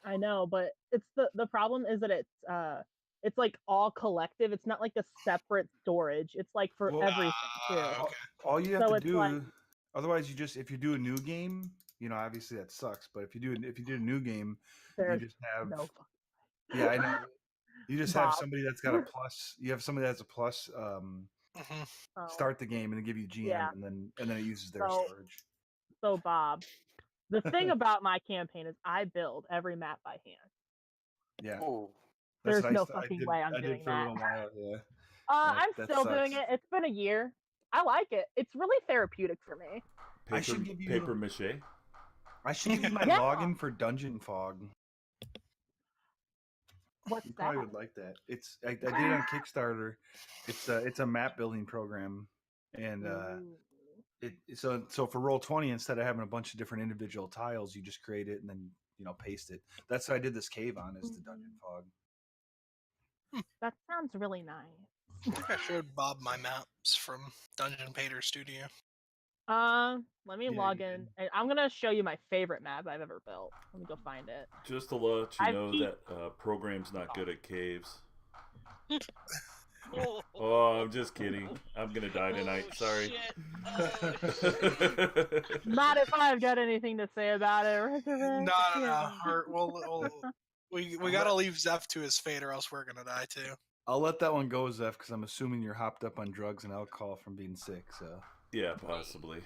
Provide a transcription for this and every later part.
I know, but it's the problem is that it's like all collective. It's not like a separate storage. It's like for Well, everything too. okay. All you have So to it's like do, otherwise you just if you do a new game, obviously that sucks. But if you did a new game, you there's just have no fucking yeah, I know. You just have Bob. somebody that's got a plus. You have somebody that's a plus. Mhm. Oh, Start the game and then give you GM, yeah. and then it uses their So storage. so Bob, the thing about my campaign is I build every map by hand. Yeah, Oh, that's There's what no fucking way I'm I did doing for a that. little while. Yeah, I'm that still doing sucks. it. It's been a year. I like it. It's really therapeutic for me. I should give you paper mache. I should give you my Yeah. login for Dungeon Fog. What's You that? probably would like that. I did it on Kickstarter. It's a map building program, and so for Roll20, instead of having a bunch of different individual tiles, you just create it and then paste it. That's what I did this cave on, is the Dungeon Fog. That sounds really nice. I showed Bob my maps from Dungeon Painter Studio. Let me Yeah, log you in. did. And I'm gonna show you my favorite map I've ever built. Let me go find it. Just to let you I've know peeked- that program's not good at caves. Oh, I'm just kidding. I'm gonna die tonight. Sorry. Not if I've got anything to say about it. Resurrection. No. We gotta leave Zeph to his fate, or else we're gonna die too. I'll let that one go, Zeph, because I'm assuming you're hopped up on drugs and alcohol from being sick. So Yeah, possibly.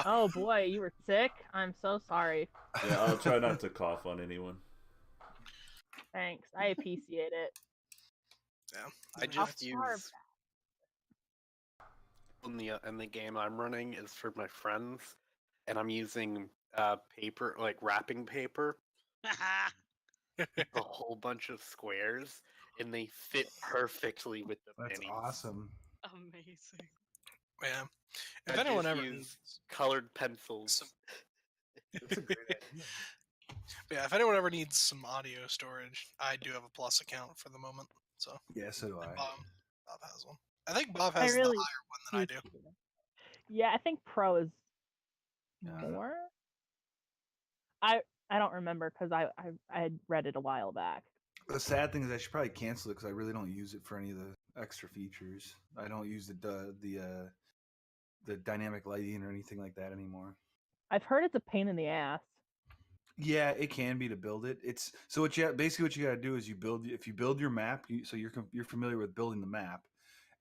Oh boy, you were sick? I'm so sorry. Yeah, I'll try not to cough on anyone. Thanks. I appreciate it. Yeah, I just use in the game I'm running is for my friends, and I'm using paper, like wrapping paper, a whole bunch of squares, and they fit perfectly with the that's pennies. awesome. Amazing. Yeah. I If anyone just ever use needs colored pencils. That's a great idea. if anyone ever needs some audio storage, I do have a Plus account for the moment. So Yeah, so do I. Bob has one. I think Bob has the higher one than I do. Yeah, I think Pro is more. I don't remember because I had read it a while back. The sad thing is I should probably cancel it because I really don't use it for any of the extra features. I don't use the dynamic lighting or anything like that anymore. I've heard it's a pain in the ass. Yeah, it can be to build it. It's so basically what you got to do is you build your map. So you're familiar with building the map,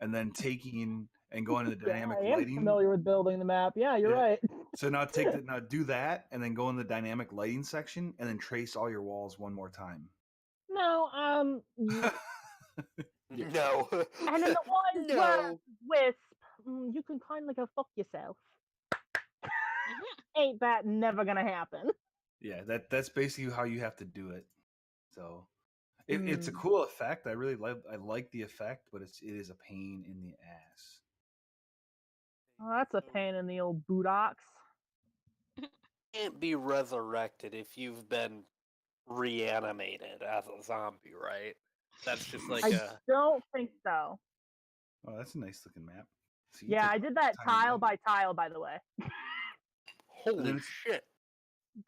and then taking and going to the dynamic I am lighting. familiar with building the map. Yeah, you're right. So now do that, and then go in the dynamic lighting section, and then trace all your walls one more time. No, No. and then the one word wisp, you can kind of go fuck yourself. Ain't that never gonna happen? Yeah, that's basically how you have to do it. So it's a cool effect. I like the effect, but it is a pain in the ass. Oh, that's a pain in the old buttocks. Can't be resurrected if you've been reanimated as a zombie, right? That's just like I don't think so. Oh, that's a nice looking map. So Yeah, I did that tile by tile, by the way. Holy shit.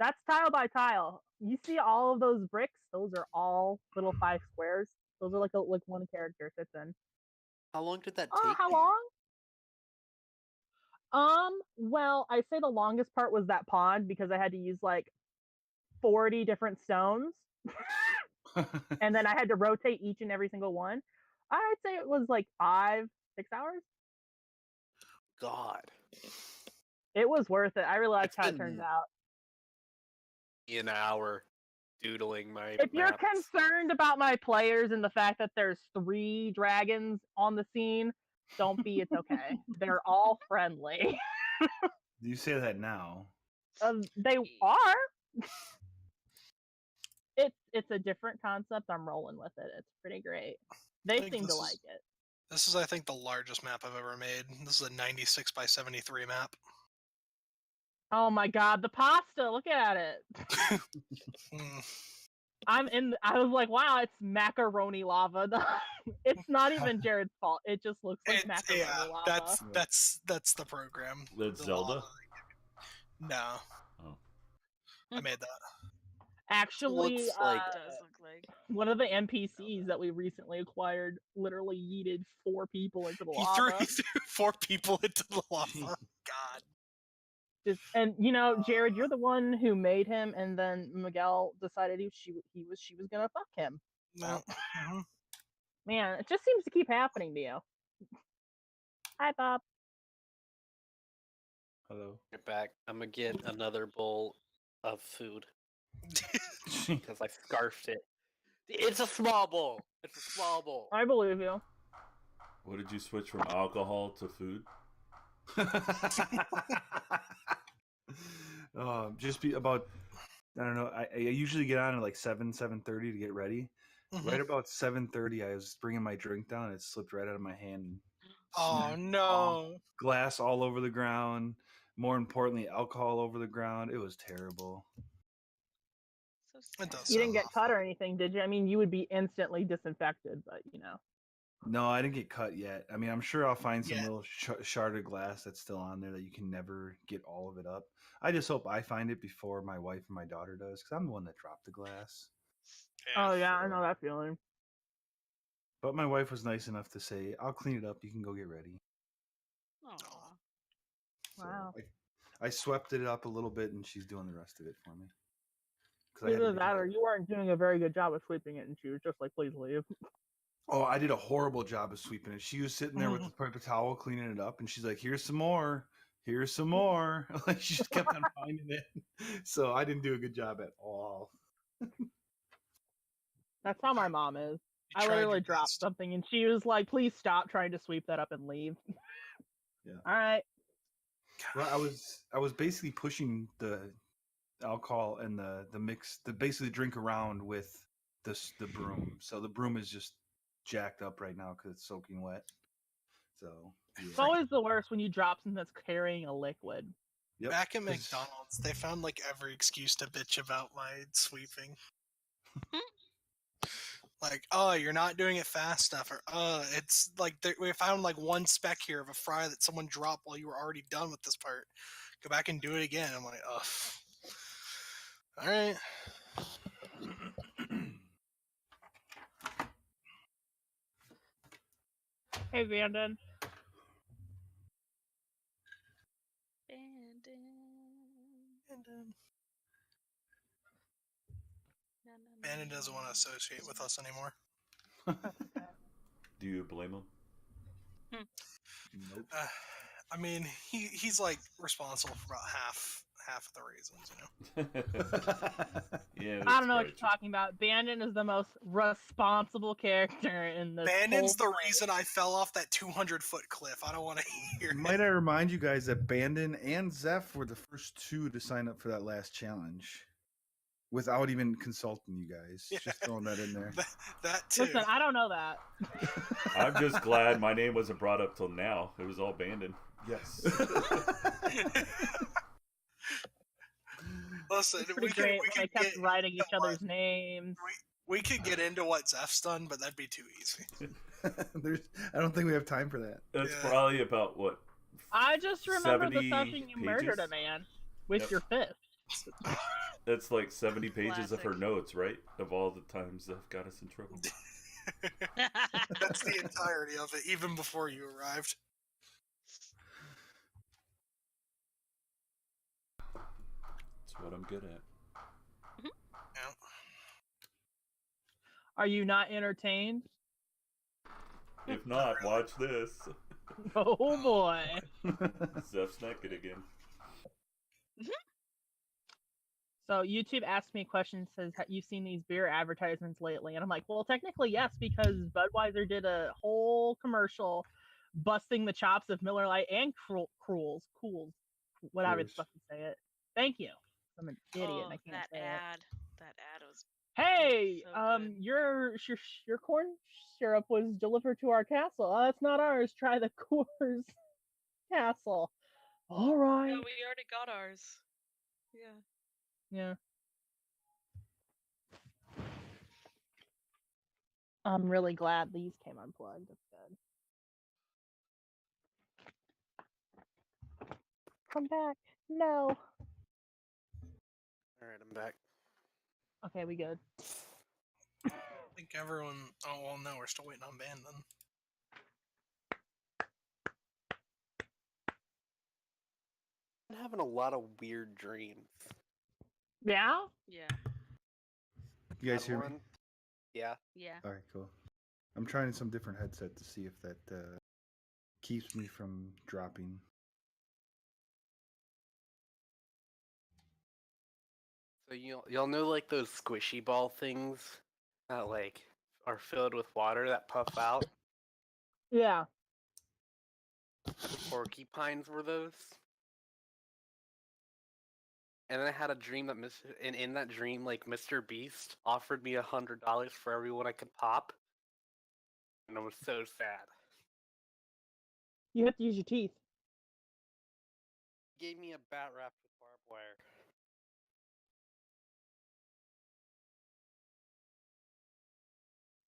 That's tile by tile. You see all of those bricks? Those are all little 5 squares. Those are like one character fits in. How long did that take? How long? Well, I'd say the longest part was that pond because I had to use like 40 different stones. And then I had to rotate each and every single one. I'd say it was like 5-6 hours. God. It was worth it. I really liked how it turns out. An hour doodling my If you're maps. concerned about my players and the fact that there's 3 dragons on the scene, don't be. It's okay. They're all friendly. You say that now. They are. It's a different concept. I'm rolling with it. It's pretty great. They seem to like it. This is, I think, the largest map I've ever made. This is a 96 by 73 map. Oh my god, the pasta! Look at it. I was like, wow, it's macaroni lava. It's not even Jared's fault. It just looks like macaroni lava. That's the program. That's Zelda? No. Oh. I made that. Actually, Looks like It does look like. one of the NPCs that we recently acquired literally yeeted 4 people into the He threw lava. 4 people into the lava. God. And you know, Jared, you're the one who made him, and then Miguel decided she was gonna fuck him. No. Man, it just seems to keep happening to you. Hi, Bob. Hello. Get back. I'm gonna get another bowl of food because I scarfed it. It's a small bowl. It's a small bowl. I believe you. What did you switch from alcohol to food? Just be about, I don't know. I usually get on at like 7:30 to get ready. Right about 7:30, I was bringing my drink down. And it slipped right out of my hand. And Oh smashed no. glass all over the ground. More importantly, alcohol over the ground. It was terrible. So It sad. does. You didn't sound get awful. cut or anything, did you? I mean, you would be instantly disinfected, but you know. No, I didn't get cut yet. I mean, I'm sure I'll find some Yeah. little shard of glass that's still on there that you can never get all of it up. I just hope I find it before my wife and my daughter does, because I'm the one that dropped the glass. Yeah. Oh yeah, I so- know that feeling. But my wife was nice enough to say, "I'll clean it up. You can go get ready." Aw. So Wow. I swept it up a little bit, and she's doing the rest of it for me. 'Cause I had to Either be that or there. you weren't doing a very good job of sweeping it, and she was just like, "Please leave." Oh, I did a horrible job of sweeping it. She was sitting there with the paper towel cleaning it up, and she's like, "Here's some more. Here's some more." Like she just kept on finding it. So I didn't do a good job at all. That's how my mom is. You I tried your literally dropped best. something, and she was like, "Please stop trying to sweep that up and leave." Yeah. All right. Well, I was basically pushing the alcohol and the mix, the basically drink around with the broom. So the broom is just jacked up right now because it's soaking wet. So It's yeah. always the worst when you drop something that's carrying a liquid. Yep. Back at 'Cause- McDonald's, they found like every excuse to bitch about my sweeping. Like, oh, you're not doing it fast enough, or it's like we found like one speck here of a fry that someone dropped while you were already done with this part. Go back and do it again. I'm like, ugh. All right. Hey, Vanden. Bandit. And Na, na, na, Bannon na, doesn't want to na. associate with us anymore. Do you blame him? Nope. I mean, he's like responsible for about half of the reasons, you know. Yeah, I don't know what that's you're talking about. Bandon is the most responsible character in this. Bannon's the whole play. reason I fell off that 200-foot cliff. I don't want to hear Might it. I remind you guys that Bandon and Zeph were the first 2 to sign up for that last challenge without even consulting you guys. Yeah. Just throwing that in there. That too. Listen, I don't know that. I'm just glad my name wasn't brought up till now. It was all abandoned. Yes. Listen, It's pretty great when they kept writing each other's names. We could get into what Zeph's done, but that'd be too easy. I don't think we have time for that. That's Yeah. probably about what? I just remember the 70 session you murdered a pages? man with Yep. your fist. That's like 70 pages of her Classic. notes, right? Of all the times that got us in trouble. That's the entirety of it, even before you arrived. That's what I'm good at. Yeah. Are you not entertained? If not, watch this. Oh boy. Zeph's naked again. So YouTube asked me a question, says, have you seen these beer advertisements lately? And I'm like, well, technically yes, because Budweiser did a whole commercial busting the chops of Miller Lite and Cools, whatever it's Coors. supposed to say it. Thank you. I'm an idiot Oh, and I can't that say it. ad. That ad was. Hey, So good. your corn syrup was delivered to our castle. Oh, that's not ours. Try the Coors castle. All right. No, we already got ours. Yeah. Yeah. I'm really glad these came unplugged. That's good. Come back. No. All right, I'm back. Okay, we good. I think everyone. Oh well, no, we're still waiting on Bandon. I'm having a lot of weird dreams. Yeah? Yeah. You guys Had hear me? one- Yeah. Yeah. All right, cool. I'm trying some different headset to see if that keeps me from dropping. So y'all know like those squishy ball things that like are filled with water that puff out? Yeah. Porcupines were those. And then I had a dream that in that dream, like Mr. Beast offered me $100 for everyone I could pop, and I was so sad. You have to use your teeth. He gave me a bat wrapped with barbed wire.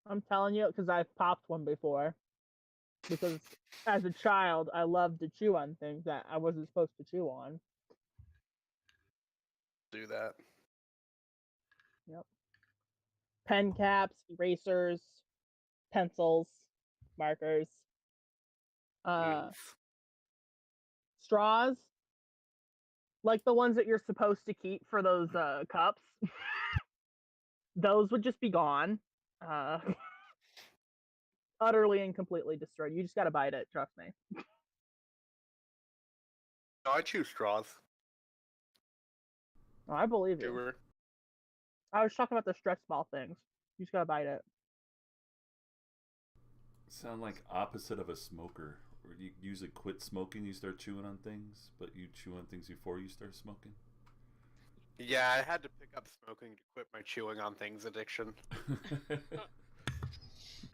I'm telling you, because I've popped one before. Because as a child, I loved to chew on things that I wasn't supposed to chew on. Do that. Yep. Pen caps, erasers, pencils, markers, Nice. straws, like the ones that you're supposed to keep for those cups. Those would just be gone. Utterly and completely destroyed. You just gotta bite it, trust me. No, I chew straws. Oh, I believe you. Chewer. I was talking about the stretch ball things. You just gotta bite it. Sound like opposite of a smoker. Where you usually quit smoking, you start chewing on things, but you chew on things before you start smoking. Yeah, I had to pick up smoking to quit my chewing on things addiction.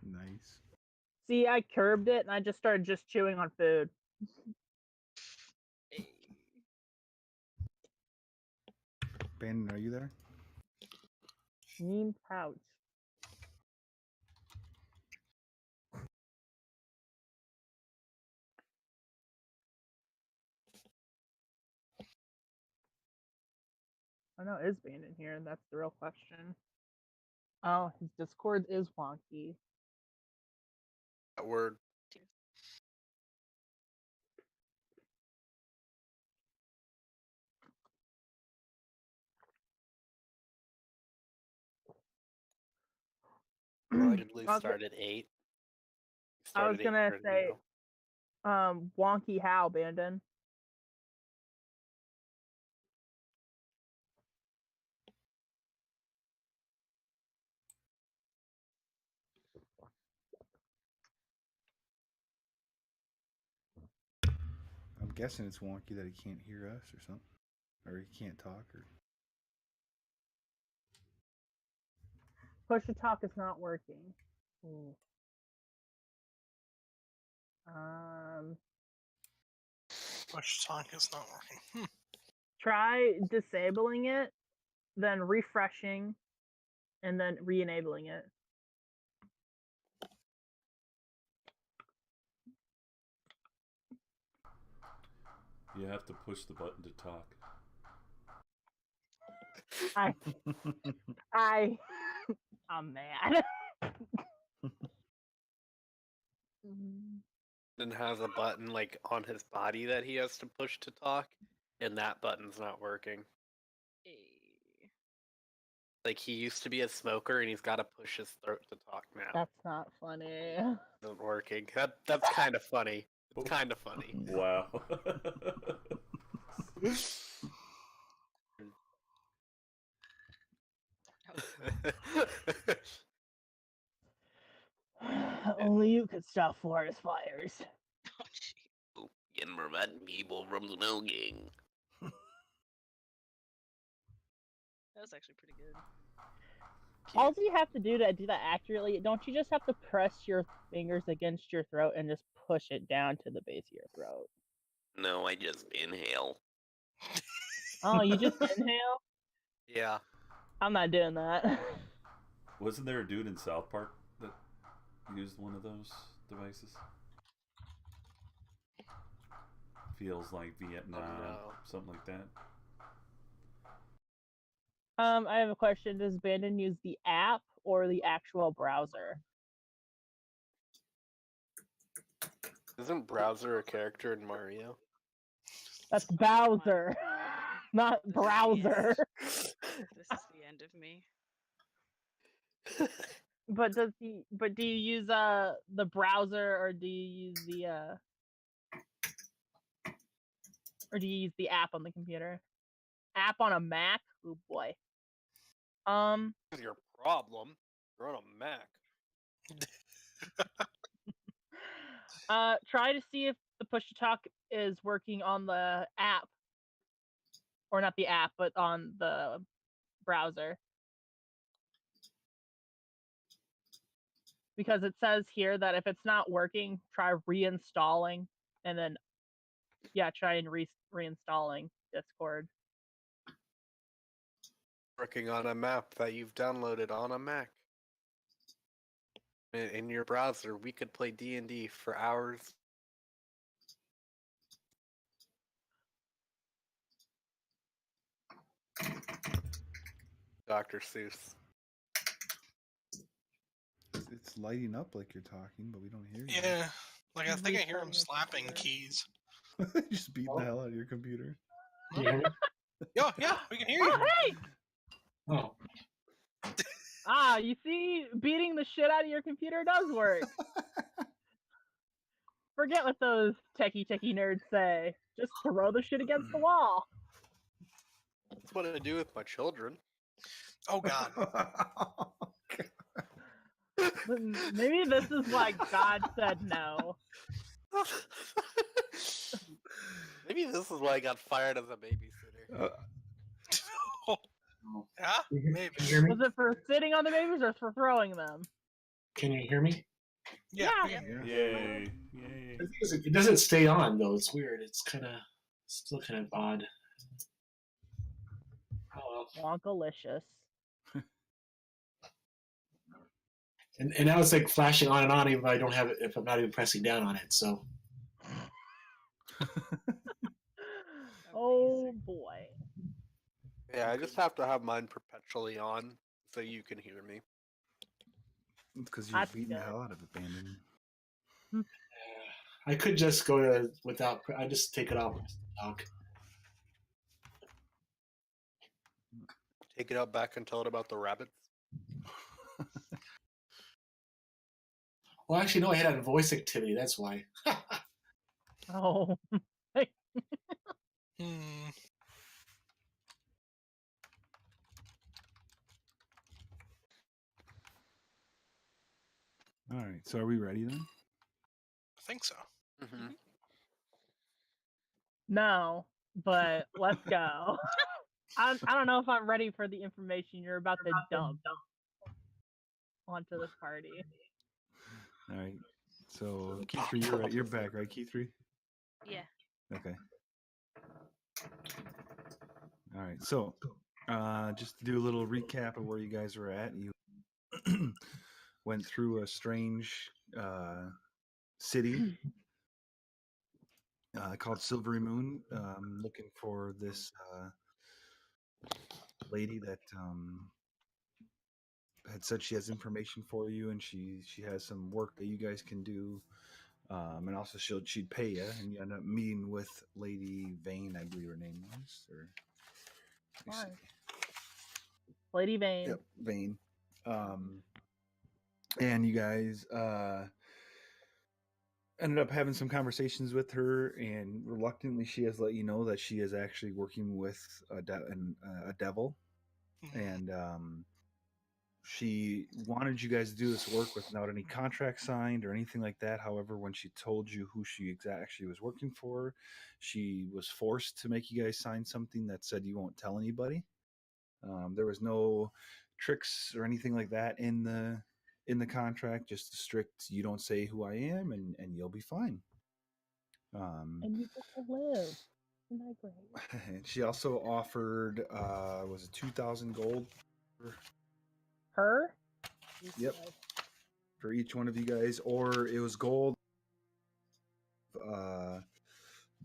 Nice. See, I curbed it and I just started just chewing on food. Hey. Bandon, are you there? Neem pouch. I know is being in here, and that's the real question. Oh, his Discord is wonky. That word. Allegedly start at 8. I was Started gonna 8:30 say, now. wonky how, Bandon? I'm guessing it's wonky that he can't hear us or something, or he can't talk, or Push to talk is not working. Ooh. Push talk is not working. Try disabling it, then refreshing, and then re-enabling it. You have to push the button to talk. I'm mad. And has a button like on his body that he has to push to talk, and that button's not working. Hey. Like he used to be a smoker, and he's got to push his throat to talk now. That's not funny. Isn't working. That's kind of funny. It's kind of funny. Wow. Only you could stop forest fires. Oh, gee. Can prevent people from smoking. That was actually pretty good. All you have to do to do that accurately, don't you just have to press your fingers against your throat and just push it down to the base of your throat? No, I just inhale. Oh, you just inhale? Yeah. I'm not doing that. Wasn't there a dude in South Park that used one of those devices? Feels like Vietnam, no. something like that. I have a question. Does Bandon use the app or the actual browser? Isn't Browser a character in Mario? That's Bowser, not browser. This is the end of me. But do you use the browser or do you use the app on the computer? App on a Mac? Oh boy. What's your problem? You're on a Mac. Try to see if the push to talk is working on the app, or not the app, but on the browser. Because it says here that if it's not working, try reinstalling, and then try and reinstalling Discord. Working on a map that you've downloaded on a Mac. In your browser, we could play D&D for hours. Dr. Seuss. It's lighting up like you're talking, but we don't hear you. Yeah, like I think I hear him Restarting your slapping computer. keys. Just beating the hell out of your computer. Can you hear me? Yeah, we can hear you. Oh, hey! Oh, You see, beating the shit out of your computer does work. Forget what those techie nerds say. Just throw the shit against the wall. That's what I do with my children. Oh God. Maybe this is why God said no. Maybe this is why I got fired as a babysitter. Yeah, maybe. Can you hear me? Was it for sitting on the babies or for throwing them? Can you hear me? Yeah. Yeah. Yay! The thing is, it doesn't stay on though. It's weird. It's still kind of odd. Oh well. Wonkalicious. And now it's like flashing on and on, even though I don't have it. If I'm not even pressing down on it, so. Oh boy. Yeah, I just have to have mine perpetually on so you can hear me. It's because you're That's beating the good. hell out of it, Bandon. I could just go to without. I just take it off and talk. Take it out back and tell it about the rabbits. Well, actually, no. I had a voice activity. That's why. Oh. Hmm. All right, so are we ready then? I think so. Mm-hmm. No, but let's go. I don't know if I'm ready for the information you're about to dump onto this party. All right. So Keith3, you're back, right, Keith3? Yeah. Okay. All right. So, just to do a little recap of where you guys were at, you went through a strange city called Silvery Moon, looking for this lady that had said she has information for you, and she has some work that you guys can do, and also she'd pay you, and you end up meeting with Lady Vane, I believe her name was, or let me see. Lady Vane. Yep, Vane. And you guys ended up having some conversations with her, and reluctantly she has let you know that she is actually working with a devil, and she wanted you guys to do this work without any contract signed or anything like that. However, when she told you who she actually was working for, she was forced to make you guys sign something that said you won't tell anybody. There was no tricks or anything like that in the contract, just a strict, you don't say who I am, and you'll be fine. And you get to live. Isn't that great? And she also offered was it 2,000 gold Her? Yep. for each one of you guys, or it was gold,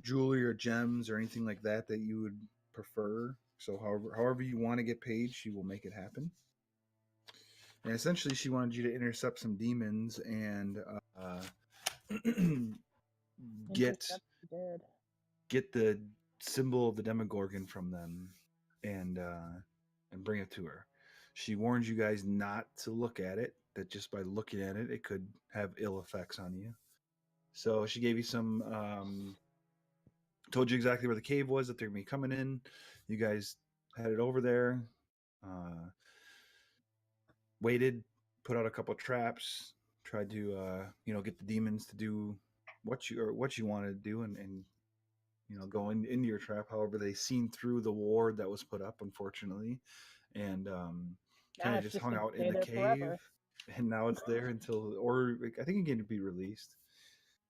jewelry or gems or anything like that you would prefer. So however you want to get paid, she will make it happen. And essentially, she wanted you to intercept some demons and get Intercept did. get the symbol of the Demogorgon from them and bring it to her. She warns you guys not to look at it, that just by looking at it, it could have ill effects on you. So she gave you some, told you exactly where the cave was, that they're going to be coming in. You guys headed over there, waited, put out a couple traps, tried to, get the demons to do what you wanted to do and go into your trap. However, they seen through the ward that was put up, unfortunately, and kind Now of it's just hung gonna out stay in the there cave. forever. And now it's there until, or I think again to be released.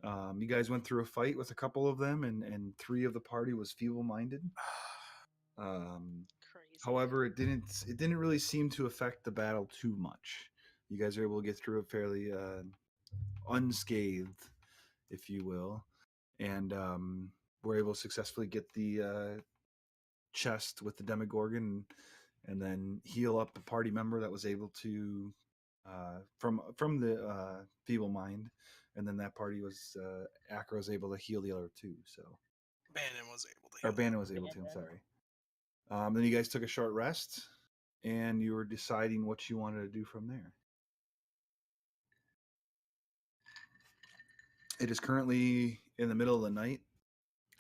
You guys went through a fight with a couple of them, and 3 of the party was feeble-minded. Crazy. However, it didn't really seem to affect the battle too much. You guys are able to get through it fairly unscathed, if you will, and were able to successfully get the chest with the Demogorgon, and then heal up a party member that was able to from the feeble mind, and then that party was Acro was able to heal the other 2. So Bannon was able to. or Bannon was able to. I'm sorry. Then you guys took a short rest, and you were deciding what you wanted to do from there. It is currently in the middle of the night,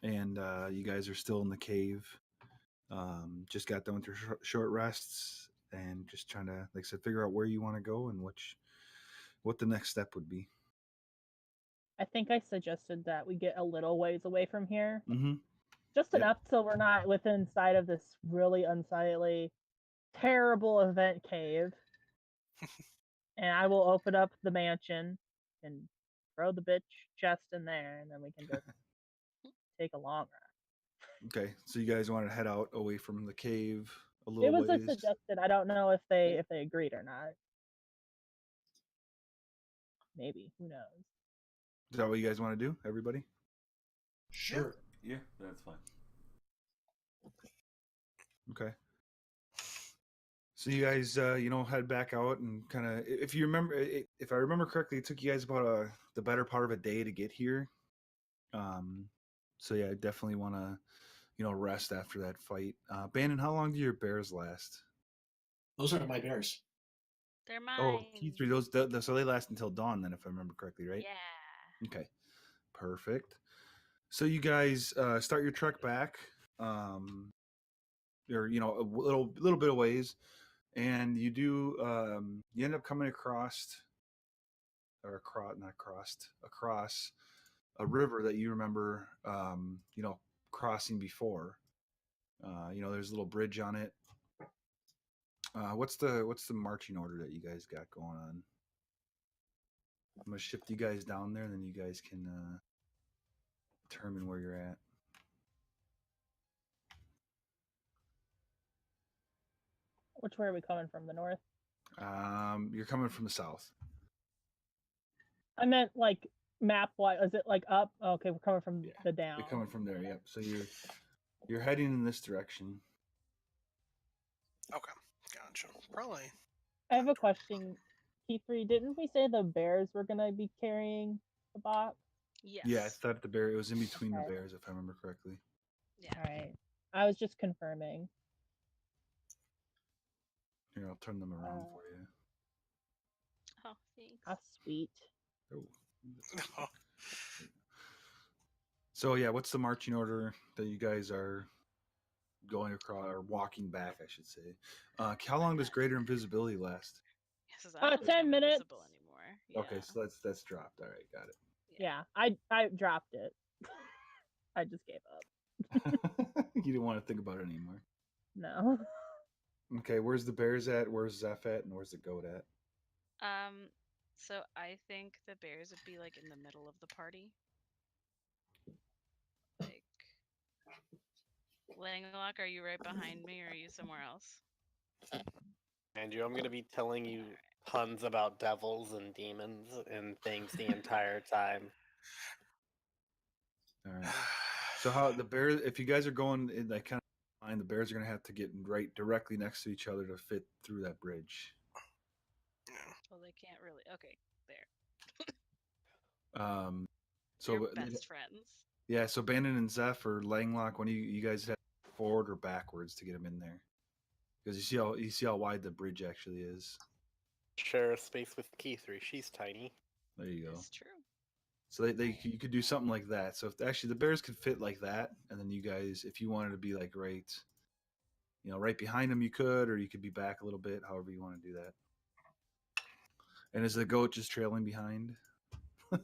and you guys are still in the cave. Just got done with your short rests, and just trying to, like I said, figure out where you want to go and what the next step would be. I think I suggested that we get a little ways away from here. Mm-hmm. Just Yep. enough so we're not within sight of this really unsightly, terrible event cave. And I will open up the mansion and throw the bitch chest in there, and then we can just take a long ride. Okay, so you guys want to head out away from the cave a It little was ways. a suggested. I don't know if they agreed or not. Maybe, who knows? Is that what you guys want to do, everybody? Sure. Yeah, that's fine. Okay. So you guys, head back out and kind of, if you remember, if I remember correctly, it took you guys about the better part of a day to get here. So yeah, I definitely want to, rest after that fight. Bannon, how long do your bears last? Those are my bears. They're mine. Oh, T3, those so they last until dawn then, if I remember correctly, right? Yeah. Okay, perfect. So you guys start your trek back. You're a little bit of ways, and you do you end up coming across a river that you remember crossing before. There's a little bridge on it. What's the marching order that you guys got going on? I'm gonna shift you guys down there, and then you guys can determine where you're at. Which way are we coming from? The north? You're coming from the south. I meant like map wise. Is it like up? Oh, okay, we're coming from the down. You're coming from there. Yep. So you're heading in this direction. Okay, gotcha. Probably. I have a question. T3, didn't we say the bears were gonna be carrying the box? Yes. Yeah, I thought the bear. It was in between Okay. the bears, if I remember correctly. Yeah. All right. I was just confirming. Here, I'll turn them around for you. Oh, thanks. How sweet. Oh. So yeah, what's the marching order that you guys are going across or walking back, I should say? How long does greater invisibility last? Yes, I don't 10 think I'm minutes. invisible anymore. Yeah. Okay, so that's dropped. All right, got it. Yeah, I dropped it. I just gave up. You didn't want to think about it anymore. No. Okay, where's the bears at? Where's Zeph at? And where's the goat at? So I think the bears would be like in the middle of the party. Like, Langlock, are you right behind me, or are you somewhere else? Andrew, I'm gonna be telling you puns about devils and demons and things the entire time. All right. So how the bears? If you guys are going in like kind of The bears are going to have to get right directly next to each other to fit through that bridge. Well, they can't really. Okay, there. So They're best friends. Yeah, so Bandon and Zeph or Langlock, when you guys head forward or backwards to get them in there, because you see how wide the bridge actually is. Share a space with Key3. She's tiny. There you go. It's true. So you could do something like that. So if actually the bears could fit like that, and then you guys, if you wanted to be like right behind them, you could, or you could be back a little bit, however you want to do that. And is the goat just trailing behind? Yeah,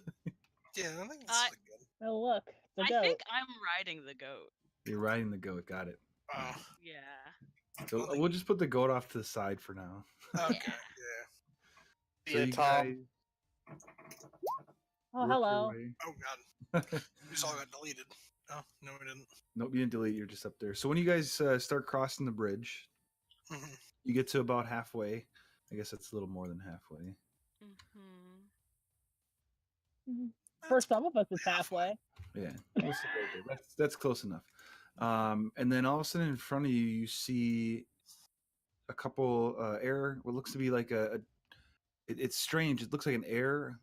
I think this is good. Oh, look. The I goat. think I'm riding the goat. You're riding the goat. Got it. Oh, Yeah. So we'll just put the goat off to the side for now. okay. Yeah. So Yeah, you Tom. guys Oh, work your hello. way. Oh god. We just all got deleted. Oh no, we didn't. Nope, you didn't delete. You're just up there. So when you guys start crossing the bridge, Mhm. you get to about halfway. I guess that's a little more than halfway. Mm-hmm. For some of us, it's halfway. Yeah, we'll say right there. That's close enough. And then all of a sudden, in front of you, you see a couple air. What looks to be like it's strange. It looks like an air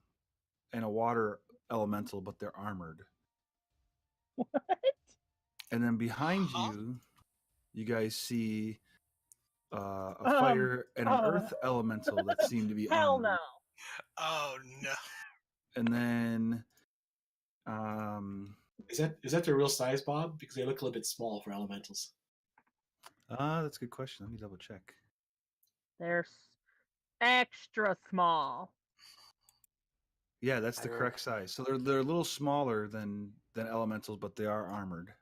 and a water elemental, but they're armored. What? And then behind you, you guys see a fire and an earth elemental that seem to be Hell armored. no. Oh no. And then, Is that their real size, Bob? Because they look a little bit small for elementals. that's a good question. Let me double check. They're extra small. Yeah, that's the correct size. So they're a little smaller than elementals, but they are armored.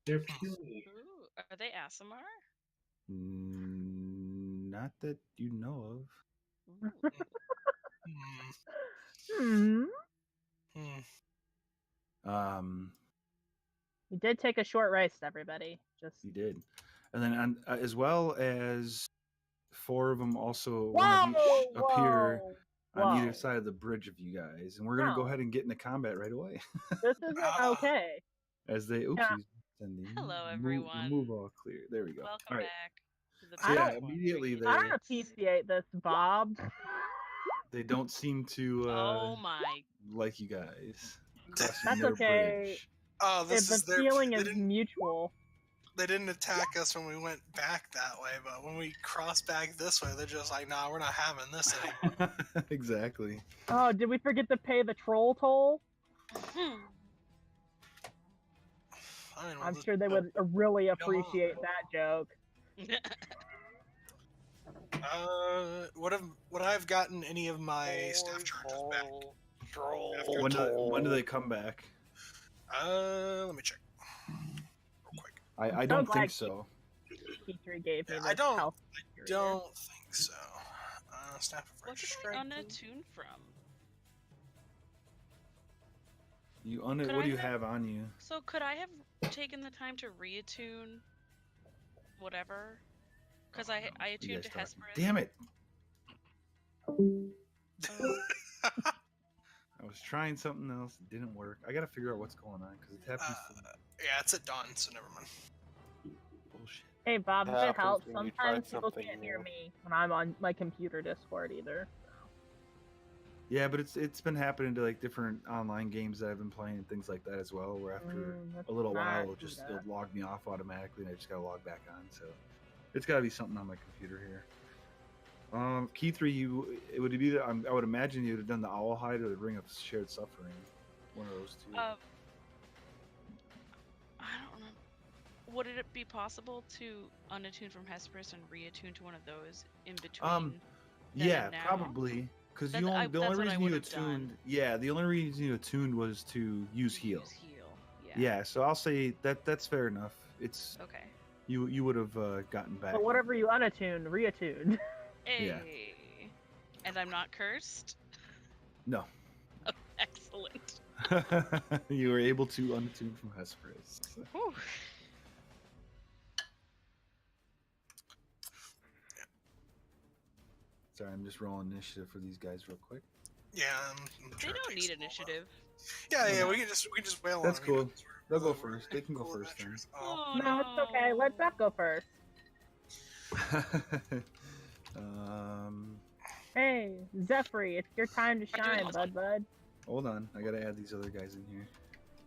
They're puny. Ooh, are they Asimar? Not that you know of. Ooh. Hmm. Hmm. Hmm. We did take a short rest, everybody. Just You did, and then as well as 4 of them also whoa, one of each appear on either whoa. side of the bridge of you guys, and we're gonna go No. ahead and get into combat right away. This isn't okay. As they Yeah. sending Hello, remove everyone. all clear. There we go. Welcome All right. back to the So I yeah, don't- immediately I don't appreciate this, Bob. they don't seem to Oh my! like you guys crossing That's their okay. bridge. Oh, this If the is their. feeling They is didn't, mutual. they didn't attack us when we went back that way, but when we cross back this way, they're just like, "Nah, we're not having this anymore." Exactly. Oh, did we forget to pay the troll toll? I mean, I'm sure they would really appreciate that joke. Would I have gotten any of my staff charges back? When do they come back? Let me check. Real quick. I don't think so. P3 gave me Yeah, this I don't think so. Staff of What did I Strength. unattune from? What do you have on you? So could I have taken the time to reattune whatever? Because I What are you attuned guys to talking- Hesperus. Damn it! I was trying something else. It didn't work. I gotta figure out what's going on because it happens. Yeah, it's at dawn, so never mind. Bullshit. Hey, Bob, if it Happens helps, when you try sometimes people something can't hear new. me when I'm on my computer Discord either. Yeah, but it's been happening to like different online games that I've been playing and things like that as well. Where after That's a little not while, too it'll log me off automatically, and I just gotta log back on. So it's gotta be something on my computer here. Key 3, it would be I would imagine you would have done the owl hide or the ring of shared suffering. One of those two. I don't know. Would it be possible to unattune from Hesperus and reattune to one of those in between? Yeah, and now? probably. Because Then the only that's what I reason you would've done. attuned, the only reason you attuned was to use heal. Use heal. Yeah, so I'll say that's fair enough. It's Okay. you would have gotten back. But whatever you unattune, reattune. Hey. Yeah. And I'm not cursed? No. Oh, excellent. You were able to unattune from Hesperus. Whew. Sorry, I'm just rolling initiative for these guys real quick. Yeah, I'm They sure it don't takes need them all, but- initiative. Yeah, we can just wail That's on them. cool. They'll go first. They can go Cool first then. adventures. Oh. Oh, No, it's okay. Let Zeph go first. um, Hey, Zephyr, it's your time to shine, bud. hold on. I gotta add these other guys in here.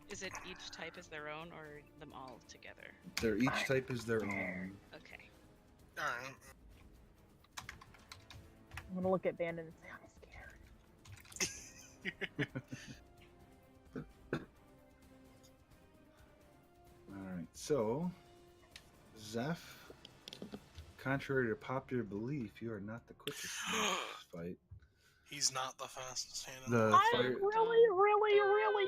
Is it each type is their own or them all together? They're each type is their own. Okay. All right. I'm gonna look at Bandon and say, I'm scared. Alright, so Zeph, contrary to popular belief, you are not the quickest in this fight. He's not the fastest hand. The I'm fire, really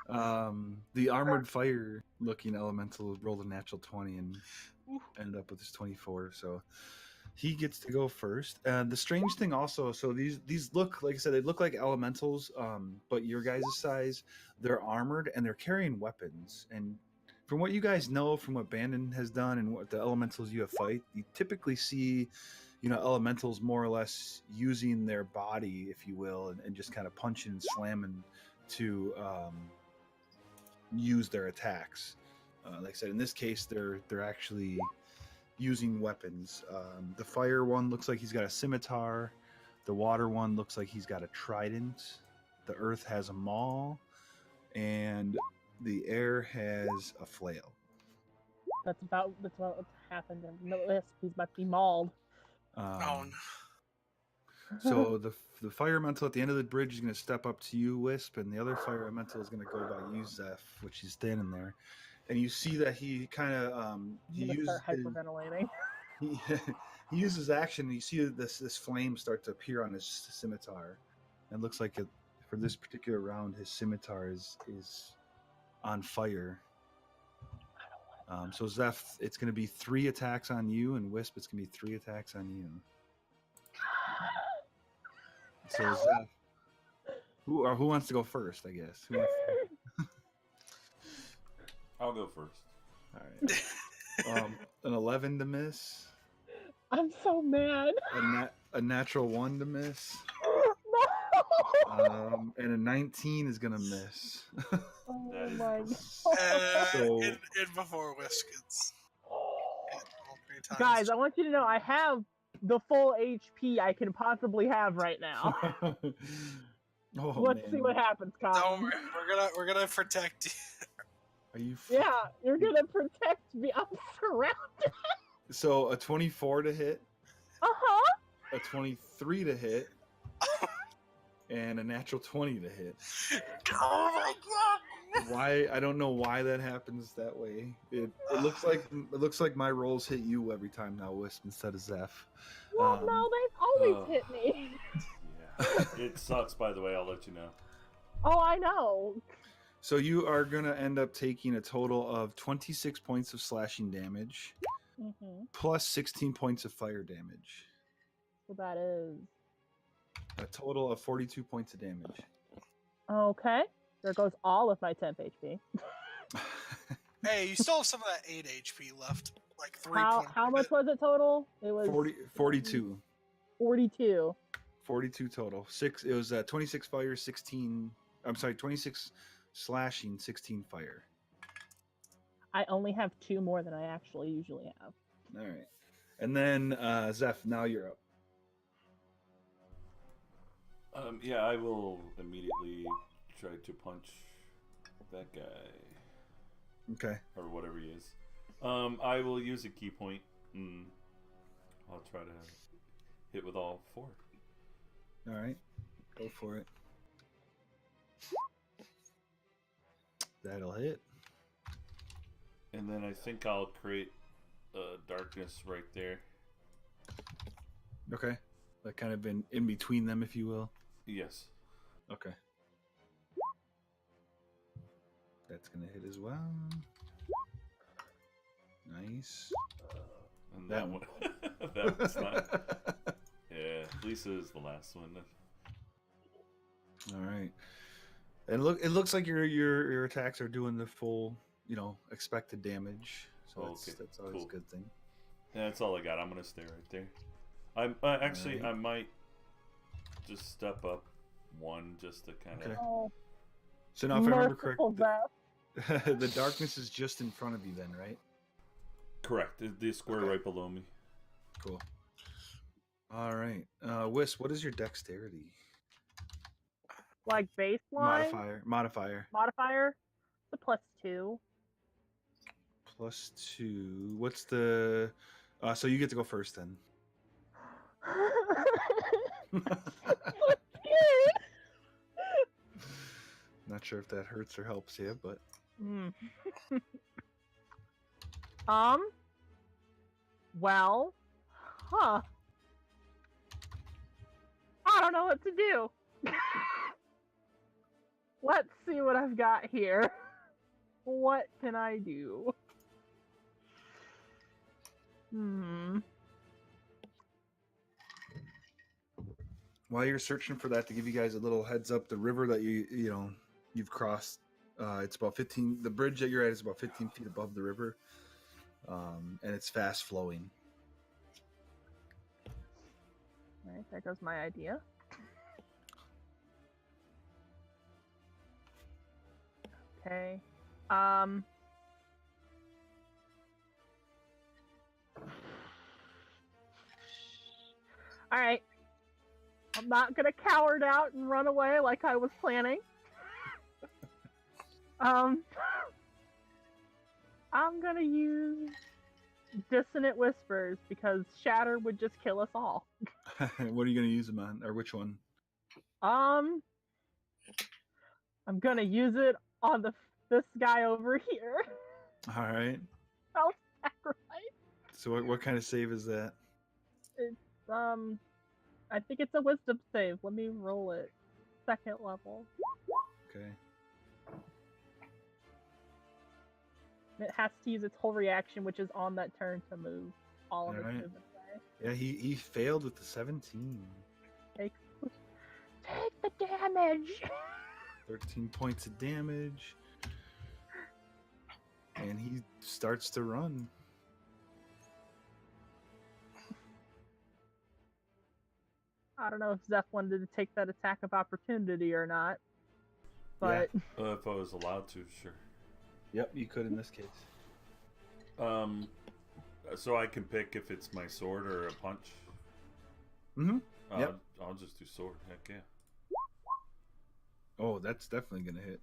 scared. the armored fire looking elemental rolled a natural 20 and ended up with his 24, so he gets to go first. The strange thing also, so these look, like I said, they look like elementals, but your guys' size, they're armored and they're carrying weapons. And from what you guys know, from what Bandon has done and what the elementals you have fight, you typically see, elementals more or less using their body, if you will, and just kind of punching and slamming to use their attacks. Like I said, in this case, they're actually using weapons. The fire one looks like he's got a scimitar. The water one looks like he's got a trident. The earth has a maul, and the air has a flail. That's what happened. He's about to be mauled. Oh, no. So the fire elemental at the end of the bridge is going to step up to you, Wisp, and the other fire elemental is going to go by you, Zeph, which is standing there. And you see that he kind of he I'm gonna uses start hyperventilating. he uses action. And you see this flame start to appear on his scimitar, and it looks like for this particular round, his scimitar is on fire. So Zeph, it's going to be 3 attacks on you, and Wisp, it's going to be 3 attacks on you. So Zeph, who wants to go first? I guess. Who wants to... I'll go first. All right. An 11 to miss. I'm so mad. A natural 1 to miss. No. And a 19 is gonna miss. Oh That is my gross. god. So- in before Whisk gets hit all 3 times. Guys, I want you to know I have the full HP I can possibly have right now. Oh, Let's man. see what happens, Don't Colin. worry, we're gonna protect you. Are you? Yeah, you're gonna protect me. I'm surrounded. So a 24 to hit, Uh-huh. a 23 to hit, and a natural 20 to hit. Oh my god! Why? I don't know why that happens that way. It looks like my rolls hit you every time now, Wisp, instead of Zeph. Well, no, they've always hit me. Yeah. It sucks, by the way, I'll let you know. Oh, I know. So you are gonna end up taking a total of 26 points of slashing damage, Mm-hmm. plus 16 points of fire damage. So that is A total of 42 points of damage. okay. There goes all of my temp HP. Hey, you still have some of that 8 HP left. Like 3 points. How much was it total? It was 42. 42. 42 total. It was 26 fire, 16. I'm sorry, 26 slashing, 16 fire. I only have 2 more than I actually usually have. All right. And then Zeph, now you're up. Yeah, I will immediately try to punch that guy. Okay. Or whatever he is. I will use a key point. I'll try to hit with all 4. All right. Go for it. That'll hit. And then I think I'll create darkness right there. Okay. Like kind of in between them, if you will. Yes. Okay. That's going to hit as well. Nice. And That that one. That one's not. Yeah, Lisa is the last one. All right. And it looks like your attacks are doing the full, expected damage. So Okay, that's always cool. a good thing. Yeah, that's all I got. I'm gonna stay right there. I Alright. might just step up one just to kind of. Okay. Oh, So now, if I remember correct, merciful Zeph. the darkness is just in front of you, then, right? Correct. The square Okay. right below me. Cool. All right, Whis, what is your dexterity Like baseline modifier? modifier. It's a +2. +2. What's the? So you get to go first then. Not sure if that hurts or helps you, but Mm. Well, I don't know what to do. Let's see what I've got here. What can I do? while you're searching for that, to give you guys a little heads up, the river that you've crossed, it's about 15. The bridge that you're at is about 15 feet above the river, and it's fast flowing. Alright, there goes my idea. Okay. Alright. I'm not gonna coward out and run away like I was planning. I'm gonna use Dissonant Whispers because Shatter would just kill us all. What are you going to use them on, or which one? I'm gonna use it on this guy over here. All right. I'll sacrifice. So what kind of save is that? It's I think it's a Wisdom save. Let me roll it. 2nd level. Okay. It has to use its whole reaction, which is on that turn, to move all of its Alright. movement away. Yeah, he failed with the 17. Take the damage. 13 points of damage. And he starts to run. I don't know if Zeph wanted to take that attack of opportunity or not, but If I was allowed to, sure. Yep, you could in this case. So I can pick if it's my sword or a punch. Mm-hmm. Yep. I'll just do sword. Heck yeah. Oh, that's definitely gonna hit.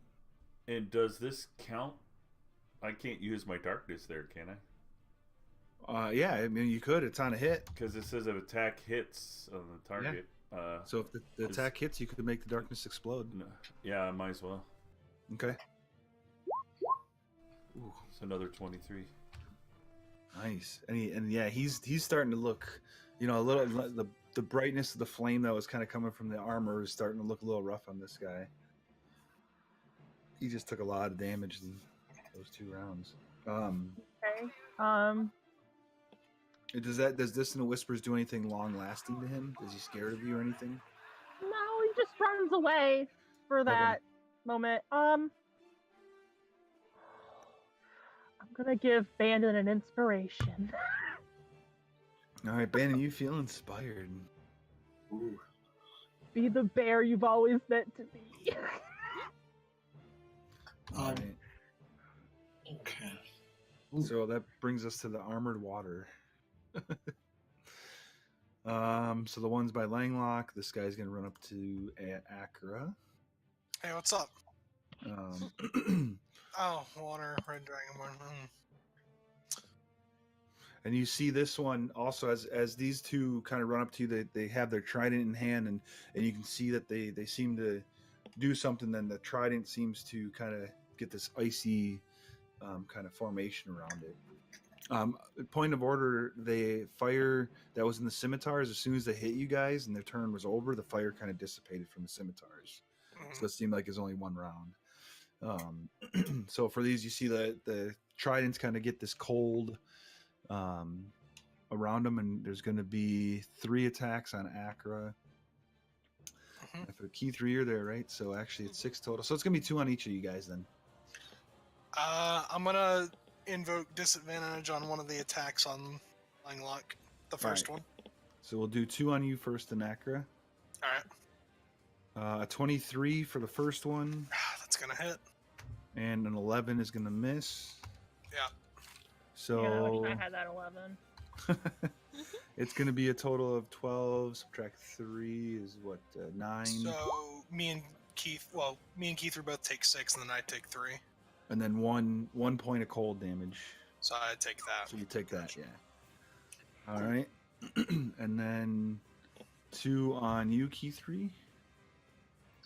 And does this count? I can't use my darkness there, can I? Yeah, I mean you could. It's on a hit. Because it says if attack hits on the target. So if the attack hits, you could make the darkness explode. No, yeah, I might as well. Okay. Ooh, it's another 23. Nice. And yeah, he's starting to look, a little, the brightness of the flame that was kind of coming from the armor is starting to look a little rough on this guy. He just took a lot of damage in those 2 rounds. okay. Does Dissonant Whispers do anything long lasting to him? Is he scared of you or anything? No, he just runs away for that moment. I'm gonna give Bandon an inspiration. All right, Bandon, you feel inspired. Ooh. Be the bear you've always meant to be. All right. Okay. So that brings us to the armored water. So the ones by Langlock, this guy's gonna run up to Acra. Hey, what's up? Oh, water, red dragonborn. And you see this one also as these two kind of run up to you, they have their trident in hand, and you can see that they seem to do something. Then the trident seems to kind of get this icy kind of formation around it. Point of order, the fire that was in the scimitars, as soon as they hit you guys and their turn was over, the fire kind of dissipated from the scimitars. So it seemed like it's only 1 round. So for these, you see the tridents kind of get this cold around them, and there's going to be 3 attacks on Acra. And for key 3, you're there, right? So actually it's 6 total. So it's going to be 2 on each of you guys then. I'm gonna invoke disadvantage on one of the attacks on Langlock, the first one. So we'll do 2 on you first, in Acra. All right. A 23 for the first one, That's gonna hit. and an 11 is going to miss. Yeah. So Yeah, I wish I had that 11. it's going to be a total of 12. Subtract 3 is what, 9. So me and Keith would both take 6, and then I take 3. And then one point of cold damage. So I take that. So you take that, yeah. All right. And then 2 on you, Key3.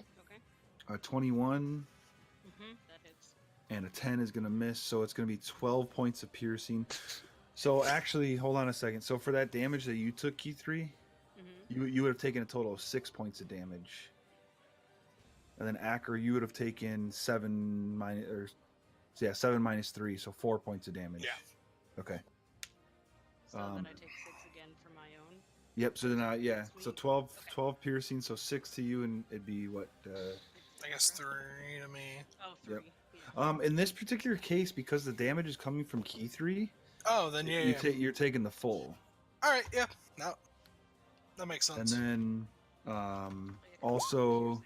Okay. A 21 That hits. and a 10 is going to miss. So it's going to be 12 points of piercing. So actually, hold on a second. So for that damage that you took, Key3, you would have taken a total of 6 points of damage. And then Acker, you would have taken 7 minus 3, so 4 points of damage. Yeah. Okay. So then I take 6 again for my own. Yep. So then, yeah. So Sweet. 12 piercing. So 6 to you, and it'd be what? I guess 3 to me. Oh, 3. Yep. Yeah. In this particular case, because the damage is coming from Key3, Oh, then yeah. you're taking the full. All right. Yeah. No. That makes sense. And then, also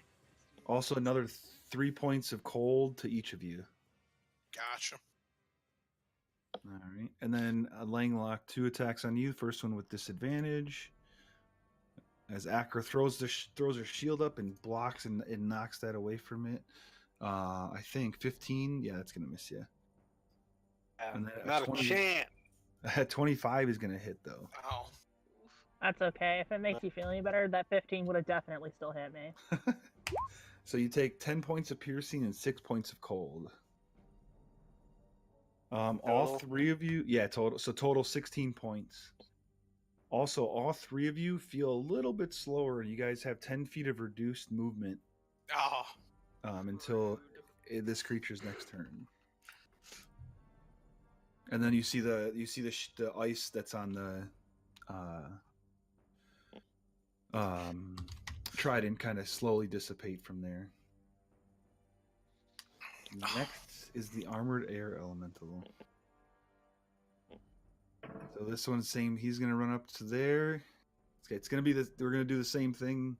another 3 points of cold to each of you. Gotcha. All right. And then Langlock, 2 attacks on you. First one with disadvantage. As Acker throws her shield up and blocks and knocks that away from it. I think 15. Yeah, that's gonna miss you. And then Not a chance. At 25 is gonna hit though. Oh. That's okay. If it makes you feel any better, that 15 would have definitely still hit me. So you take 10 points of piercing and 6 points of cold. All 3 of you, total. So total 16 points. Also, all 3 of you feel a little bit slower. You guys have 10 feet of reduced movement Oh. until this creature's next turn. And then you see the ice that's on the trident kind of slowly dissipate from there. Next is the armored air elemental. So this one's same. He's gonna run up to there. It's gonna be we're gonna do the same thing.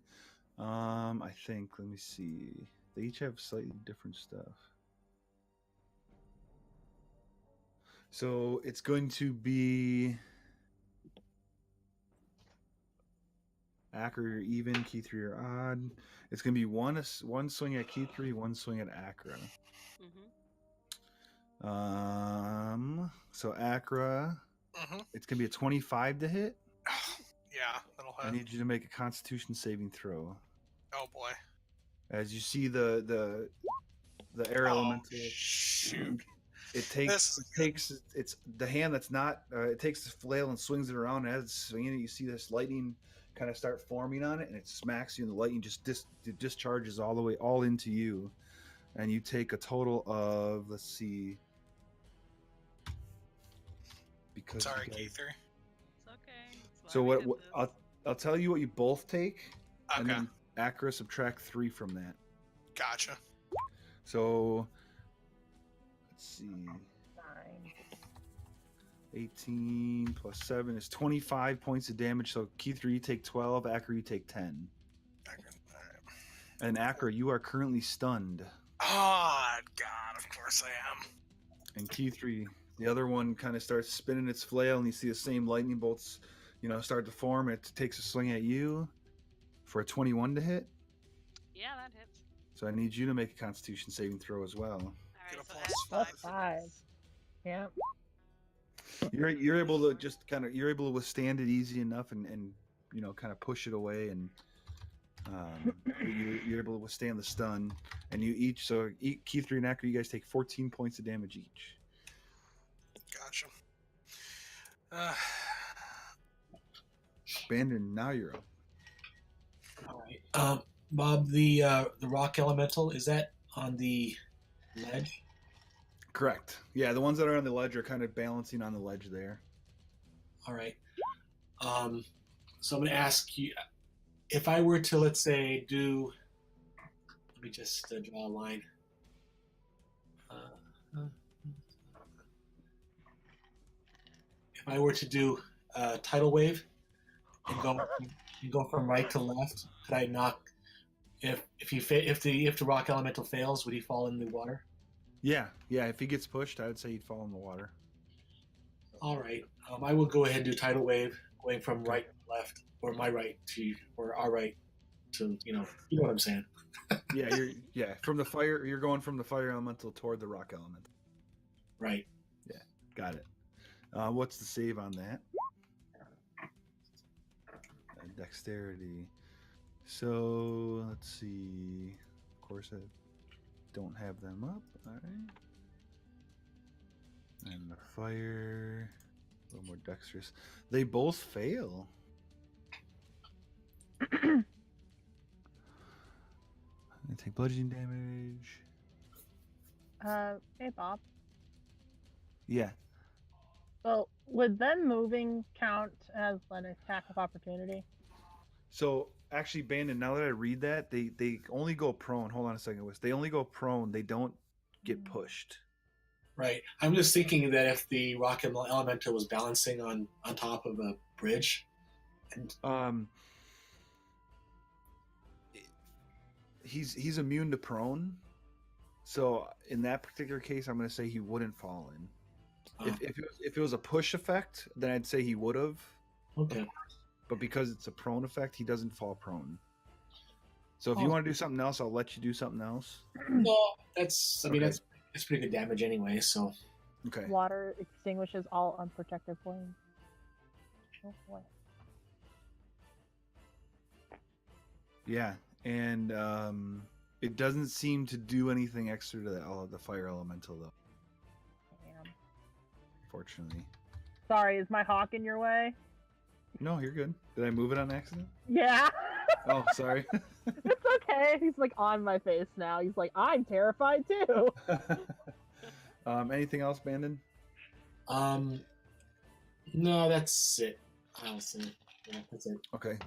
I think. Let me see. They each have slightly different stuff. So it's going to be Acker even, Key3 or odd. It's gonna be one swing at Key3, one swing at Akra. So Akra, it's gonna be a 25 to hit. Yeah, that'll hit. I need you to make a Constitution saving throw. Oh boy. As you see the air elemental. Shoot. It takes it's the hand that's not. It takes the flail and swings it around. And as it's swinging it, you see this lightning kind of start forming on it, and it smacks you, and the lightning just discharges all into you, and you take a total of, let's see. Because Sorry, guys, Keither. It's okay. That's so why we what did this. I'll tell you what you both take, Okay. and then Acra subtract 3 from that. Gotcha. So let's see. 9. 18 plus 7 is 25 points of damage. So Keither, you take 12. Acra, you take 10. Okay. All right. And Acra, you are currently stunned. Oh God! Of course I am. And Keither, the other one kind of starts spinning its flail, and you see the same lightning bolts, start to form. It takes a swing at you for a 21 to hit. Yeah, that hits. So I need you to make a Constitution saving throw as well. All Get right, a so plus add 5. Plus 5. Yeah. You're able to just you're able to withstand it easy enough, and kind of push it away, and you're able to withstand the stun. And you each, so Keither and Acker, you guys take 14 points of damage each. Gotcha. Bandon, now you're up. All right. Bob, the rock elemental, is that on the ledge? Correct. Yeah, the ones that are on the ledge are kind of balancing on the ledge there. All right. So I'm going to ask you, if I were to, let's say, let me just draw a line. If I were to do tidal wave and go from right to left, could I knock if the rock elemental fails, would he fall in the water? Yeah. If he gets pushed, I would say he'd fall in the water. All right. I will go ahead and do tidal wave, going from Okay. right to left, or my right to, or our right to, you know what I'm saying. Yeah, from the fire. You're going from the fire elemental toward the rock elemental. Right. Yeah, got it. What's the save on that? Dexterity. So let's see. Of course, I don't have them up. All right. And the fire. A little more dexterous. They both fail. I take bludgeoning damage. Hey Bob. Yeah. So would them moving count as an attack of opportunity? So actually, Bandon, now that I read that, they only go prone. Hold on a second, Wes. They only go prone. They don't get pushed. Right. I'm just thinking that if the rock elemental was balancing on top of a bridge, and he's immune to prone. So in that particular case, I'm going to say he wouldn't fall in. If it was a push effect, then I'd say he would have. Okay. But because it's a prone effect, he doesn't fall prone. So if you want to do something else, I'll let you do something else. No, that's pretty good damage anyway. So. Okay. Water extinguishes all unprotected flames. Oh boy. Yeah, and it doesn't seem to do anything extra to the fire elemental though. Damn. Fortunately. Sorry, is my hawk in your way? No, you're good. Did I move it on accident? Yeah. Oh, sorry. It's okay. He's like on my face now. He's like, I'm terrified too. Anything else, Bandon? No, that's it. Honestly, yeah, that's it. Okay.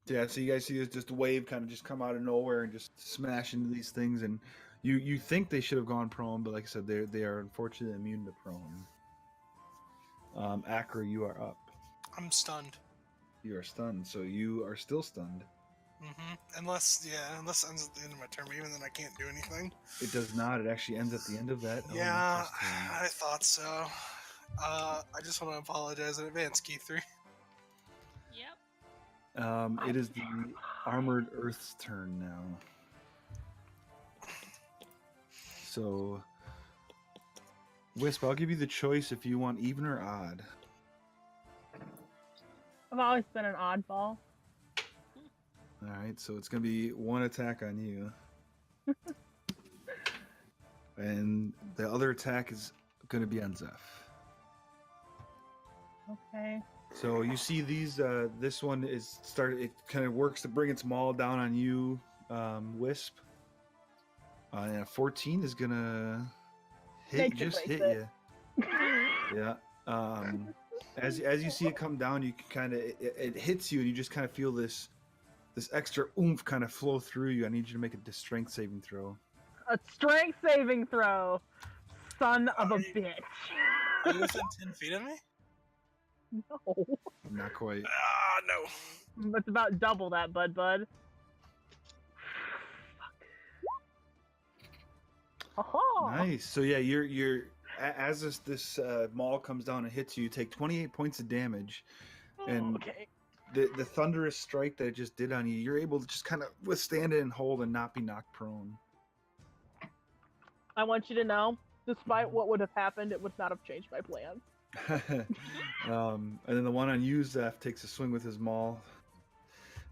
Yeah, so you guys see just a wave kind of just come out of nowhere and just smash into these things, and you think they should have gone prone, but like I said, they are unfortunately immune to prone. Akra, you are up. I'm stunned. You are stunned, so you are still stunned. Unless it ends at the end of my turn, but even then I can't do anything. It does not. It actually ends at the end of that. Yeah, I thought so. I just want to apologize in advance, Keith3. Yep. It is the Armored Earth's turn now. So, Wisp, I'll give you the choice if you want even or odd. I've always been an oddball. All right, so it's going to be one attack on you. And the other attack is going to be on Zeph. Okay. So you see these, this one is it kind of works to bring its maul down on you, Wisp. And a 14 is going to hit you. Yeah. As you see it come down, you can kind of, it hits you and you just kind of feel this extra oomph kind of flow through you. I need you to make a strength saving throw. A strength saving throw. Son of a bitch. Are you within 10 feet of me? No. Not quite. No. It's about double that, bud. Aha! Nice. So yeah, you're as this maul comes down and hits you, you take 28 points of damage, and okay. the thunderous strike that it just did on you, you're able to just kind of withstand it and hold and not be knocked prone. I want you to know, despite what would have happened, it would not have changed my plans. And then the one on you, Zeph, takes a swing with his maul.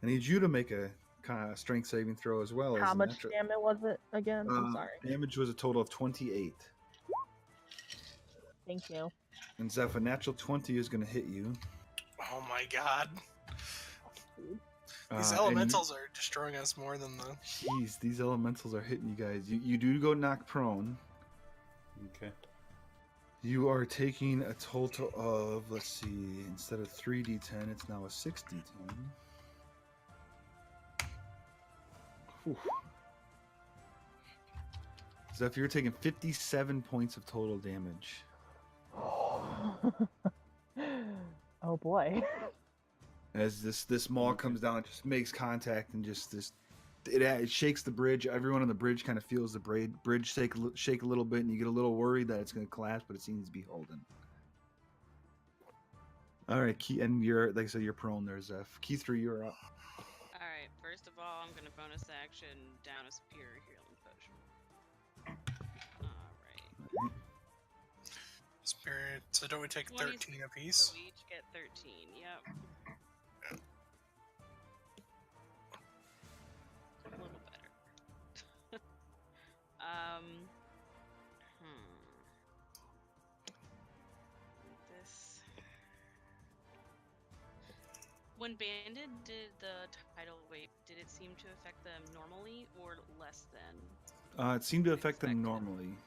I need you to make a kind of strength saving throw as well. How much damage was it again? I'm sorry. Damage was a total of 28. Thank you. And Zeph, a natural 20 is going to hit you. Oh my god. These elementals are destroying us more than the... Jeez, these elementals are hitting you guys. You do go knock prone. Okay. You are taking a total of, let's see, instead of 3d10, it's now a 6d10. Whew. Zeph, you're taking 57 points of total damage. Oh boy. As this maul comes down, it just makes contact and just this it shakes the bridge. Everyone on the bridge kind of feels the bridge shake a little bit, and you get a little worried that it's going to collapse, but it seems to be holding. All right, and you're like I said, you're prone. There's key 3. You're up. All right. First of all, I'm gonna bonus action down a superior healing potion. All right. Spirit. So don't we take 20, 13 apiece? So we each get 13. Yep. A little better. This. When Banded did the tidal wave, did it seem to affect them normally or less than? It seemed to affect them normally.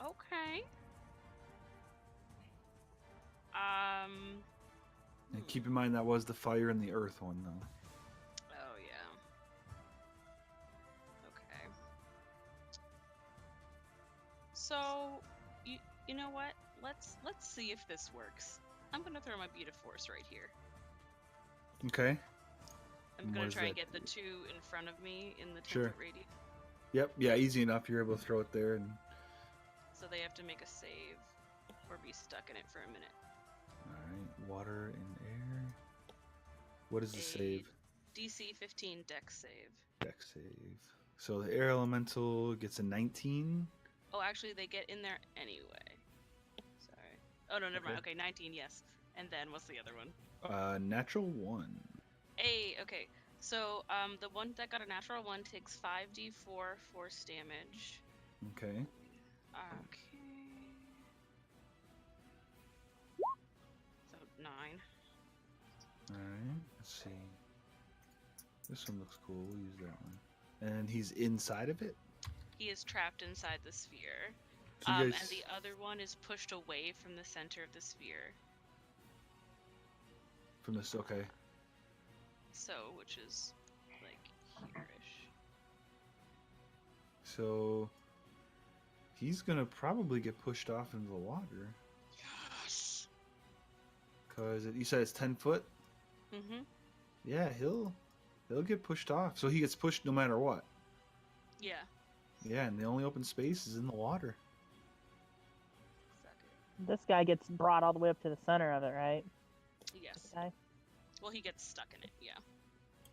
Okay. And keep in mind that was the fire and the earth one, though. Oh yeah. Okay. So, you know what? Let's see if this works. I'm gonna throw my beat of force right here. Okay. I'm gonna try and get the 2 in front of me in the 10-foot radius. Yep. Yeah. Easy enough. You're able to throw it there, and So they have to make a save or be stuck in it for a minute. all right. Water and air. What is the save? DC 15 dex save. Dex save. So the air elemental gets a 19. Oh, actually, they get in there anyway. Sorry. Oh no, never mind. Okay, 19. Yes. And then what's the other one? Natural 1. Hey, okay. So, the one that got a natural 1 takes 5d4 force damage. Okay. Okay. So 9. All right. Let's see. This one looks cool. We'll use that one. And he's inside of it. He is trapped inside the sphere. So you And guys- the other one is pushed away from the center of the sphere. From this, okay. So, which is like here-ish. So he's gonna probably get pushed off into the water. Yes. Cause you said it's 10 foot. Mm-hmm. Yeah, he'll get pushed off. So he gets pushed no matter what. Yeah. Yeah, and the only open space is in the water. Suck it. This guy gets brought all the way up to the center of it, right? Yes. Okay. Well, he gets stuck in it. Yeah.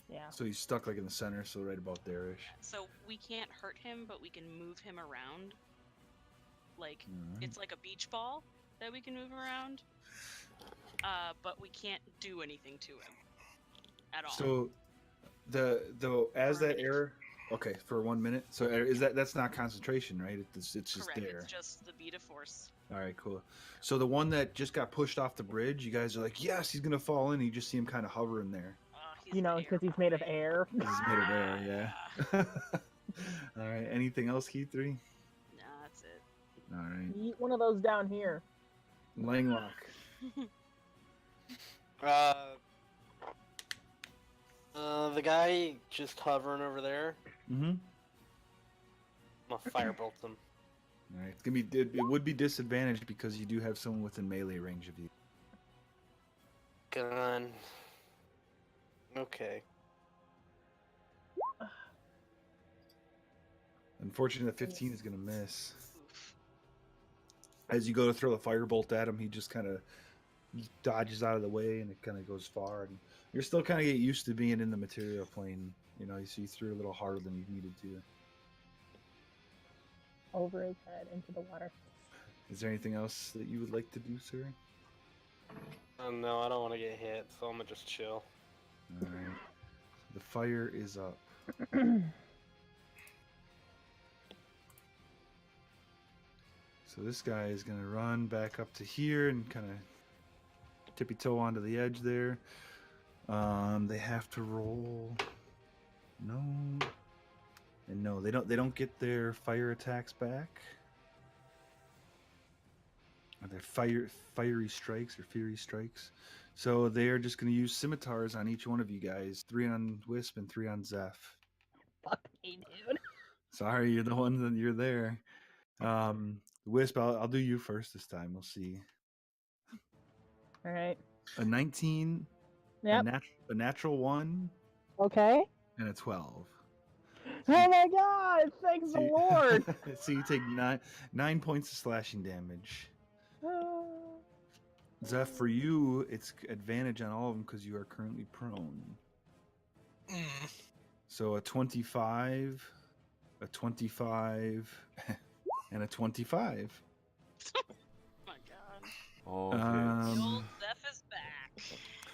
Yeah. So he's stuck like in the center, so right about there-ish. So we can't hurt him, but we can move him around. Like Alright. it's like a beach ball that we can move around. But we can't do anything to him at all. So as For a that minute. error. Okay, for 1 minute. So is that's not concentration, right? It's just Correct. there. It's just the beat of force. All right, cool. So the one that just got pushed off the bridge, you guys are like, yes, he's gonna fall in. You just see him kind of hovering there. He's You know, the because air he's made of boy. air. He's made of air, yeah. All right. Anything else, Key 3? Nah, that's it. All right. Eat one of those down here. Langlock. The guy just hovering over there. Mm-hmm. I'm gonna firebolt him. All right. It's gonna be. It would be disadvantaged because you do have someone within melee range of you. Gun. Okay. Unfortunately, the 15 is gonna miss. As you go to throw the firebolt at him, he just kind of dodges out of the way, and it kind of goes far. And you're still kind of get used to being in the material plane. You know, so you threw a little harder than you needed to. Over his head into the water. Is there anything else that you would like to do, sir? No, I don't want to get hit, so I'm gonna just chill. All right. The fire is up. So this guy is going to run back up to here and kind of tippy toe onto the edge there. They have to roll. No. And no, they don't get their fire attacks back. Or their fiery strikes or fury strikes. So they are just going to use scimitars on each one of you guys. 3 on Wisp and 3 on Zeph. Fuck me, dude. Sorry, you're the one that you're there. Wisp, I'll do you first this time. We'll see. All right. A 19, Yep. a natural 1, Okay. and a 12. Oh my god! Thank the Lord! So you take 9 points of slashing damage. Zeph, for you, it's advantage on all of them because you are currently prone. So a 25, a 25, and a 25. Oh my god. All The hits. old Zeph is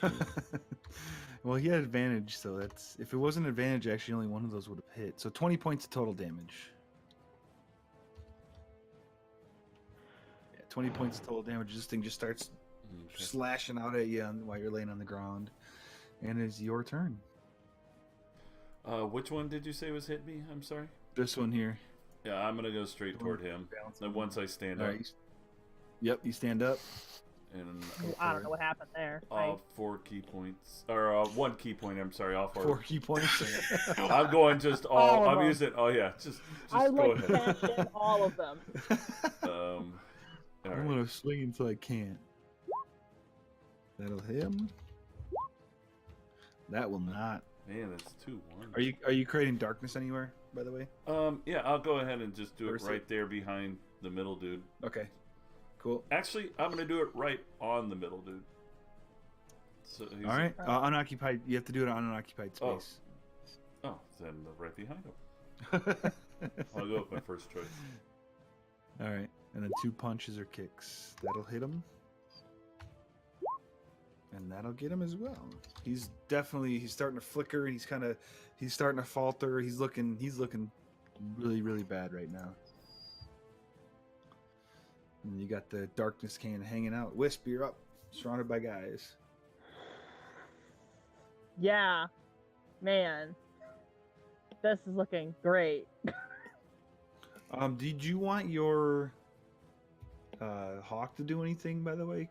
back. Well, he had advantage, so that's if it wasn't advantage, actually only one of those would have hit. So 20 points of total damage. Yeah, 20 points of total damage. This thing just starts slashing out at you while you're laying on the ground, and it's your turn. Which one did you say was hit me? I'm sorry. This one here. Yeah, I'm gonna go straight toward him. Then once I stand All up. right. Yep, you stand up. And I don't know what happened there. 4 key points, or 1 key point. I'm sorry, all 4. 4 key points. I'm going just all. I'm using. Oh yeah, just I go like ahead. cash in all of them. All I'm right. gonna swing until I can't. That'll hit him. That will not. Man, that's 2-1. Are you creating darkness anywhere, by the way? Yeah, I'll go ahead and just do it Where's right it? there behind the middle dude. Okay. Cool. Actually, I'm gonna do it right on the middle dude. So he's, All right. Unoccupied. You have to do it on unoccupied space. Oh, then right behind him. I'll go with my first choice. All right, and then 2 punches or kicks. That'll hit him, and that'll get him as well. He's starting to flicker, and he's starting to falter. He's looking really, really bad right now. And you got the darkness can hanging out. Wisp, you're up, surrounded by guys. Yeah, man, this is looking great. Did you want your hawk to do anything, by the way?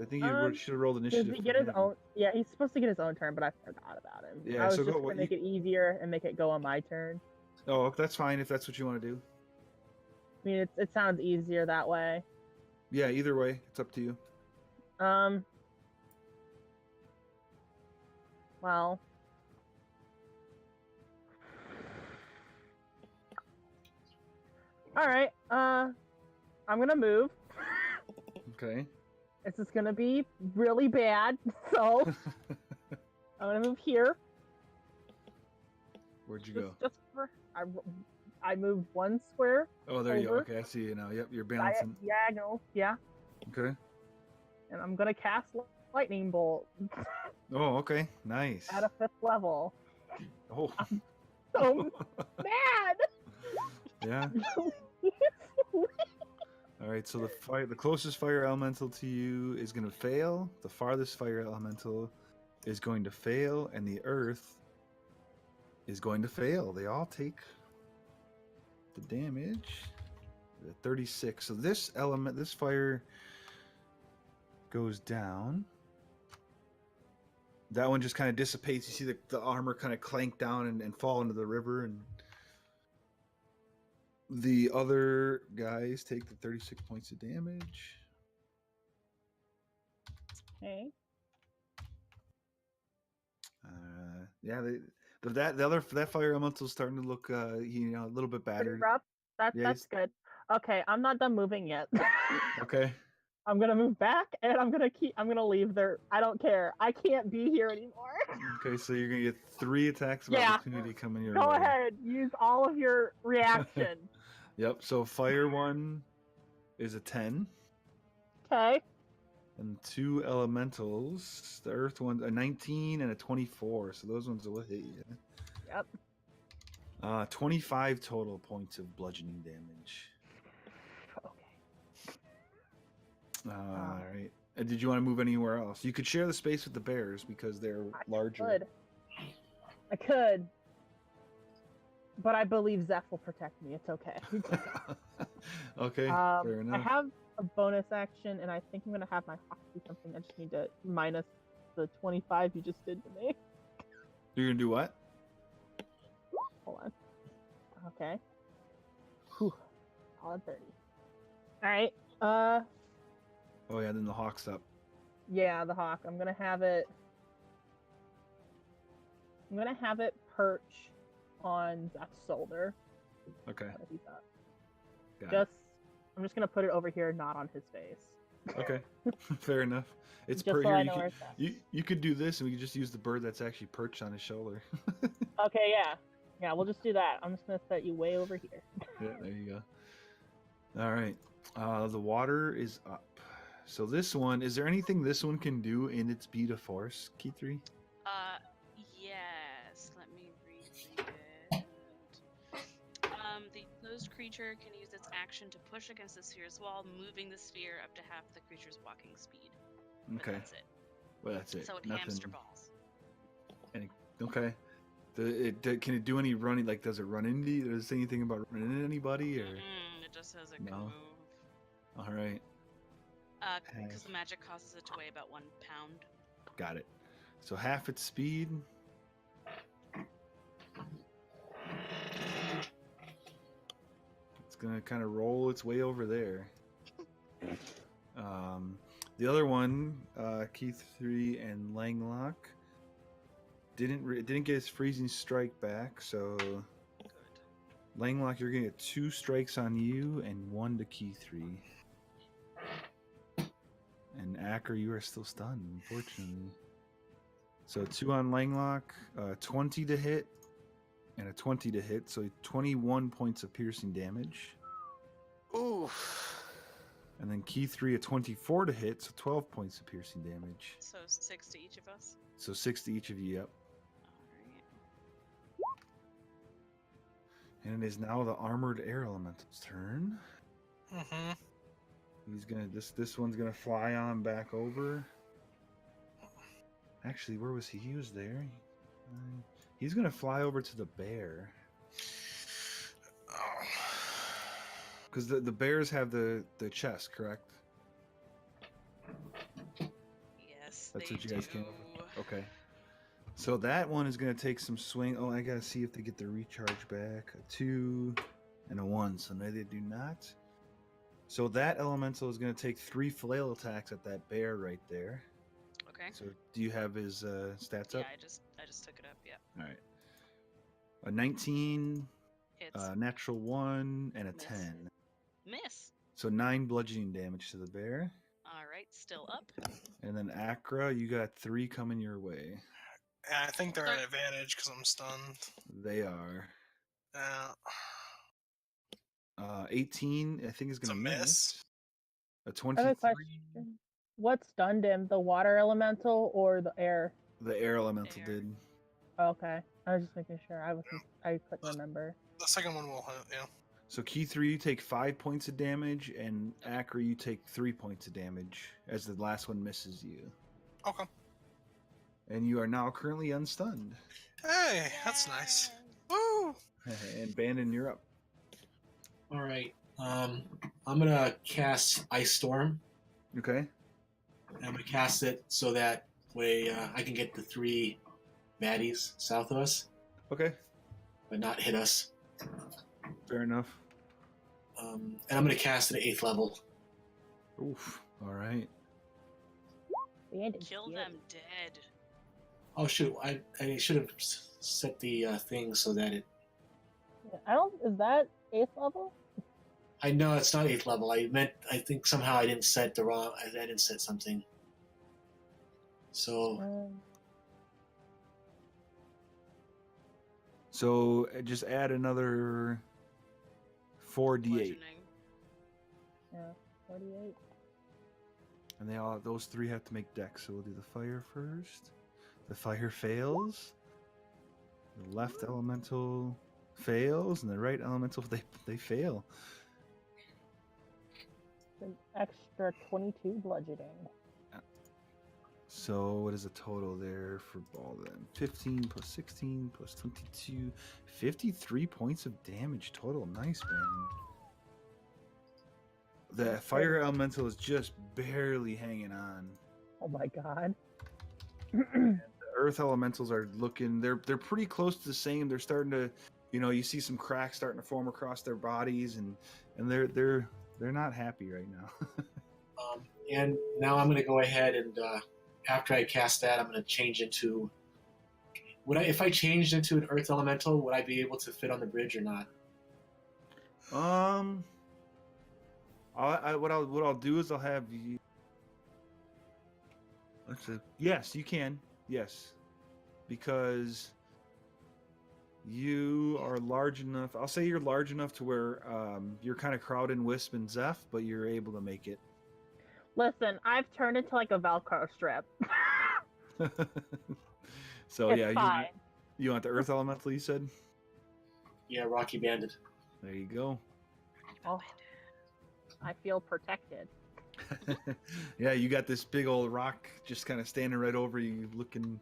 I think you should have rolled initiative. Does he get his own? Yeah, he's supposed to get his own turn, but I forgot about him. Yeah, I was so just gonna make it easier and make it go on my turn. Oh, that's fine if that's what you want to do. I mean, it sounds easier that way. Yeah, either way, it's up to you. Well. All right. I'm gonna move. Okay. This is gonna be really bad, so I'm gonna move here. Where'd you go? Just I moved 1 square. Oh, there you go. over. Okay, I see you now. Yep, you're balancing. Diagonal. Yeah. Okay. And I'm gonna cast lightning bolt Oh, okay. Nice. at a 5th level. Oh. So mad. Yeah. All right. So the closest fire elemental to you is going to fail. The farthest fire elemental is going to fail, and the earth is going to fail. They all take the damage. 36. So this fire goes down. That one just kind of dissipates. You see the armor kind of clank down and fall into the river, and the other guys take the 36 points of damage. Okay. That fire elemental's starting to look a little bit Pretty battered. rough. That's good. Okay, I'm not done moving yet. Okay. I'm gonna move back, and I'm gonna leave there. I don't care. I can't be here anymore. Okay, so you're gonna get 3 attacks of Yeah. opportunity coming your Go way. ahead, use all of your reaction. Yep. So fire one is a 10, Okay. and 2 elementals. The earth one's a 19 and a 24. So those ones will hit you. Yep. 25 total points of bludgeoning damage. Okay. All right. Did you want to move anywhere else? You could share the space with the bears because they're larger. I could. But I believe Zeph will protect me. It's okay. Okay, fair enough. I have a bonus action, and I think I'm going to have my hawk do something. I just need to minus the 25 you just did to me. You're going to do what? Hold on. Okay. Whew. Solid 30. Alright. Oh, yeah, then the hawk's up. Yeah, the hawk. I'm going to have it perch on Zach's shoulder. Okay. What is that? Got I'm just gonna put it over here, not on his face. it. Okay. Fair enough. It's Just so here. I know where it's at. You could do this, and we could just use the bird that's actually perched on his shoulder. Okay, yeah, we'll just do that. I'm just gonna set you way over here. Yeah, there you go. All right. The water is up. So this one, is there anything this one can do in its beat of force, Key 3? Yes. Let me read it. The closed creature can use its action to push against the sphere's wall, moving the sphere up to half the creature's walking speed. But Okay. that's it. Well, that's it. So it Nothing. hamster balls. Okay. Can it do any running? Like, does it run into? Does it say anything about running into anybody? Or It just says it can No. move. all right, Because the magic causes it to weigh about 1 pound. got it. So half its speed. It's gonna kind of roll its way over there. The other one, Keith 3 and Langlock, didn't get his freezing strike back. So Good. Langlock, you're gonna get 2 strikes on you and 1 to Key 3. And Acker, you are still stunned, unfortunately. So 2 on Langlock, 20 to hit, and a 20 to hit. So 21 points of piercing damage. Ooh. And then Key 3, a 24 to hit, so 12 points of piercing damage. So 6 to each of us. So 6 to each of you, yep. Alright. And it is now the armored air elemental's turn. Mm-hmm. He's gonna this one's gonna fly on back over. Actually, where was he? He was there. He's gonna fly over to the bear. Oh. Because the bears have the chest, correct? Yes, That's they what you guys do. came up with. Okay. So that one is going to take some swing. Oh, I got to see if they get the recharge back. A 2 and a 1. So no, they do not. So that elemental is going to take 3 flail attacks at that bear right there. Okay. So do you have his stats Yeah, up? I just took it up. Yeah. All right. A 19, Hits. natural 1, and a Miss. 10. Miss. So 9 bludgeoning damage to the bear. All right, still up. And then Akra, you got 3 coming your way. I think they're at advantage because I'm stunned. They are. Yeah. 18, I think, is It's a going to miss. A I have a 23. question. What stunned him? The water elemental or the air? The air elemental Air. did. Okay, I was just making sure. I couldn't remember. The second one will hit, yeah. So Key 3, you take 5 points of damage, and Akra, you take 3 points of damage as the last one misses you. Okay. And you are now currently unstunned. Hey, that's nice. Woo! And Bandon, you're up. All right. I'm gonna cast Ice Storm. Okay. And I'm gonna cast it so that way I can get the 3 baddies south of us, Okay. but not hit us. Fair enough. And I'm gonna cast it at 8th level. Oof. All right. Kill them dead. Oh shoot! I should have set the thing so that it. Is that 8th level? I know it's not 8th level. I think somehow I didn't set the wrong. I didn't set something. So So just add another 4d8. Bludgeoning. Yeah, 48. And those 3 have to make dex. So we'll do the fire first. The fire fails. The left elemental fails, and the right elemental they fail. An extra 22 bludgeoning. So what is the total there for ball then? 15 plus 16 plus 22, 53 points of damage total. Nice, man. The fire elemental is just barely hanging on. Oh my god. The earth elementals are looking. They're pretty close to the same. They're starting to, you see some cracks starting to form across their bodies, and they're not happy right now. and now I'm gonna go ahead and after I cast that, I'm gonna change into Would I, if I changed into an earth elemental, would I be able to fit on the bridge or not? What I'll do is I'll have you. Let's see. Yes, you can. Yes, because you are large enough. I'll say you're large enough to where you're kind of crowding Wisp and Zeph, but you're able to make it. Listen, I've turned into like a Velcro strip. So It's yeah, fine. you want the Earth Elemental? You said. Yeah, Rocky Bandit. There you go. Oh, I feel protected. Yeah, you got this big old rock just kind of standing right over you, looking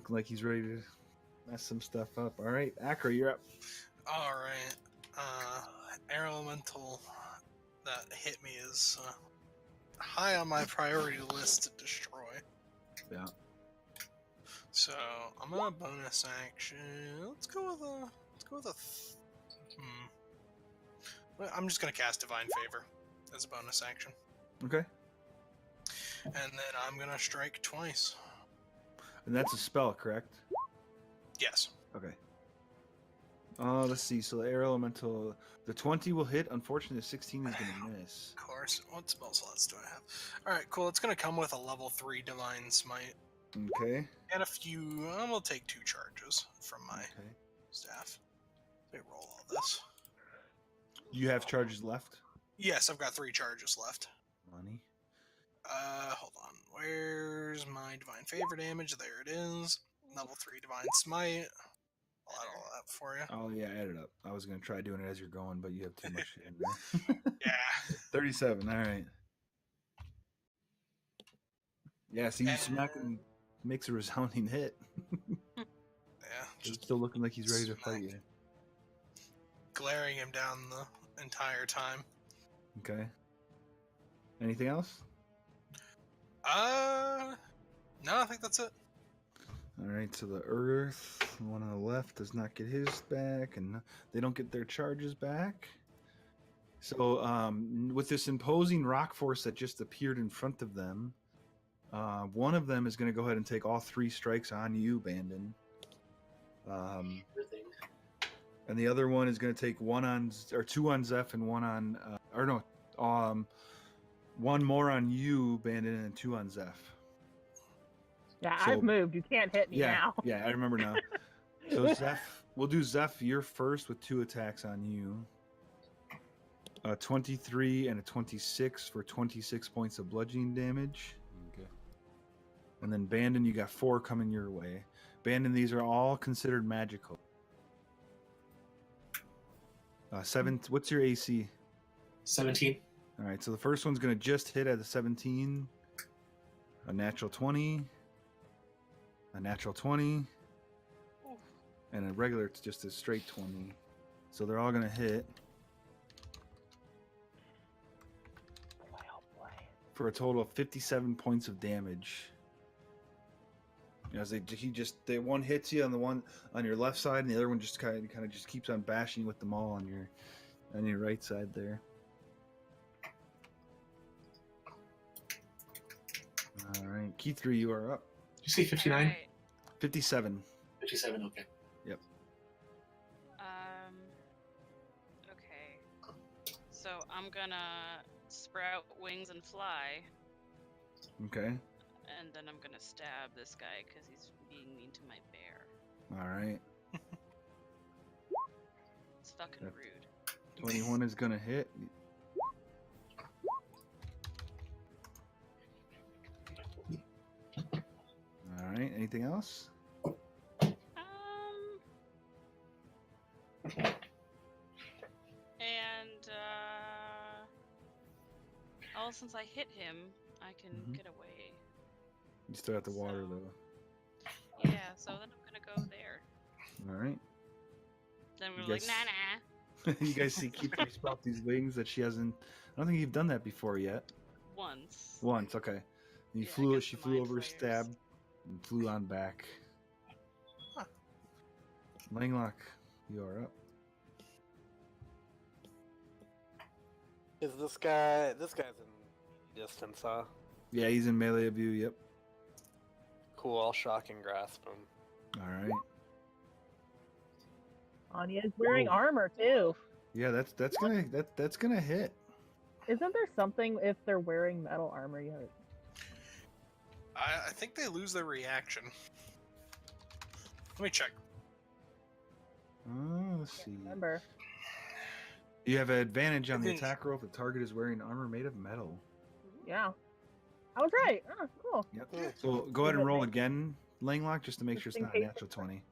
like he's ready to mess some stuff up. All right, Acro, you're up. All right. Air elemental that hit me is high on my priority list to destroy. Yeah. So I'm gonna bonus action. Let's go with a. Well, I'm just gonna cast Divine Favor as a bonus action, Okay. and then I'm gonna strike twice. And that's a spell, correct? Yes. Okay. Let's see. So the air elemental, the 20 will hit. Unfortunately, the 16 is going to miss. Of course. What spell slots do I have? All right, cool. It's gonna come with a level 3 Divine Smite Okay. and a few. I'm gonna take 2 charges from my Okay. staff. Let me roll all this. You have charges left? Yes, I've got 3 charges left. Money. Hold on. Where's my Divine Favor damage? There it is. Level 3 Divine Smite. I'll add all that for you. Oh, yeah, add it up. I was going to try doing it as you're going, but you have too much in there. Yeah. 37, all right. Yeah, so you smack him, makes a resounding hit. Yeah. He's still looking like he's ready to fight you. Glaring him down the entire time. Okay. Anything else? No, I think that's it. All right, so the Earth, the one on the left does not get his back, and they don't get their charges back. So with this imposing rock force that just appeared in front of them, one of them is going to go ahead and take all 3 strikes on you, Bandon. And the other one is going to take 2 on Zeph and 1 on, one more on you, Bandon, and 2 on Zeph. Yeah, So- I've moved. You can't hit me now. Yeah, I remember now. So Zeph, we'll do Zeph, you're first with 2 attacks on you. 23 and a 26 for 26 points of bludgeoning damage. Okay. And then Bandon, you got 4 coming your way. Bandon, these are all considered magical. What's your AC? 17. All right, so the first one's going to just hit at a 17. A natural 20. A natural 20. And a regular, it's just a straight 20. So they're all going to hit. Boy, oh boy. For a total of 57 points of damage. As they one hits you on the one on your left side, and the other one just kind of just keeps on bashing with them all on your right side there. All right, Key3, you are up. Did you say 59? Alright, 57. 57, okay. Okay. So I'm gonna sprout wings and fly, Okay. and then I'm gonna stab this guy because he's being mean to my bear. All right. It's fucking Yep. rude. 21 is gonna hit. All right. Anything else? And since I hit him, I can Mhm. get away. You still have the water So- though. Yeah, so then I'm gonna go there. All right. Then we're You like, guys- nah. You guys see Keith sprout these wings that she hasn't. I don't think you've done that before yet. Once. Once, okay. You Yeah, flew. against She the flew mind over, flayers. stabbed, and flew on back. Huh. Langlock, you are up. Is this guy? This guy's in distance, huh? Yeah, he's in melee of you. Yep. Cool. I'll shock and grasp him. All right. Anya's wearing Whoa. armor too. Yeah, that's gonna hit. Isn't there something if they're wearing metal armor yet? I think they lose their reaction. Let me check. Let's see. Remember. You have an advantage on the think- attack roll if the target is wearing armor made of metal. Yeah. I was right. Oh, cool. Yep. Yeah. So go ahead and Does it roll make- again, Langlock, just to make Just sure it's in not a case natural 20.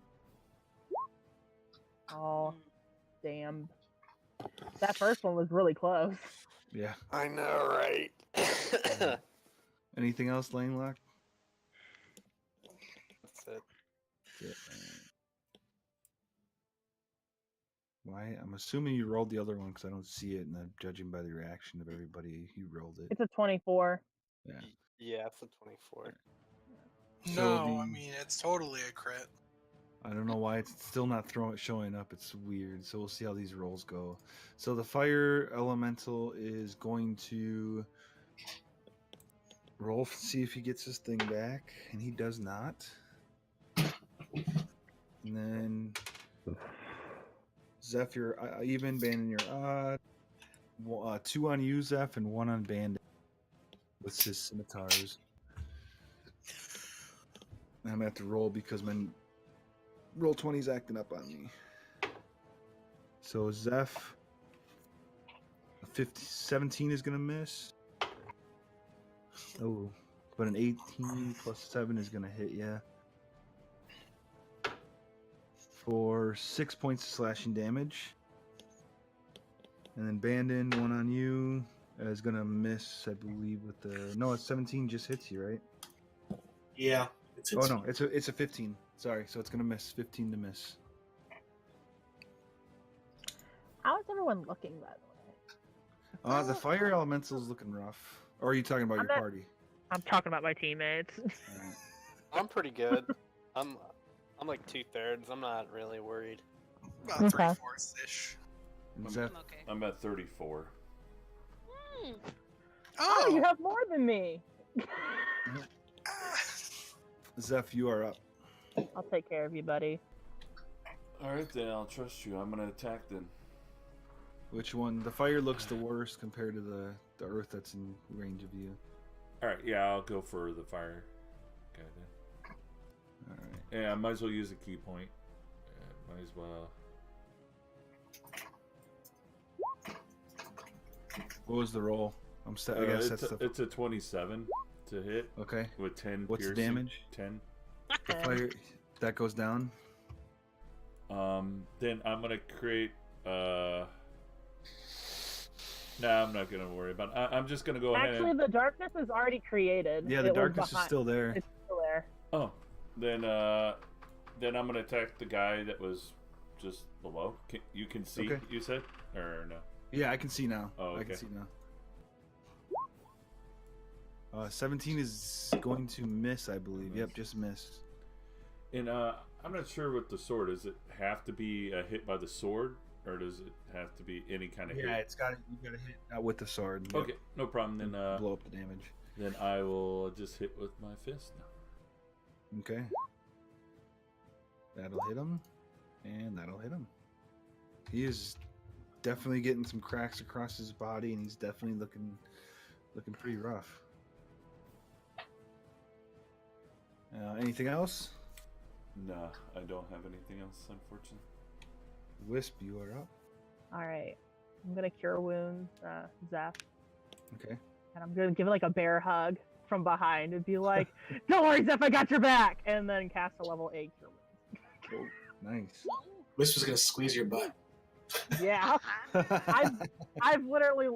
Oh, damn. That first one was really close. Yeah. I know, right? Anything else, Langlock? That's it. Yeah. Why? I'm assuming you rolled the other one because I don't see it, and I'm judging by the reaction of everybody, you rolled it. It's a 24. Yeah. Yeah, it's a 24. So No, I the- mean it's totally a crit. I don't know why it's still not showing up. It's weird. So we'll see how these rolls go. So the fire elemental is going to roll, see if he gets this thing back, and he does not. And then Zeph, you're even. Bandon, you're odd. 2 on you, Zeph, and 1 on Bandit with his scimitars. And I'm gonna have to roll because my roll 20 is acting up on me. So Zeph, 17 is gonna miss. Oh, but an 18 plus 7 is gonna hit ya for 6 points of slashing damage. And then Bandon, 1 on you, is gonna miss, I believe, with the it's 17 just hits you, right? Yeah. It's Oh no, it's a 15. Sorry, so it's gonna miss. 15 to miss. How is everyone looking, by the way? The fire elemental's looking rough. Or are you talking about I'm your not- party? I'm talking about my teammates. Alright. I'm pretty good. I'm like 2/3. I'm not really worried. About Okay. 3/4 ish. And Zeph, I'm okay. I'm at 34. Hmm. Oh, you have more than me. Zeph, you are up. I'll take care of you, buddy. Alright, then I'll trust you. I'm gonna attack then. Which one? The fire looks the worst compared to the earth that's in range of you. Alright, yeah, I'll go for the fire guy then. Alright. Yeah, I might as well use a key point. Yeah, might as well. What was the roll? I guess that's the. It's a 27 to hit Okay. with 10 What's the piercing. damage? 10. The fire that goes down. Then I'm gonna create. Nah, I'm not gonna worry about it. I'm just gonna go ahead. Actually, the darkness is already created. Yeah, the It was darkness is behind- still there. It's still there. Oh, then I'm gonna attack the guy that was just below. You can see. Okay. You said, or no? Yeah, I can see now. Oh, I can okay. see now. 17 is going to miss, I believe. Yep, just missed. And I'm not sure with the sword. Does it have to be a hit by the sword, or does it have to be any kind of Yeah, hit? you gotta hit out with the sword. Yep. Okay, no problem. Then Blow up the damage. then I will just hit with my fist now. Okay. That'll hit him, and that'll hit him. He is definitely getting some cracks across his body, and he's definitely looking pretty rough. Anything else? Nah, I don't have anything else, unfortunately. Wisp, you are up. All right. I'm gonna cure wounds, Zeph, Okay. and I'm gonna give it like a bear hug from behind and be like, "Don't worry, Zeph, I got your back," and then cast a level 8 cure wounds. Nice. Wisp was gonna squeeze your butt. Yeah, I've literally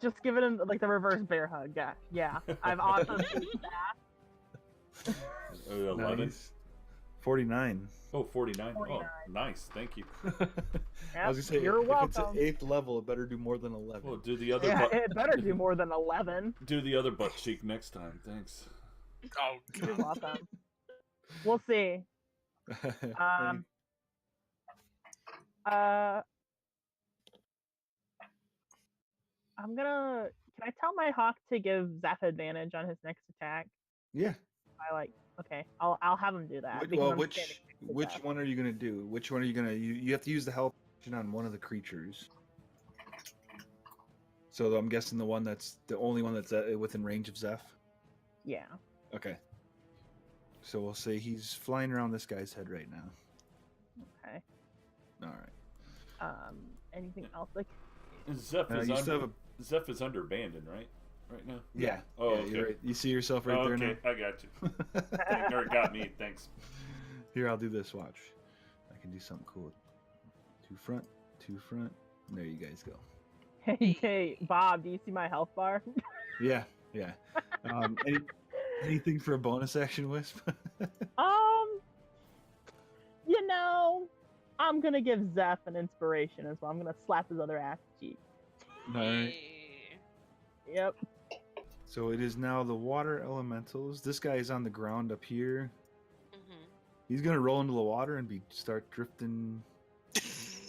just given him like the reverse bear hug. Yeah. I've also seen that. 11. Nice. 49. Oh, 49. 49. Oh, nice. Thank you. I was gonna say, You're if welcome. it's 8th level, it better do more than 11. Well, do the other Yeah, butt. it better do more than 11. Do the other butt cheek next time. Thanks. Oh You're god. welcome. We'll see. Um. I'm gonna. Can I tell my hawk to give Zeph advantage on his next attack? Yeah. I like. Okay, I'll have him do that. Well, I'm standing next to which Zeph. one are you gonna do? Which one are you gonna? You have to use the help action on one of the creatures. So I'm guessing the one that's the only one that's within range of Zeph. Yeah. Okay. So we'll say he's flying around this guy's head right now. Okay. All right. Anything else? Like, Zeph is you still have Zeph is under abandoned, right? Right now. Yeah. Oh, yeah, okay. you're right. You see yourself right there now. Okay, I got you. Or got me. Thanks. Here, I'll do this. Watch. I can do something cool. Two front. There you guys go. hey, Bob, do you see my health bar? Yeah. Anything for a bonus action, Wisp? You know, I'm gonna give Zeph an inspiration as well. I'm gonna slap his other ass cheek. All right. Yep. So it is now the water elementals. This guy is on the ground up here. Mm-hmm. He's gonna roll into the water and start drifting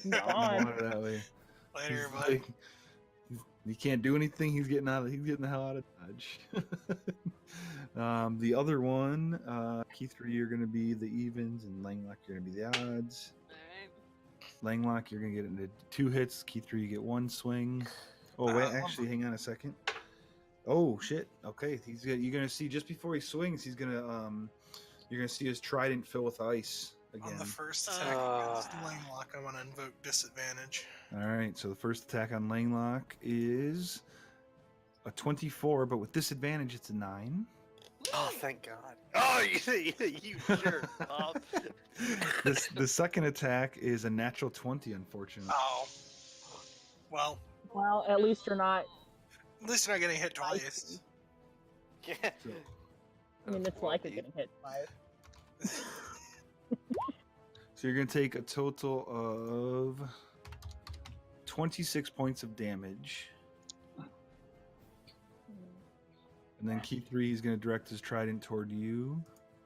in the water that way. Later, He's bud. like, he can't do anything. He's getting the hell out of dodge. The other one, Keith3, you're gonna be the evens, and Langlock, you're gonna be the odds. Alright. Langlock, you're gonna get into 2 hits. Keith3, you get 1 swing. Oh wait, actually, hang on a second. Oh shit. Okay, you're gonna see just before he swings, you're gonna see his trident fill with ice again. On the first attack against Langlock, I want to invoke disadvantage. All right, so the first attack on Langlock is a 24, but with disadvantage, it's a 9. Oh, thank God. Oh, you jerk, Bob. The second attack is a natural 20, unfortunately. Oh. Well, at least you're not. at least you're not getting hit twice. Yeah. I mean, it's like you're getting hit twice. So you're gonna take a total of 26 points of damage. And then Keith3 is going to direct his trident toward you.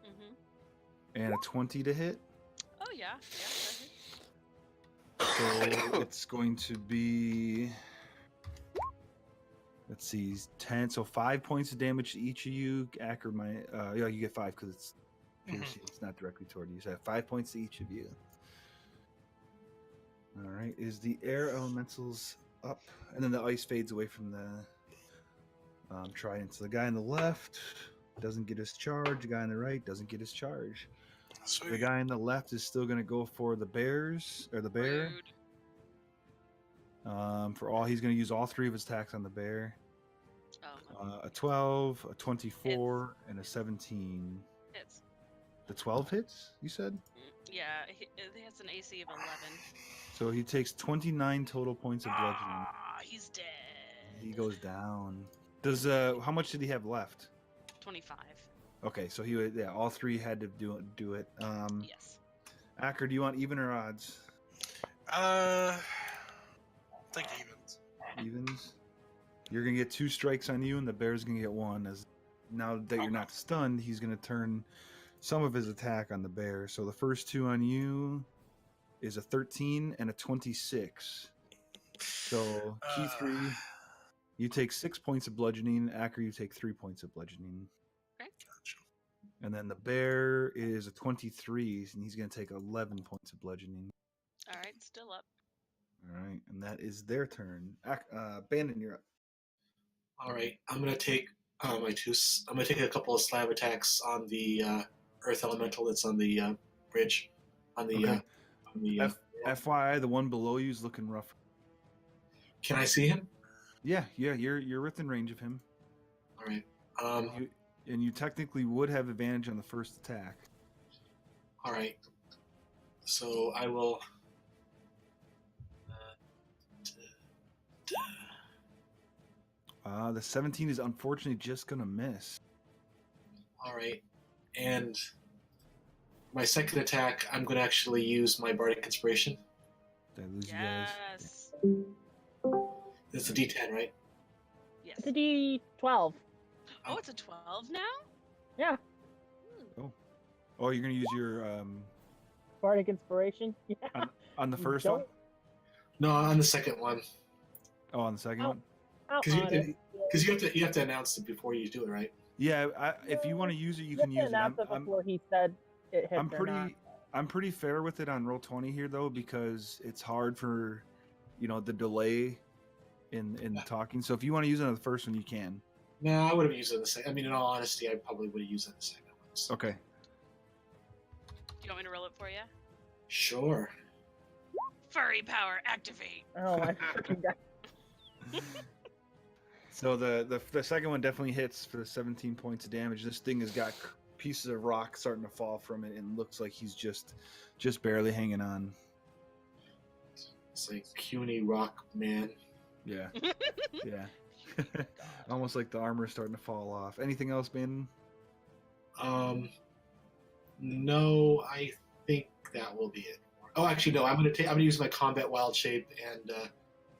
Mm-hmm. And a 20 to hit. Oh yeah. So it's going to be, let's see, 10. So 5 points of damage to each of you. Acker, yeah, you get 5 because it's piercing. It's not directly toward you. So 5 points to each of you. All right. Is the air elementals up? And then the ice fades away from the trident. So the guy on the left doesn't get his charge. The guy on the right doesn't get his charge. Sweet. The guy on the left is still going to go for the bear. Rude. For all, he's going to use all 3 of his attacks on the bear. Oh. A 12, a 24, and a 17. Hits. The 12 hits, you said? Yeah, it has an AC of 11. So he takes 29 total points of bludgeoning. Ah, he's dead. He goes down. How much did he have left? 25. Okay, so all 3 had to do it. Yes. Acker, do you want even or odds? I think evens. Evens. You're gonna get 2 strikes on you, and the bear's gonna get 1. As now that you're not stunned, he's gonna turn some of his attack on the bear. So the first 2 on you is a 13 and a 26. So Keith3, you take 6 points of bludgeoning. Acker, you take 3 points of bludgeoning. Okay. Gotcha. And then the bear is a 23, and he's gonna take 11 points of bludgeoning. All right, still up. All right, and that is their turn. Bandon, you're up. All right, I'm gonna take I'm gonna take a couple of slab attacks on the earth elemental that's on the bridge. On the Okay. FYI, the one below you is looking rough. Can I see him? Yeah, you're within range of him. All right. And you technically would have advantage on the first attack. All right. So I will. The 17 is unfortunately just gonna miss. All right, and my second attack, I'm going to actually use my bardic inspiration. Did I lose you guys? Yes. It's a D10, right? Yes. It's a D12. Oh, it's a 12 now? Yeah. Oh, you're gonna use your Bardic inspiration. Yeah. on the first Don't- one? No, on the second one, Oh, on the second one? I'll because honor it. you have to announce it before you do it, right? Yeah, if you want to use it, you can use it. After before he said it hits or not. I'm pretty fair with it on Roll20 here though, because it's hard for, the delay in talking. So if you want to use it on the first one, you can. No, I would have used it in the second. I mean, in all honesty, I probably would have used it in the second one. So. Okay. Do you want me to roll it for you? Sure. Furry power activate. Oh my freaking god. So the second one definitely hits for the 17 points of damage. This thing has got pieces of rock starting to fall from it, and looks like he's just barely hanging on. It's like puny rock man. Yeah. Yeah. Almost like the armor's starting to fall off. Anything else, Ben? No, I think that will be it. Oh, actually, no. I'm gonna use my combat wild shape and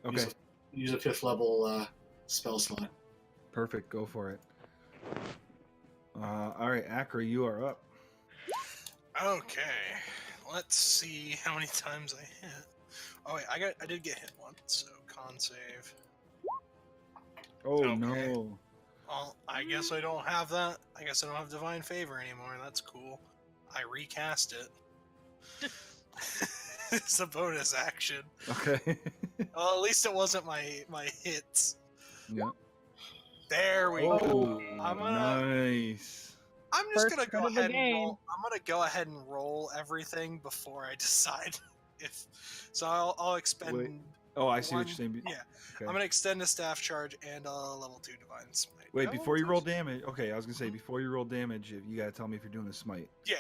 Okay. use a 5th level spell slot. Perfect. Go for it. All right, Akra, you are up. Okay, let's see how many times I hit. Oh wait, I did get hit once, so con save. Oh Okay. no. Well, I guess I don't have that. I guess I don't have divine favor anymore. That's cool. I recast it. It's a bonus action. Okay. Well, at least it wasn't my hits. Yeah. There we Oh, go. nice. I'm just First gonna go crit of the ahead and game. roll. I'm gonna go ahead and roll everything before I decide if. So I'll expend. Wait. Oh, I see what one- you're saying. Yeah, Okay. I'm gonna extend a staff charge and a level 2 divine smite. Wait, Oh, before you roll that's- damage. Okay, I was gonna say before you roll damage, if you gotta tell me if you're doing a smite. Yeah,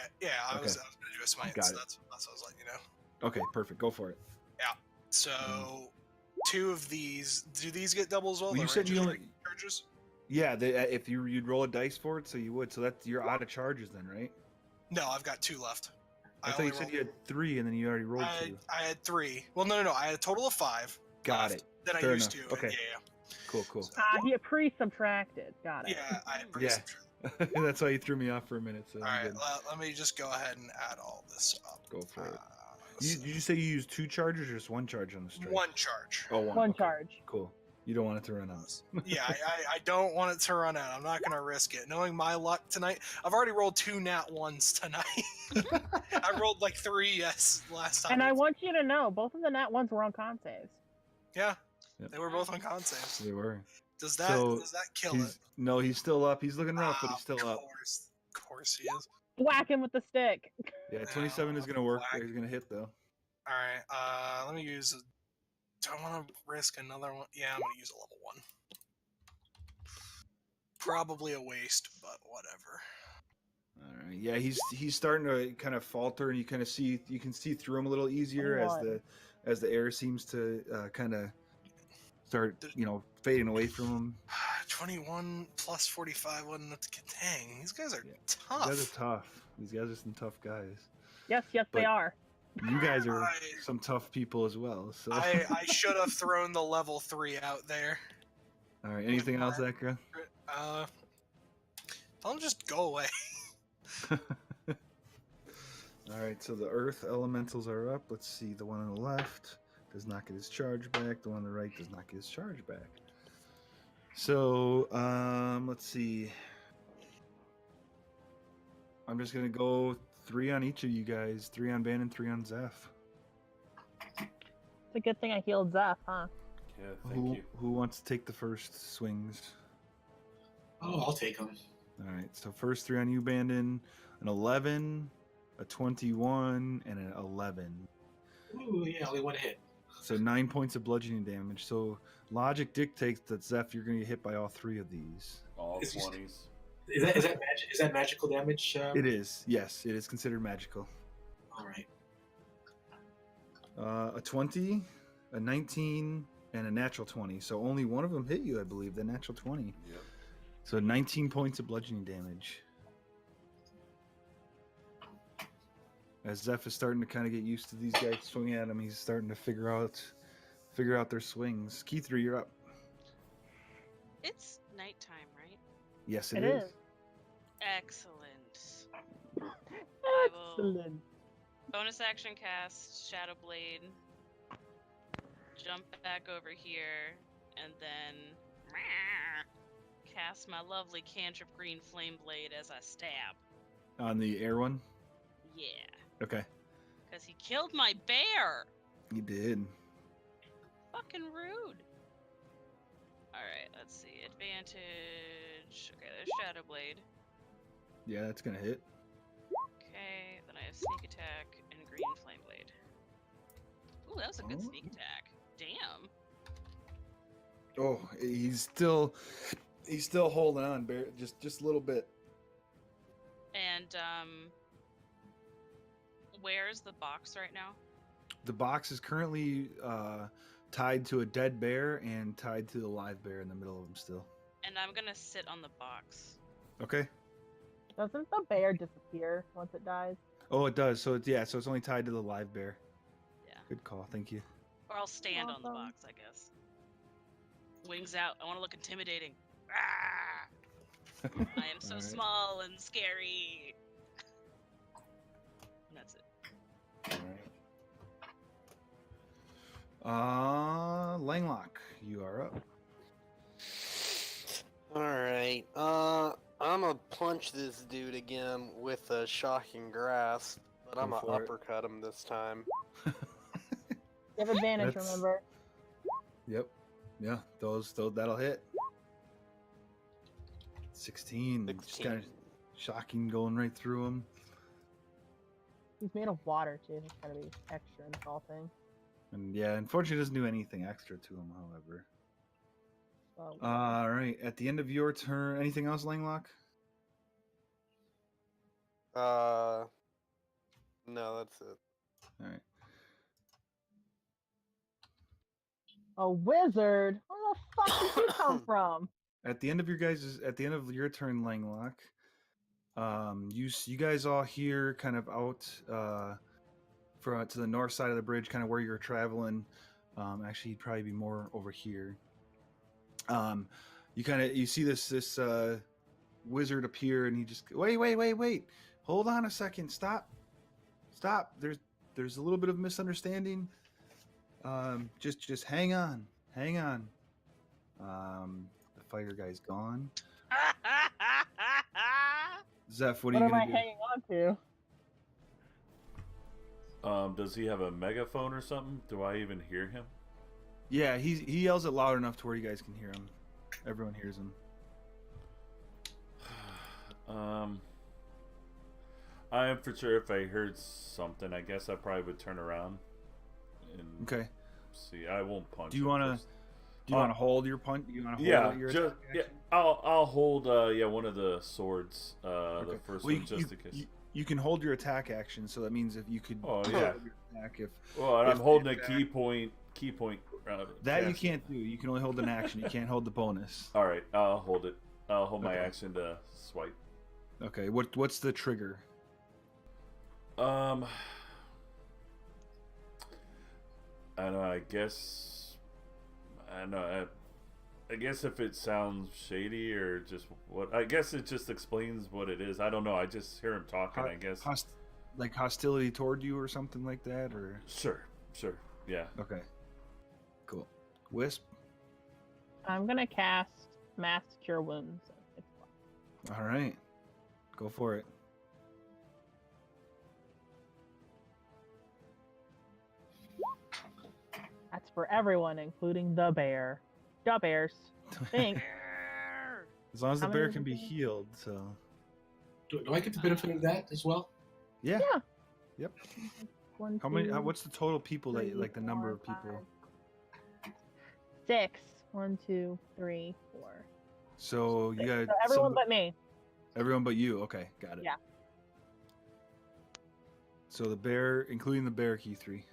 I was Okay. gonna do a smite. Got So it. that's what I was letting you know. Okay, perfect. Go for it. So 2 of these. Do these get double as well? Well, you The said you rangers only. charges. Yeah, if you'd roll a dice for it, so you would. So that's you're out of charges then, right? No, I've got 2 left. I thought you said you had 3, and then you already rolled 2. I had 3. Well, no. I had a total of 5. Got left. it. Then Fair I used enough. 2. Okay. Yeah. Cool. He pre-subtracted. Got it. Yeah, I Yeah. That's why you threw me off for a minute. So All right, let me just go ahead and add all this up. go for it. So Did you say you used 2 charges or just 1 charge on the strike? 1 charge. Oh, One okay. charge. Cool. You don't want it to run out. Yeah, I don't want it to run out. I'm not going to risk it. Knowing my luck tonight, I've already rolled 2 nat 1s tonight. I rolled like 3 last time. And I want you to know, both of the nat ones were on con saves. Yeah, Yep. they were both on con saves. They were. Does that kill it? No, he's still up. He's looking rough, but he's still up. Of course he is. Whack him with the stick. Yeah, 27 is gonna work. Black. He's gonna hit though. All right, let me use. Do I want to risk another one? Yeah, I'm gonna use a level 1. Probably a waste, but whatever. All right. Yeah, he's starting to kind of falter, and you can see through him a little easier as the air seems to kind of start fading away from him. 21 plus 45 wasn't enough to get. Dang, these guys are tough. These guys are tough. These guys are some tough guys. Yes, But- they are. You guys are some tough people as well. So. I should have thrown the level 3 out there. All right. Anything else, Ekra? Don't just go away. All right. So the Earth Elementals are up. Let's see. The one on the left does not get his charge back. The one on the right does not get his charge back. So let's see. I'm just gonna go 3 on each of you guys. 3 on Van and 3 on Zeph. It's a good thing I healed Zeph, huh? Yeah, thank you. Who wants to take the first swings? Oh, I'll take them. All right. So first 3 on you, Bandon. An 11, a 21, and an 11. Ooh, yeah, only 1 hit. So 9 points of bludgeoning damage. So logic dictates that Zeph, you're going to get hit by all 3 of these. All Is he- 20s. Is that magical damage? It is. Yes, it is considered magical. All right. A 20, a 19, and a natural 20. So only one of them hit you, I believe, the natural 20. Yep. So 19 points of bludgeoning damage. As Zeph is starting to kind of get used to these guys swinging at him, he's starting to figure out their swings. Keithra, you're up. It's nighttime, right? Yes, It is. is. Excellent. I will- Excellent. Bonus action cast Shadow Blade. Jump back over here, and then cast my lovely cantrip green flame blade as I stab. On the air one? Yeah. Okay. Because he killed my bear! He did. Fucking rude. Alright, let's see. Advantage. Okay, there's Shadow Blade. Yeah, that's gonna hit. Okay, then I have Sneak Attack and Green Flame Blade. Ooh, that was a good Oh. sneak attack. Damn. Oh, he's still holding on, Bear. Just a little bit. And, where's the box right now? The box is currently tied to a dead bear and tied to the live bear in the middle of him still. And I'm gonna sit on the box. Okay. Doesn't the bear disappear once it dies? Oh, it does. So it's only tied to the live bear. Yeah. Good call. Thank you. Or I'll stand on the Awesome. box, I guess. Wings out. I want to look intimidating. Ah! I am so Alright. small and scary. And that's it. All right. Langlock, you are up. Alright, I'm gonna punch this dude again with a shocking grasp, but I'm Go gonna for it. uppercut him this time. You have advantage, That's- remember? Yep. Yeah, those that'll hit. 16. Just 16. kind of shocking going right through him. He's made of water, too. He's gotta be extra in this whole thing. And yeah, unfortunately, it doesn't do anything extra to him, however. So, All right. At the end of your turn, anything else, Langlock? No, that's it. All right. a wizard? Where the fuck did you come from? At the end of your turn, Langlock, you guys all hear kind of out to the north side of the bridge, kind of where you're traveling. Actually, you'd probably be more over here. You see this wizard appear, and he just wait, hold on a second, stop. There's a little bit of misunderstanding. Just hang on. The fire guy's gone. Zeph, what are you am I gonna do? hanging on to? Does he have a megaphone or something? Do I even hear him? Yeah, he yells it loud enough to where you guys can hear him. Everyone hears him. I am for sure if I heard something, I guess I probably would turn around and Okay. see. I won't punch. Do you him want first. to hold your punch? You want to hold Yeah, your just attack yeah. action? I'll hold one of the swords, the Okay. first Well, one, just in case. You can hold your attack action, so that means if you could. Oh, hold yeah. your attack if Well, and if I'm the holding a attack- key point. that you cast. can't do. You can only hold an action. You can't hold the bonus. All right, I'll hold it. I'll hold my Okay. action to swipe. Okay. What's the trigger? I don't know. I guess if it sounds shady or just what. I guess it just explains what it is. I don't know. I just hear him talking. I guess. Like hostility toward you or something like that, or Sure. Yeah. okay. Cool. Wisp. I'm gonna cast Mass Cure Wounds. All right. Go for it. That's for everyone, including the bear. The bears. Thanks. As long as the How bear many can be does it healed, so Do I get the benefit of that as well? yeah. Yeah. Yep. One, How many? two, What's the total people three, like the number of four, people? 5, 6. 1, 2, 3, 4. So you got So everyone but me. everyone but you. Okay, got it. Yeah. So the bear, including the bear, key 3.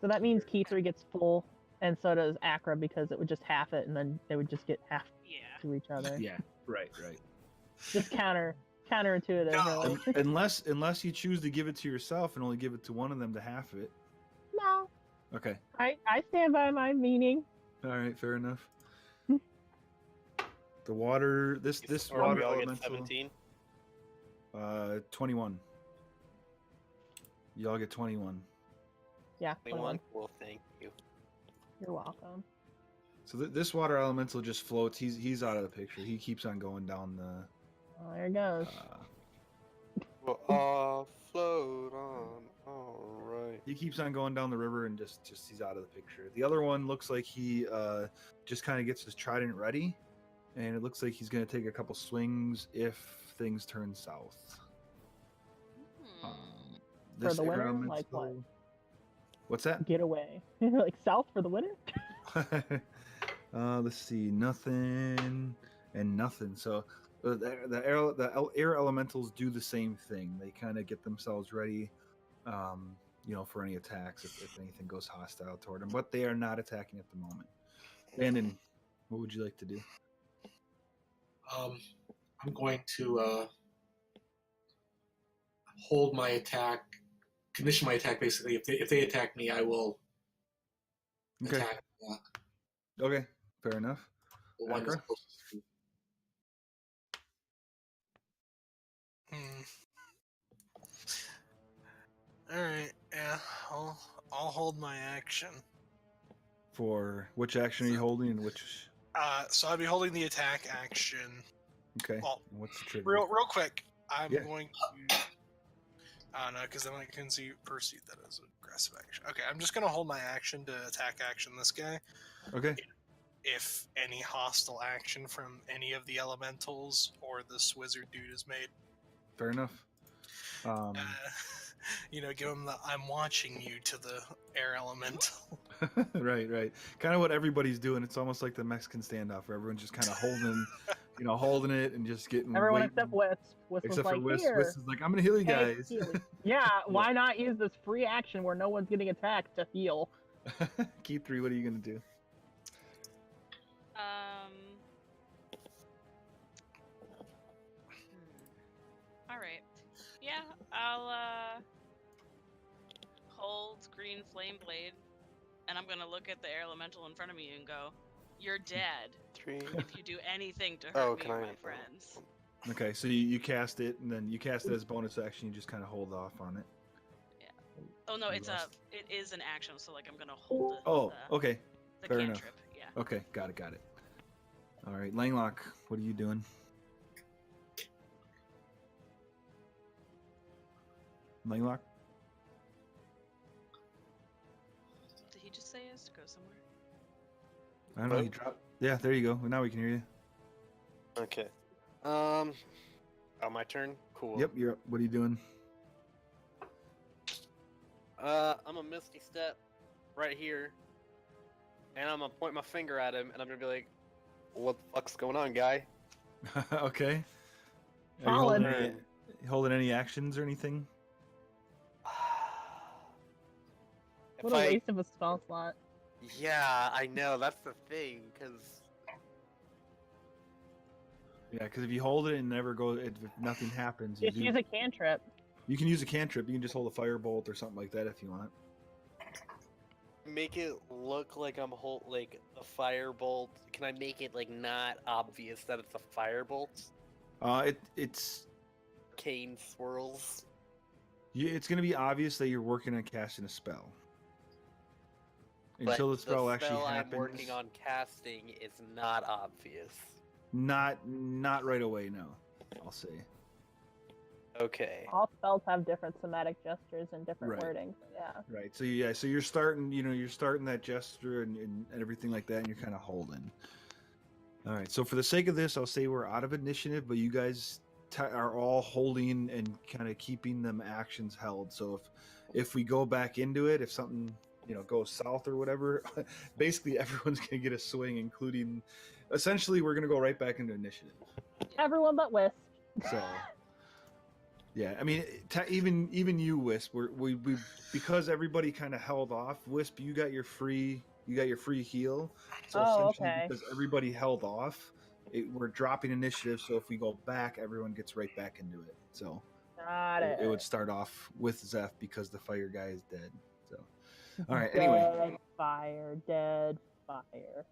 So that means key 3 gets full, and so does Acra, because it would just half it, and then they would just get half Yeah. to each other. Yeah. Right. Just counterintuitive. No. Really. unless you choose to give it to yourself and only give it to one of them to half it. No, Okay. I stand by my meaning. All right. Fair enough. The water. This Or water we all get elemental. 17. 21. You all get 21. Yeah. 21. Well, thank you. You're welcome. So this water elemental just floats. He's out of the picture. He keeps on going down the. Oh, there it goes. Well, I'll float on. All right. He keeps on going down the river and just he's out of the picture. The other one looks like he just kind of gets his trident ready, and it looks like he's going to take a couple swings if things turn south. Hmm. For the winter? elemental- Like what? What's that? Get away. Like south for the winter? Let's see, nothing and nothing. So the air elementals do the same thing. They kind of get themselves ready, for any attacks if anything goes hostile toward them. But they are not attacking at the moment. Landon, what would you like to do? I'm going to hold my attack, condition my attack. Basically, if they attack me, I will attack. Okay, fair enough. The one that's Akra? closest to me. All right, yeah, I'll hold my action. For which action are you holding and which? So I'll be holding the attack action. Okay. Well, and what's the trigger? real quick. I'm Yeah. going to. No, because then I can perceive that as aggressive action. Okay, I'm just gonna hold my action to attack action this guy. Okay. If any hostile action from any of the elementals or this wizard dude is made, Fair enough. give him the "I'm watching you" to the air elemental. Right. Kind of what everybody's doing. It's almost like the Mexican standoff where everyone's just kind of holding it and just getting. Everyone waiting. except Wisp. Wisp was Except for like, Wisp. here. Wisp is like, I'm gonna heal you hey, guys. healing. Yeah, why not use this free action where no one's getting attacked to heal? Key 3, what are you gonna do? All right. Yeah, I'll hold green flame blade, and I'm gonna look at the air elemental in front of me and go, "You're dead 3. if you do anything to hurt Oh, me can or I- my friends." Okay, so you cast it, and then you cast it as bonus action. You just kind of hold off on it. Oh no, You it is an action, so like I'm gonna hold it. Oh, okay, the fair enough. cantrip. Yeah. okay, got it. All right, Langlock, what are you doing? Langlock? Did he just say he has to go somewhere? I don't know. He dropped. Yeah, there you go. Now we can hear you. Okay. My turn. Cool. Yep, you're up. What are you doing? I'm a misty step right here, and I'm gonna point my finger at him, and I'm gonna be like, "What the fuck's going on, guy?" Okay. Are you Solid. holding any actions or anything? What a waste of a spell slot. Yeah, I know. That's the thing, because Yeah, because if you hold it and never go, if nothing happens, Just use a cantrip. you can use a cantrip. You can just hold a firebolt or something like that if you want. make it look like I'm like a firebolt. Can I make it like not obvious that it's a firebolt? It's Cane swirls. it's going to be obvious that you're working on casting a spell. But Until the spell the actually spell happens. I'm working on casting is not obvious. Not right away. No, I'll say. Okay. All spells have different somatic gestures and different Right. wording. Yeah. Right. So yeah. So you're starting. You're starting that gesture and everything like that, and you're kind of holding. All right. So for the sake of this, I'll say we're out of initiative, but you guys are all holding and kind of keeping them actions held. So if we go back into it, if something goes south or whatever, basically everyone's gonna get a swing, including. Essentially, we're gonna go right back into initiative. Everyone but Wisp. So. Yeah, I mean, even you, Wisp, we because everybody kind of held off. Wisp, you got your free heal. So Oh, essentially, okay. because everybody held off, we're dropping initiative. So if we go back, everyone gets right back into it. So Got it. it would start off with Zeph because the fire guy is dead. So all right, anyway. Dead fire.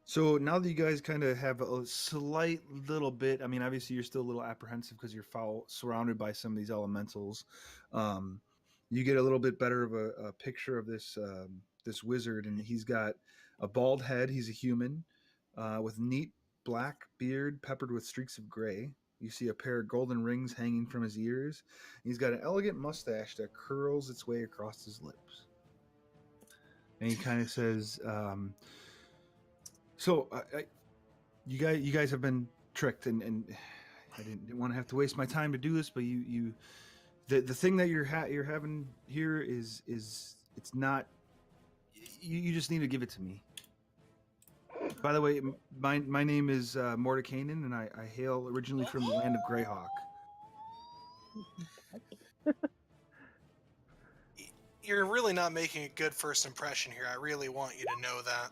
So now that you guys kind of have a slight little bit, I mean, obviously you're still a little apprehensive because you're surrounded by some of these elementals. You get a little bit better of a picture of this this wizard, and he's got a bald head. He's a human with neat black beard peppered with streaks of gray. You see a pair of golden rings hanging from his ears. He's got an elegant mustache that curls its way across his lips. And he kind of says, "So, you guys have been tricked, and I didn't want to have to waste my time to do this, but the thing that you're having here is it's not. You just need to give it to me. By the way, my name is Mordenkainen, and I hail originally from the land of Greyhawk. You're really not making a good first impression here. I really want you to know that.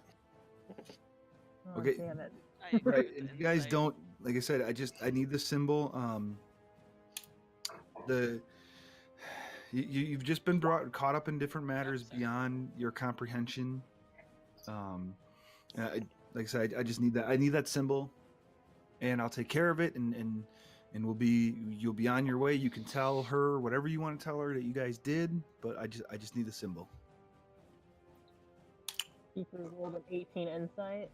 Oh, Okay. damn it. I agree Right, with and the you guys insight. don't, like I said, I need the symbol. You've just been caught up in different matters sorry. beyond your comprehension. Like I said, I just need that. I need that symbol, and I'll take care of it, and you'll be on your way. You can tell her whatever you want to tell her that you guys did, but I just need the symbol. He rolled an 18 insight.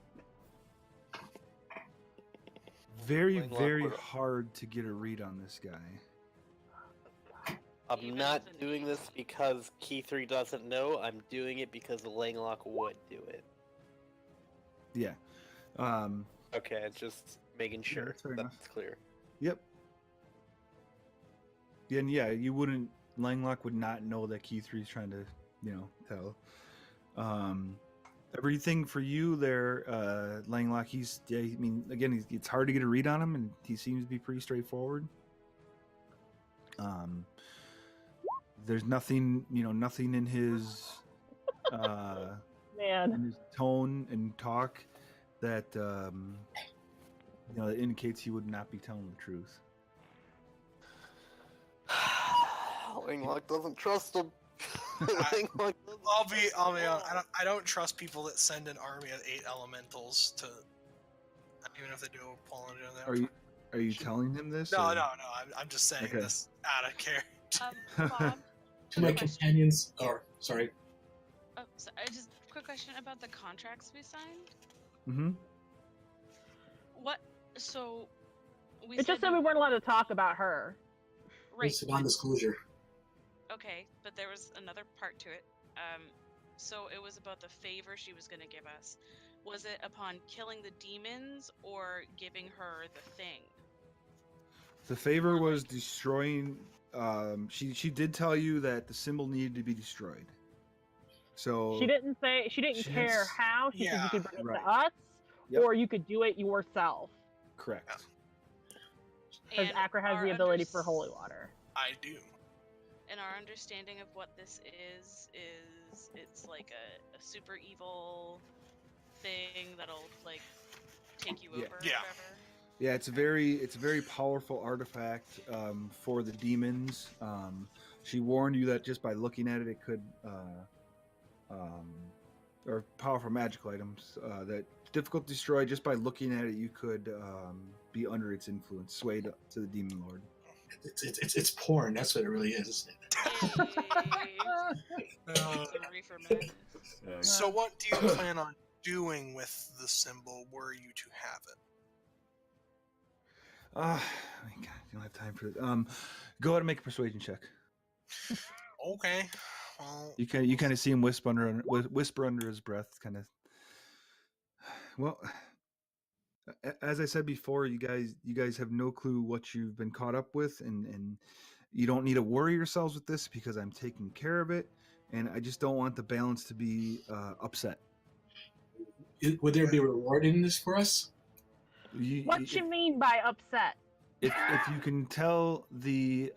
Very, Playing very awkward. hard to get a read on this guy. I'm Even not as an doing this because Key3 doesn't know. I'm doing it because the Langlock would do it. Yeah. Okay, just making sure that's fair that's enough. clear. Yep. And yeah, you wouldn't. Langlock would not know that Key3 is trying to, tell. Everything for you there, Langlock. It's hard to get a read on him, and he seems to be pretty straightforward. There's nothing, nothing in his, Man. in his tone and talk that, that indicates he would not be telling the truth. Langlock doesn't trust him. Langlock doesn't I'll be trust honest. him. I don't trust people that send an army of 8 elementals to, even if they do a Poland. Are you telling him this? No. or- I'm just saying Okay. this out of character. Bob, To my question. companions, or sorry, Oh, so just quick question about the contracts we signed. Mm-hmm. What? So we It just said we weren't allowed to talk about her. right. it's a non-disclosure. Okay, but there was another part to it. So it was about the favor she was going to give us. Was it upon killing the demons or giving her the thing? The favor was destroying. She did tell you that the symbol needed to be destroyed. So She didn't care s- how. She said Yeah, you could bring it right. to us, Yep. or you could do it yourself. Correct. Because And Akra has our the ability for holy water. I do. And our understanding of what this is it's like a super evil thing that'll like take you Yeah. over or Yeah. whatever. Yeah, it's a very powerful artifact for the demons. She warned you that just by looking at it, it could, or powerful magical items that difficult to destroy. Just by looking at it, you could be under its influence, swayed to the demon lord. It's porn. That's what it really is, isn't it? Yay. Uh, Some reefer madness. so what do you plan on doing with the symbol were you to have it? God, you don't have time for it. Go ahead and make a persuasion check. Okay. Well, You kind of see him whisper under his breath, kind of. Well, as I said before, you guys have no clue what you've been caught up with, and you don't need to worry yourselves with this because I'm taking care of it, and I just don't want the balance to be upset. Would there be a reward in this for us? What you mean by upset? If you can tell the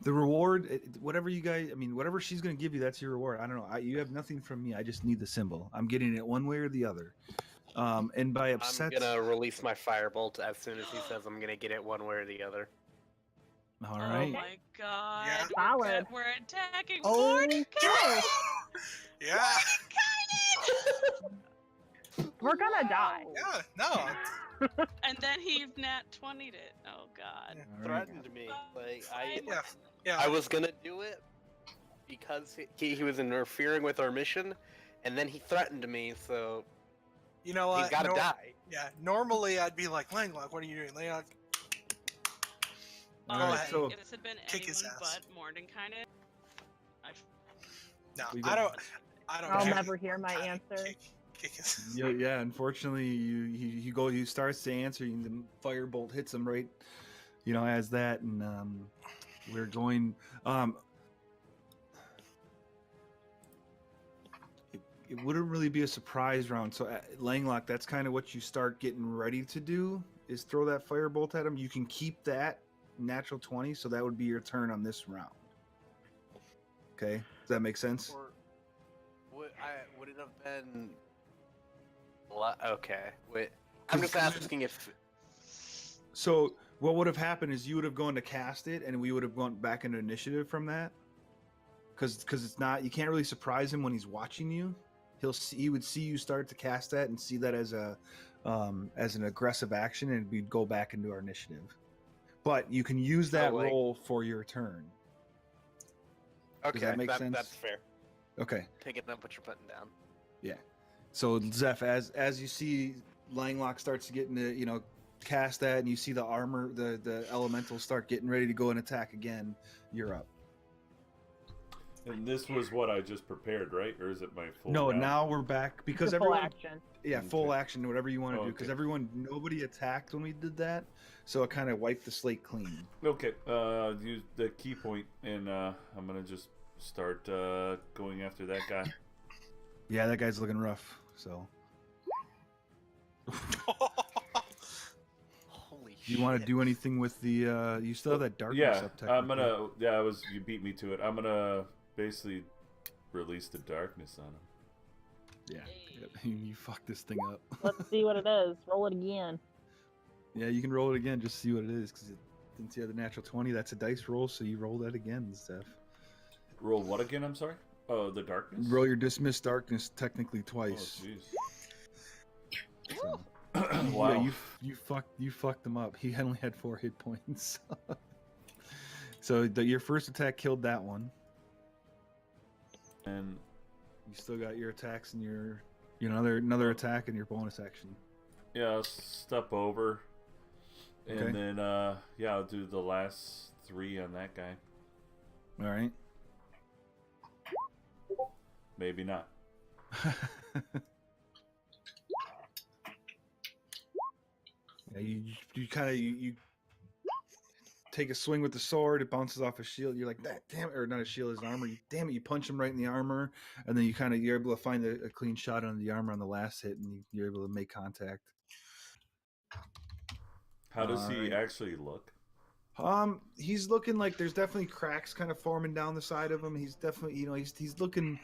reward, whatever you guys, whatever she's going to give you, that's your reward. I don't know. You have nothing from me. I just need the symbol. I'm getting it one way or the other. And by upset, I'm gonna release my firebolt as soon as he says I'm gonna get it one way or the other. all Oh right. my god. Yeah. Solid. We're attacking Okay. yeah. We're gonna die. Yeah. No. And then he nat 20'd it. Oh god. All right. Threatened me. Like I Yeah. I was gonna do it because he was interfering with our mission, and then he threatened me, so You know he's what? got to die. Yeah, normally I'd be like, Langlock, what are you doing? Langlock, All Go right, ahead. so If this had been Kick his anyone ass. but Mordenkainen, no, We I got- don't I'll care. never hear my Kinda answer. Kick his. yeah, unfortunately, you starts to answer, and the firebolt hits him right, as that, and we're going. It wouldn't really be a surprise round. So Langlock, that's kind of what you start getting ready to do, is throw that firebolt at him. You can keep that natural 20, so that would be your turn on this round. Okay, does that make sense? Or would it have been? Okay, wait. I'm just asking if. So what would have happened is you would have gone to cast it, and we would have gone back into initiative from that. Because it's not, you can't really surprise him when he's watching you. He would see you start to cast that and see that as an aggressive action, and we'd go back into our initiative. But you can use that roll for your turn. Okay, that make sense? That's fair. Okay. Picking up what you're putting down. Yeah. So Zeph, as you see Langlock starts to get into, cast that, and you see the armor, the elementals start getting ready to go and attack again, you're up. And this was what I just prepared, right? Or is it my full? No, round? now we're back because It's a full everyone. action. Yeah, full action, whatever you want to do, because Okay. nobody attacked when we did that, so it kind of wiped the slate clean. Okay, use the key point, and I'm gonna just start going after that guy. Yeah, that guy's looking rough. So, Holy shit! you want to do anything with the? You still have that darkness up. I'm gonna. Yeah, you beat me to it. I'm gonna basically release the darkness on him. Yeah, you fucked this thing up. Let's see what it is. Roll it again. Yeah, you can roll it again, just see what it is, because since you have the natural 20, that's a dice roll, so you roll that again, Steph. Roll what again? I'm sorry. Oh, the darkness. Roll your dismiss darkness technically twice. Oh, jeez. So, Wow. yeah, you fucked him up. He only had 4 hit points. So your first attack killed that one. And You still got your attacks and your another attack and your bonus action. yeah, I'll step over, and Okay. then I'll do the last 3 on that guy. All right. Maybe not. Yeah, you kind of you take a swing with the sword. It bounces off a shield. You're like, that damn it, or not a shield, his armor. Damn it! You punch him right in the armor, and then you're able to find a clean shot on the armor on the last hit, and you're able to make contact. How does he Alright. actually look? He's looking like there's definitely cracks kind of forming down the side of him. He's definitely, he's looking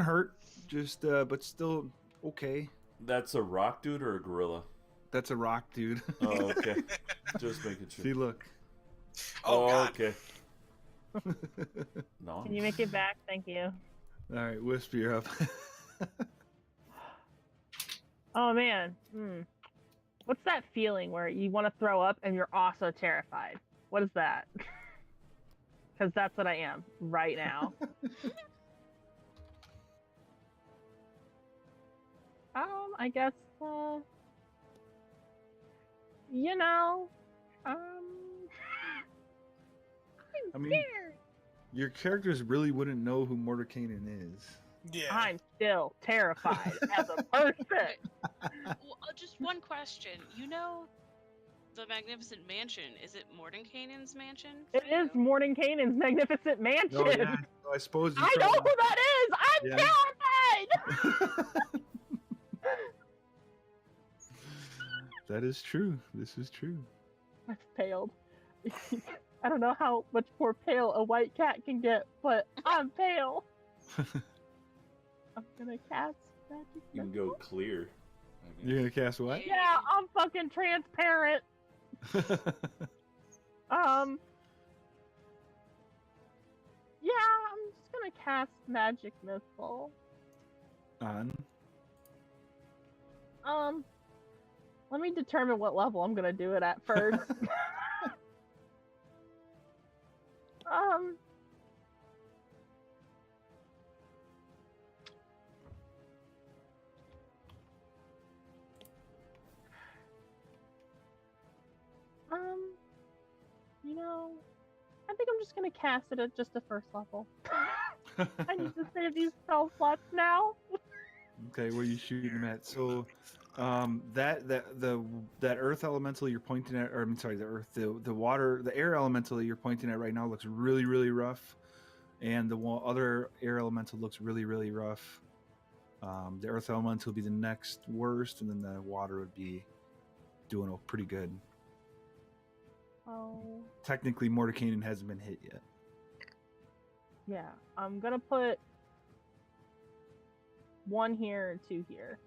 hurt, just but still okay. That's a rock dude or a gorilla? That's a rock, dude. Oh, okay. Just making sure. See, look. Oh, God. Okay. No. Can you make it back? Thank you. All right, Wisp, you're up. Oh man. What's that feeling where you want to throw up and you're also terrified? What is that? Because that's what I am right now. I guess. I mean, Scared. your characters really wouldn't know who Mordenkainen is. Yeah. I'm still terrified as a person. Well, just one question. You know, the Magnificent Mansion. Is it Mordenkainen's mansion? It for is you? Mordenkainen's magnificent mansion. Oh, yeah. I suppose you I know who that is. I'm Yeah. terrified. That is true. This is true. I've paled. I don't know how much more pale a white cat can get, but I'm pale. I'm gonna cast magic. You can missile. go clear. I guess. You're gonna cast what? Yeah, I'm fucking transparent. Yeah, I'm just gonna cast magic missile. On. Let me determine what level I'm gonna do it at first. You know, I think I'm just gonna cast it at just the first level. I need to save these spell slots now. Okay, where are you shooting them at? So, that earth elemental you're pointing at, or I'm sorry, the water, the air elemental that you're pointing at right now looks really, really rough, and the other air elemental looks really, really rough. The earth elemental would be the next worst, and then the water would be doing pretty good. Oh. Technically, Mordenkainen hasn't been hit yet. Yeah, I'm gonna put 1 here and 2 here.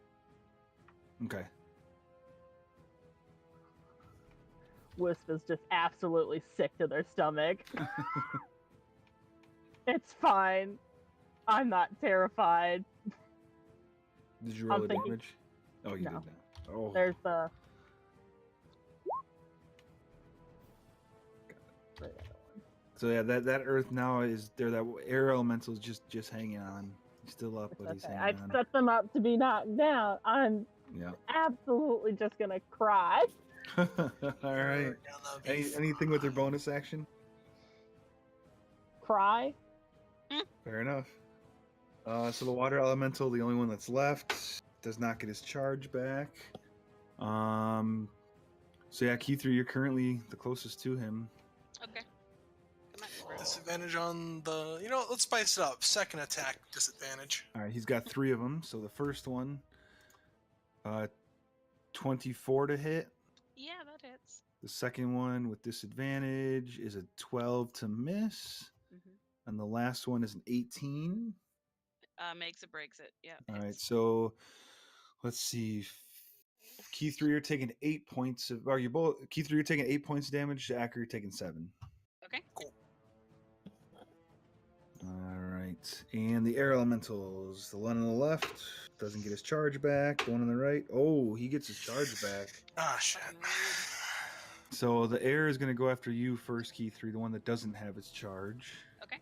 Okay. Wisp is just absolutely sick to their stomach. It's fine. I'm not terrified. Did you roll the thinking- damage? Oh, you No. did that. Oh. There's the... So yeah, that earth now is there. That air elemental is just hanging on. He's still up, but he's Okay. hanging I've on. set them up to be knocked down. I'm Yeah. absolutely just gonna cry. All right. Anything with their bonus action? Cry? Fair enough. So the water elemental, the only one that's left, does not get his charge back. So yeah, Keith, you're currently the closest to him. Okay. Come on. Disadvantage on the. Let's spice it up. Second attack disadvantage. All right, he's got 3 of them. So the first one, 24 to hit. Yeah, that hits. The second one with disadvantage is a 12 to miss. Mm-hmm. And the last one is an 18. Makes it, breaks it. Yeah. All right, hits. so let's see. Keith, you're taking 8 points of. Are you both? Keith, you're taking 8 points of damage. Acker, you're taking 7. Okay. Cool. All right, and the air elementals. The one on the left doesn't get his charge back. The one on the right, oh, he gets his charge back. Ah, shit. So the air is going to go after you first, Keith. The one that doesn't have its charge. Okay.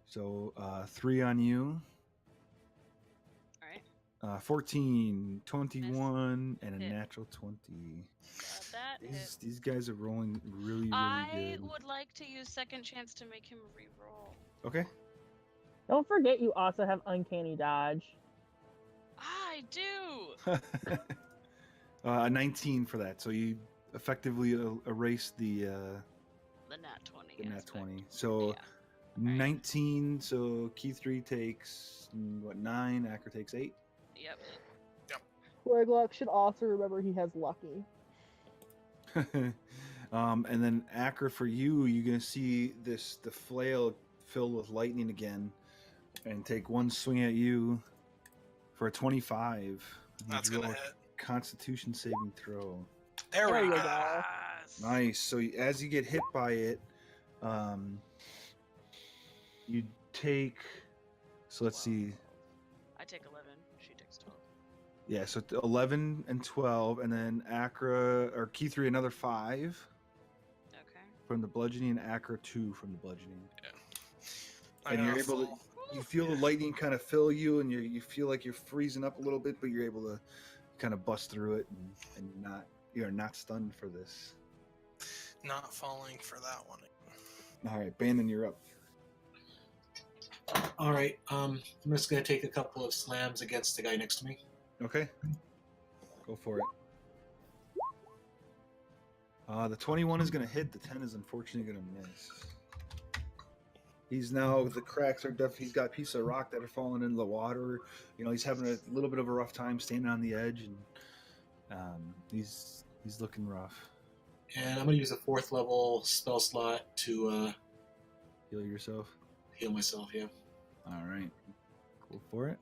So 3 on you. All right. 14, 21, and a Hit. natural 20. That hit. These guys are rolling really, really I good. would like to use second chance to make him re-roll. Okay. Don't forget you also have uncanny dodge. I do. A 19 for that. So you effectively erase the nat 20. nat aspect. 20. So Yeah. 19. So Keith 3 takes 9. Acker takes 8. Yep. Greglock should also remember he has lucky. And then Acker, for you, you're gonna see the flail filled with lightning again, and take 1 swing at you for a 25. That's You gonna roll a hit. Constitution saving throw. There we you go. go. Yes. Nice. So as you get hit by it, you take. So let's see. I take 11. She takes 12. Yeah, so 11 and 12, and then Acra or Key 3 another 5 Okay. from the bludgeoning, Acra 2 from the bludgeoning. I And you're gotta able to. fall. You feel the lightning kind of fill you, and you feel like you're freezing up a little bit, but you're able to kind of bust through it, and you're not stunned for this. Not falling for that one. All right, Bandon, you're up. All right. I'm just gonna take a couple of slams against the guy next to me. Okay, go for it. The 21 is going to hit. The 10 is unfortunately going to miss. He's now, the cracks are definitely, he's got a piece of rock that are falling into the water. He's having a little bit of a rough time standing on the edge, and he's looking rough. And I'm gonna use a 4th level spell slot to Heal yourself. heal myself. Yeah. All right, go for it.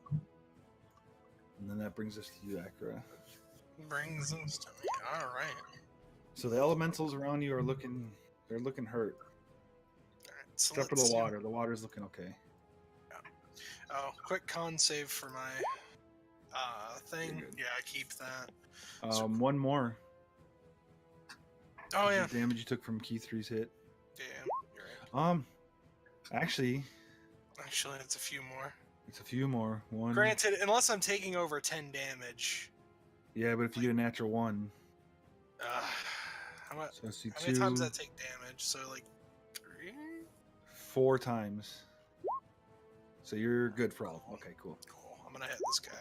And then that brings us to you, Acra. Brings us to me. All right. So the elementals around you are looking hurt. All right. So Except for let's the see. water. The water's looking okay. Oh, quick con save for my thing. You're good. Yeah, I keep that. One more. Oh yeah. The damage you took from Key 3's hit. Damn. You're right. Actually, It's a few more. it's a few more. One. Granted, unless I'm taking over 10 damage. Yeah, but if you get a natural 1, How much? So let's see, How many times 2, does that take damage? So like 3. 4 times. So you're good for all. Okay, cool. Cool. I'm gonna hit this guy.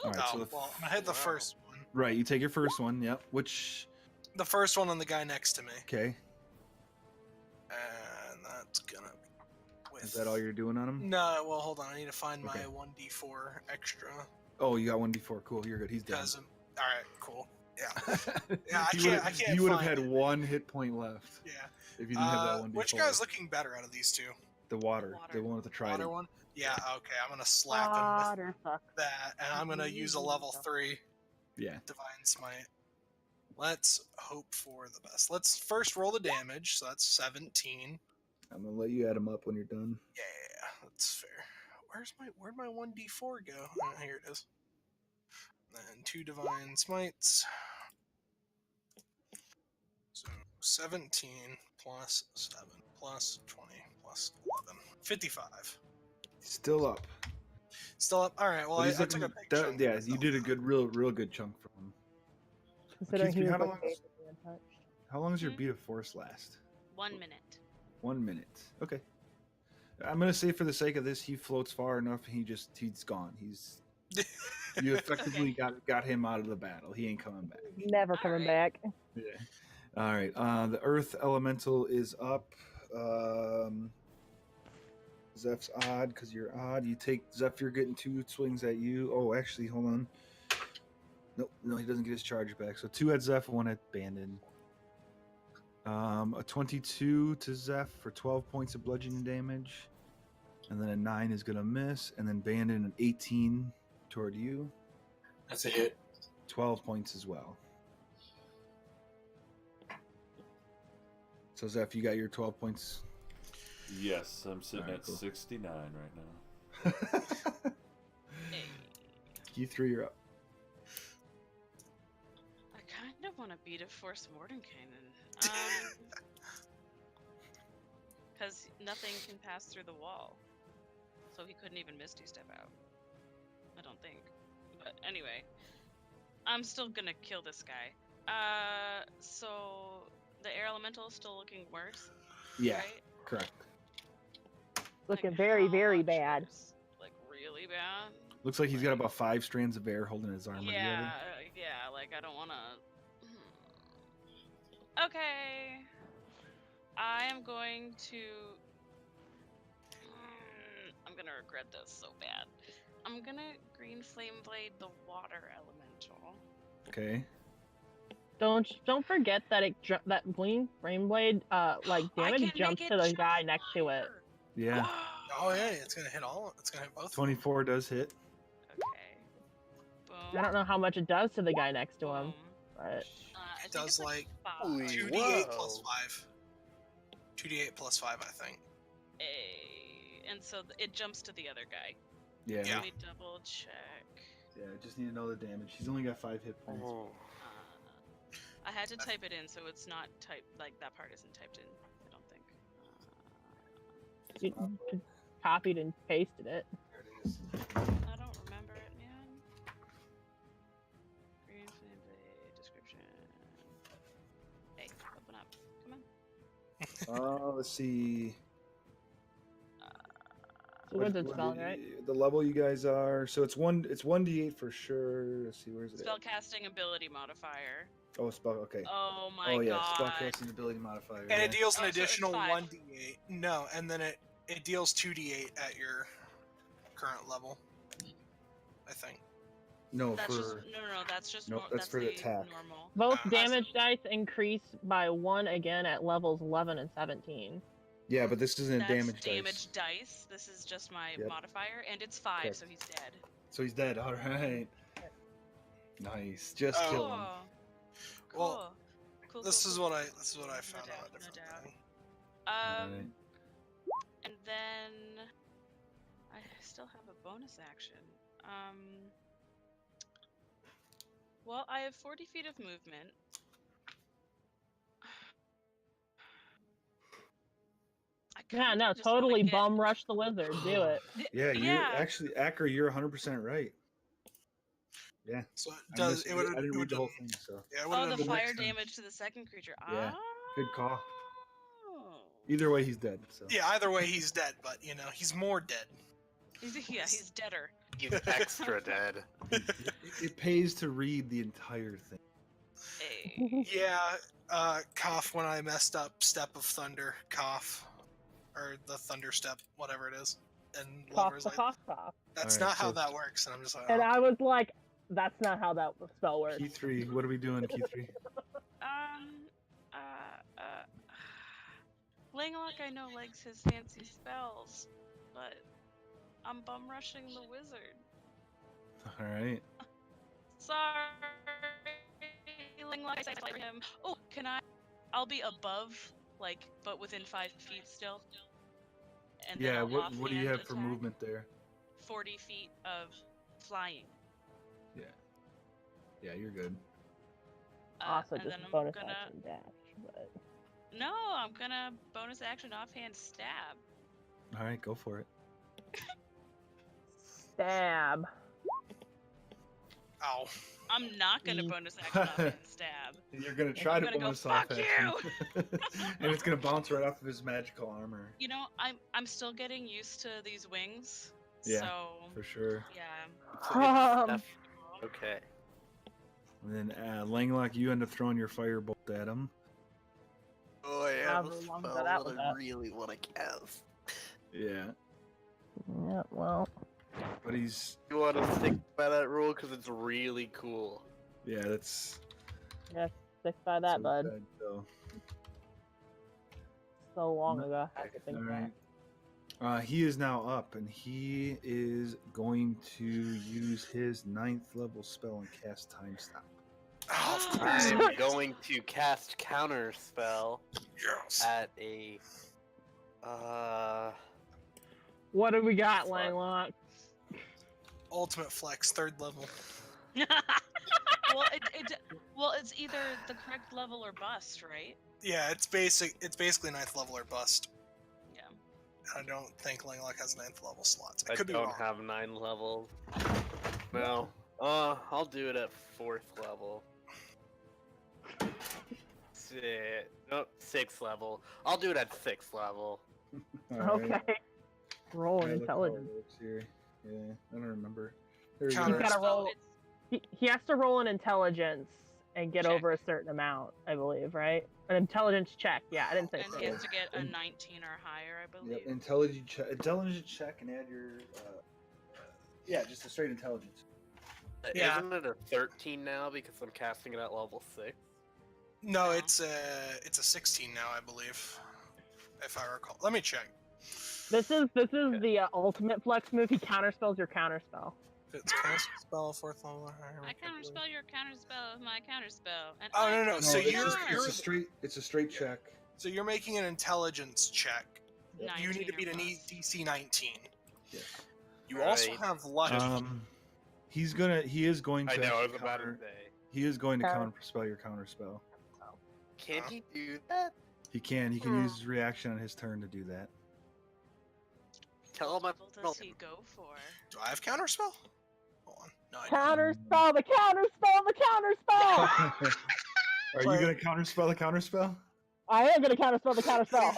All right. Oh, So the, well, I'm gonna hit the Wow. first one. right, you take your first one. Yep. Which? The first one on the guy next to me, Okay. and that's gonna be with. Is that all you're doing on him? No, well, hold on. I need to find my Okay. 1d4 extra. Oh, you got 1d4. Cool. You're good. He's down. Because all right, cool. Yeah, yeah. I You can't. would've- I can't. You would have find had it. 1 hit point left Yeah. if you didn't have that 1d4. Which guy's looking better out of these two? The water. Water. The one with the trident. Water one. Yeah. Okay. I'm gonna slap him with Water fuck. that, and I'm gonna use a level 3 Yeah. divine smite. Let's hope for the best. Let's first roll the damage. So that's 17. I'm gonna let you add them up when you're done. Yeah, that's fair. Where'd my 1d4 go? Oh, here it is. Then 2 divine smites. So 17 plus 7 plus 20 plus 11. 55. Still up. Still up. All right. Well, But I he's took a looking- big that- chunk. yeah, you did a good, real good chunk from him. Considering he Keith, was how like long- basically untouched. How long does your Hmm? beat of force last? 1 minute. 1 minute. Okay. I'm gonna say for the sake of this, he floats far enough. He's gone. You effectively got him out of the battle. He ain't coming back. Never coming Alright. back. Yeah. All right. The Earth Elemental is up. Zeph's odd because you're odd. You take Zeph. You're getting 2 swings at you. Oh, actually, hold on. Nope. No, he doesn't get his charge back. So 2 at Zeph, 1 at Bandon. A 22 to Zeph for 12 points of bludgeoning damage. And then a 9 is going to miss. And then Bandon, an 18 toward you. That's a hit. 12 points as well. So Zeph, you got your 12 points. Yes, I'm sitting Alright, at cool. 69 right now. Hey. You 3, you're up. I kind of want to beat a force Mordenkainen. Because nothing can pass through the wall. So he couldn't even Misty Step out. I don't think. But anyway. I'm still gonna kill this guy. So the air elemental is still looking worse, Yeah, right? correct. Looking Like, very, how very much bad. worse? Like really bad? Looks like he's got about 5 strands of air holding his armor Yeah, together. yeah, like I don't wanna. Okay. I am going to. I'm gonna regret this so bad. I'm gonna green flame blade the water elemental. Okay. Don't forget that that green flame blade like I damage can jumps make to it the jump guy next to it. higher. Yeah. Oh yeah, it's gonna hit all. It's gonna hit both. 24 does hit. Okay. Boom. I don't know how much it does to the guy next to him, Boom. but I It think does it's like 5. Holy 2d8 whoa. plus 5. 2d8 plus 5, I think. And so it jumps to the other guy. Yeah. Yeah. Let me double check. Yeah, just need to know the damage. He's only got 5 hit points. Oh. I had to type it in, so it's not typed, like that part isn't typed in, I don't think. you copied and pasted it. There it is. I don't remember it, man. Green flame blade description. Hey, open up. Come on. Let's see. So what's it spelled, right? The level you guys are. So it's 1d8 for sure. Let's see, where's it? at? Spellcasting ability modifier. Oh, spell. Okay. Oh my Oh yeah, god. spellcasting ability modifier. And it yeah. deals an Oh, so it's additional 5. 1d8. No, and then it deals 2d8 at your current level. I think. No, That's for just no, that's just Nope, that's for the attack. normal. Both I damage dice increase by 1 again at levels 11 and 17. yeah, but this isn't a That's damage dice. damage dice. This is just my Yep. modifier, and it's 5, Correct. so he's dead. So he's dead. All right. Nice. Just Oh. kill him. Cool. Well, Cool, This cool, is cool. what I found doubt, out a no different doubt. thing. Alright. And then I still have a bonus action. Well, I have 40 feet of movement. I Yeah, kinda no, just wanna totally get- bum rush the wizard. Do it. Yeah, you're Yeah. actually Acker. You're 100% right. Yeah. So it I does. missed- It would. I didn't read the whole thing, so Yeah, it Oh, would've the done fire next time. damage to the second creature. Yeah. Good call. Oh. Either way, he's dead. So Yeah, either way, he's dead. But he's more dead. He's deader. He's extra dead. it pays to read the entire thing. Hey. Yeah. Cough when I messed up Step of Thunder. Cough, or the Thunder Step, whatever it is. And Cough Lover's the like, cough cough. that's Alright, not how so- that works. And I'm just like, And oh. I was like, that's not how that spell works. Key 3. What are we doing, Key 3? Langlock, I know, likes his fancy spells, but I'm bum rushing the wizard. All right. Sorry, Langlock, I for him. Oh, can I? I'll be above, but within 5 feet still. And then Yeah. I'll What do you offhand have for attack. movement there? 40 feet of flying. Yeah. Yeah, you're good. Also, and just then I'm bonus gonna. action dash. But No, I'm gonna bonus action offhand stab. All right, go for it. stab. Ow. I'm not gonna bonus action offhand stab. You're gonna try I'm to gonna go, bonus off "Fuck action, and it's gonna bounce right off of his magical armor. You know, I'm still getting used to these wings. Yeah, So for sure. yeah. Okay. And then Langlock, you end up throwing your firebolt at him. Oh, I have a However long spell that that was I up. really want to cast. Yeah, Yeah, well. but he's You want to stick by that rule because it's really cool. that's Yeah, stick by that, so bud. bad, so. So long ago. I could think All that. right. He is now up, and he is going to use his 9th level spell and cast Time Stop. Oh, of course. I'm going to cast Counter Spell Yes. at a. What do we got, Fuck. Langlock? Ultimate Flex, 3rd level. well, it's either the correct level or bust, right? Yeah, it's basically 9th level or bust. Yeah. I don't think Langlock has 9th level slots. I I could be don't wrong. have 9 levels. No. I'll do it at 4th level. Nope, 6th level. I'll do it at 6th level. All right. Okay. Roll Yeah, look how it intelligence. works here. Yeah, I don't remember. There we Counter go. He's gotta spell. roll. It's, He has to roll an intelligence and get Check. over a certain amount, I believe, right? An intelligence check. Yeah, I didn't say and so. he has to get a And- 19 or higher, I believe. Yep, intelligence check and add your yeah, just a straight intelligence. Yeah. Isn't it a 13 now because I'm casting it at level 6? No, No. it's a 16 now, I believe, if I recall. Let me check. This is the ultimate flex move. He counterspells your counterspell. If it's cast spell 4th level or higher. I counterspell your counterspell with my counterspell. And Oh, I no, no, No, so it's, you're- just, you're- it's a straight check. So you're making an intelligence check. You need to 19 beat or an bust. DC 19. Yes. You also Right. have luck. He is going to I know, I actually was about to counter, say. he is going to Counter- counterspell your counterspell. Can't he do that? He can use his reaction on his turn to do that. Tell him What I'm level does he go for? Do I have counterspell? Hold on. No, I don't. Counterspell the counterspell the counterspell. Are you going to counterspell the counterspell? I am gonna counterspell the counterspell.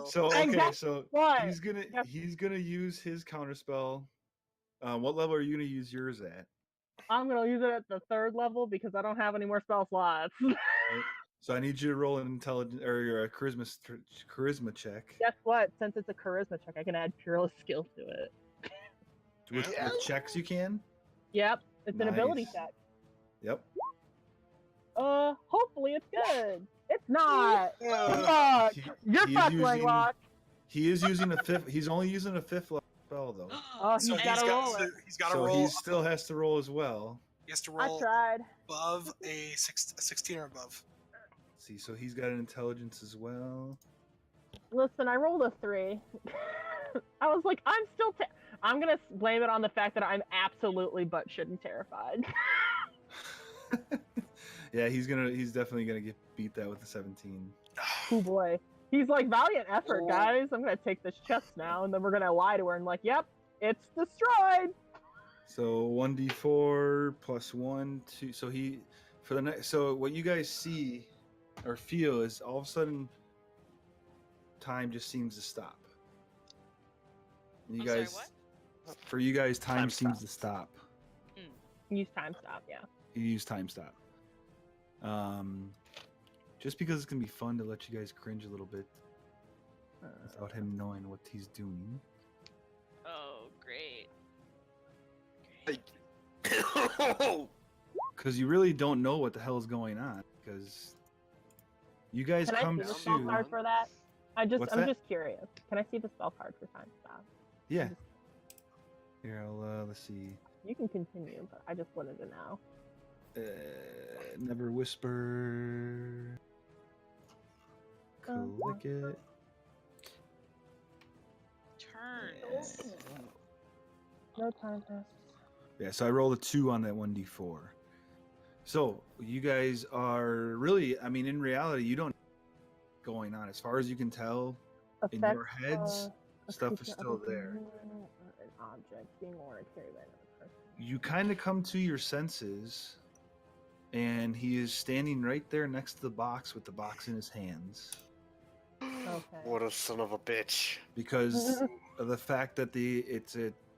So And okay, guess so what? he's gonna use his counterspell. What level are you gonna use yours at? I'm gonna use it at the 3rd level because I don't have any more spell slots. So I need you to roll an intelligence or a charisma check. Guess what? Since it's a charisma check, I can add fearless skill to it. With checks you can. Yep, it's an ability Nice. check. Yep. Hopefully it's good. It's not. Uh, Fuck. You're He's fucked, using- Langlock. He is using a 5th. He's only using a 5th level spell though. Oh, so he's gotta roll it. he's got to So roll. he still has to roll as well. He has to I roll tried. above a 16 or above. Let's see, so he's got an intelligence as well. Listen, I rolled a 3. I was like, I'm gonna blame it on the fact that I'm absolutely butt shitting terrified. Yeah, he's definitely gonna get beat that with a 17. Oh boy. He's like, valiant effort, guys. I'm gonna take this chest now, and then we're gonna lie to her and like, yep, it's destroyed. So 1d4 plus 1, 2. So he for the next. So what you guys see or feel is all of a sudden time just seems to stop. You I'm guys, sorry, for you guys, time Time seems to stop. Use time stop, yeah. You use time stop. Just because it's gonna be fun to let you guys cringe a little bit without him knowing what he's doing. Oh, great. Because you really don't know what the hell is going on. Because you guys Can I come see the spell to card for that? I'm What's that? just curious. Can I see the spell card for time stop? yeah. Here, I'll let's see. You can continue, but I just wanted to know. Never whisper. Click it. Turns. No time passes. Yeah, so I rolled a 2 on that 1d4. So you guys are really, I mean, in reality, you don't know what's going on. As far as you can tell, in your heads, a stuff is creature still other than there. you or an object being worn or carried by another person. You kind of come to your senses, and he is standing right there next to the box with the box in his hands. Okay. What a son of a bitch. Because of the fact that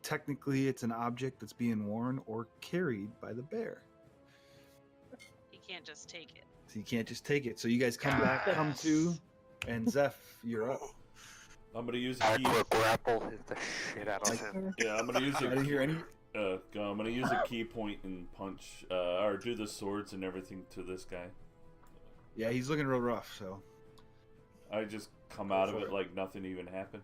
technically it's an object that's being worn or carried by the bear. He can't just take it. So you can't just take it. So you guys come to, and Zeph, you're up. I'm gonna use a key. Aqua grapple hit the shit out of him. Yeah, I'm gonna use I didn't hear any. I'm gonna use a key point and punch, or do the swords and everything to this guy. Yeah, he's looking real rough. So I just come out of for it it. like nothing even happened.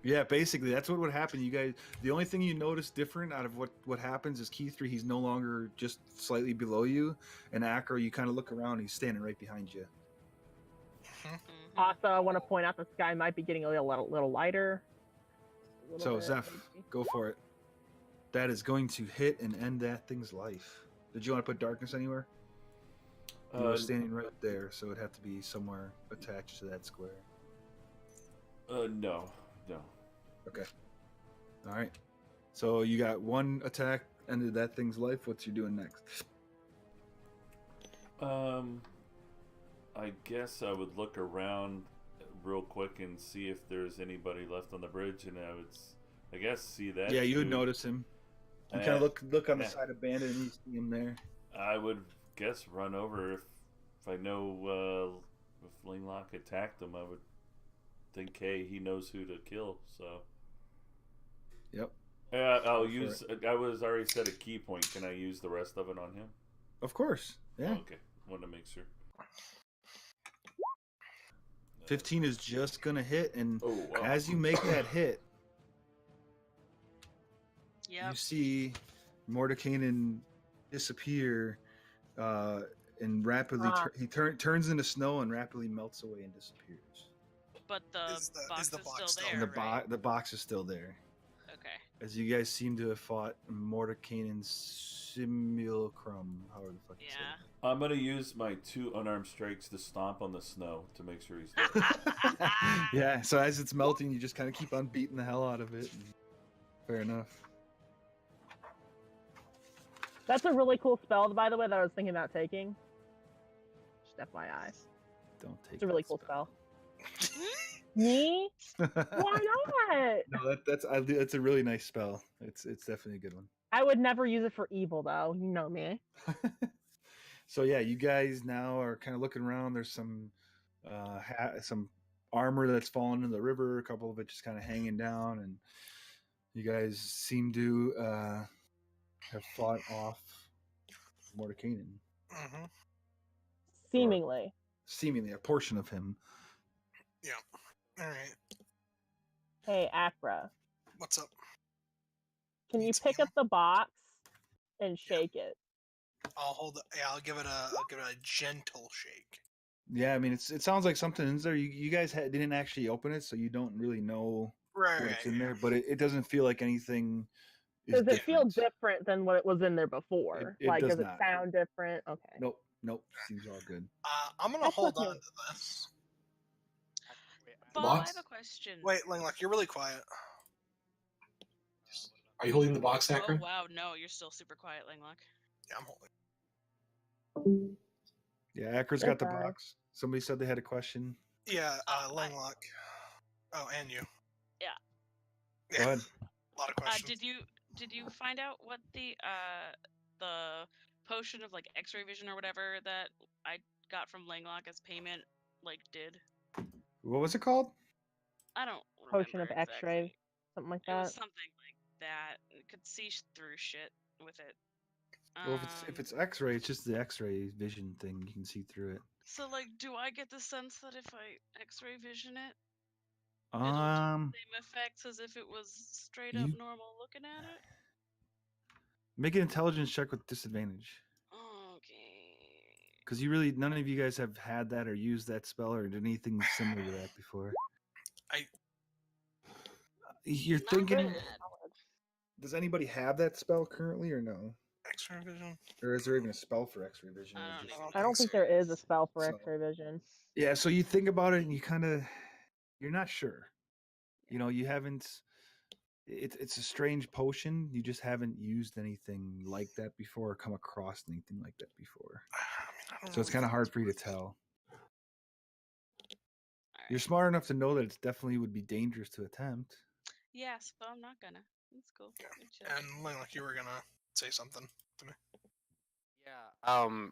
yeah, basically that's what would happen. You guys, the only thing you notice different out of what happens is Key 3. He's no longer just slightly below you, and Acro, you kind of look around. He's standing right behind you. Also, I want to point out the sky might be getting a little lighter. A little So bit, Zeph, maybe. go for it. That is going to hit and end that thing's life. Did you want to put darkness anywhere? You were standing right there, so it'd have to be somewhere attached to that square. No. Okay. All right. So you got one attack, ended that thing's life. What's you doing next? I guess I would look around real quick and see if there's anybody left on the bridge, and I guess see that. Yeah, you would dude. notice him. You kind of look on the side of Bandit, and you see him there. I would guess run over if I know if Linglock attacked him. I would think, hey, he knows who to kill. So. Yep. I'll use. I was already set a key point. Can I use the rest of it on him? Of course. Yeah. Okay. Want to make sure. 15 is just gonna hit, and Oh, wow. as you make that hit, Yep. you see Mordenkainen disappear, and rapidly he turns into snow and rapidly melts away and disappears. But the box the is box still still there, And right? the box is still there. Okay. As you guys seem to have fought Mordenkainen's simulacrum, however the fuck you say Yeah. it. I'm gonna use my 2 unarmed strikes to stomp on the snow to make sure he's dead. Yeah, so as it's melting, you just kind of keep on beating the hell out of it. Fair enough. That's a really cool spell, by the way, that I was thinking about taking. Just FYI. Don't take It's a really that cool spell. Me? Why not? No, that's a really nice spell. It's definitely a good one. I would never use it for evil, though. You know me. So yeah, you guys now are kind of looking around. There's some armor that's fallen in the river. A couple of it just kind of hanging down, and you guys seem to have fought off Mordenkainen. Mm-hmm. Seemingly. A portion of him. Yeah. All right. Hey, Acra. What's up? Can you Need some pick heal? up the box and shake it? I'll hold it. Yeah, I'll give it a gentle shake. Yeah, I mean, it sounds like something in there. You guys didn't actually open it, so you don't really know Right. what's in there. But it doesn't feel like anything. Does it feel different than what it was in there before? It like, does does it not. sound different? Okay. Nope. Seems all good. I'm gonna That's hold okay. on to this. Bob, I Box? have a question. Wait, Linglock, you're really quiet. Are you holding the box, Oh Akron? wow, no, you're still super quiet, Langlock. Yeah, I'm holding. Yeah, Akron's got the Goodbye. box. Somebody said they had a question. Yeah, Langlock. Oh, and you. Yeah. Go ahead. A lot of questions. Did you find out what the potion of like X-ray vision or whatever that I got from Langlock as payment like did? What was it called? I don't Potion remember of X-ray, exactly. something like It was that. something like that. You could see through shit with it. Well, if it's X-ray, it's just the X-ray vision thing. You can see through it. So like, do I get the sense that if I X-ray vision it, it'll do Um, the same effects as if it was straight up you normal looking at it? make an intelligence check with disadvantage. Okay. Because none of you guys have had that or used that spell or did anything similar to that before. I- You're Not thinking, bad. does anybody have that spell currently or no? X-ray vision. Or is there even a spell for X-ray vision? I Or don't just- even I don't think so. there is a spell for So- X-ray vision. Yeah, so you think about it and you're not sure. You know, you haven't. It's a strange potion. You just haven't used anything like that before or come across anything like that before. I don't So it's really kind of think hard for you to worth it. tell. All You're right. smart enough to know that it definitely would be dangerous to attempt. Yeah, so I'm not gonna. It's cool. Yeah. Good chill. And Langlock, you were gonna say something to me. Yeah.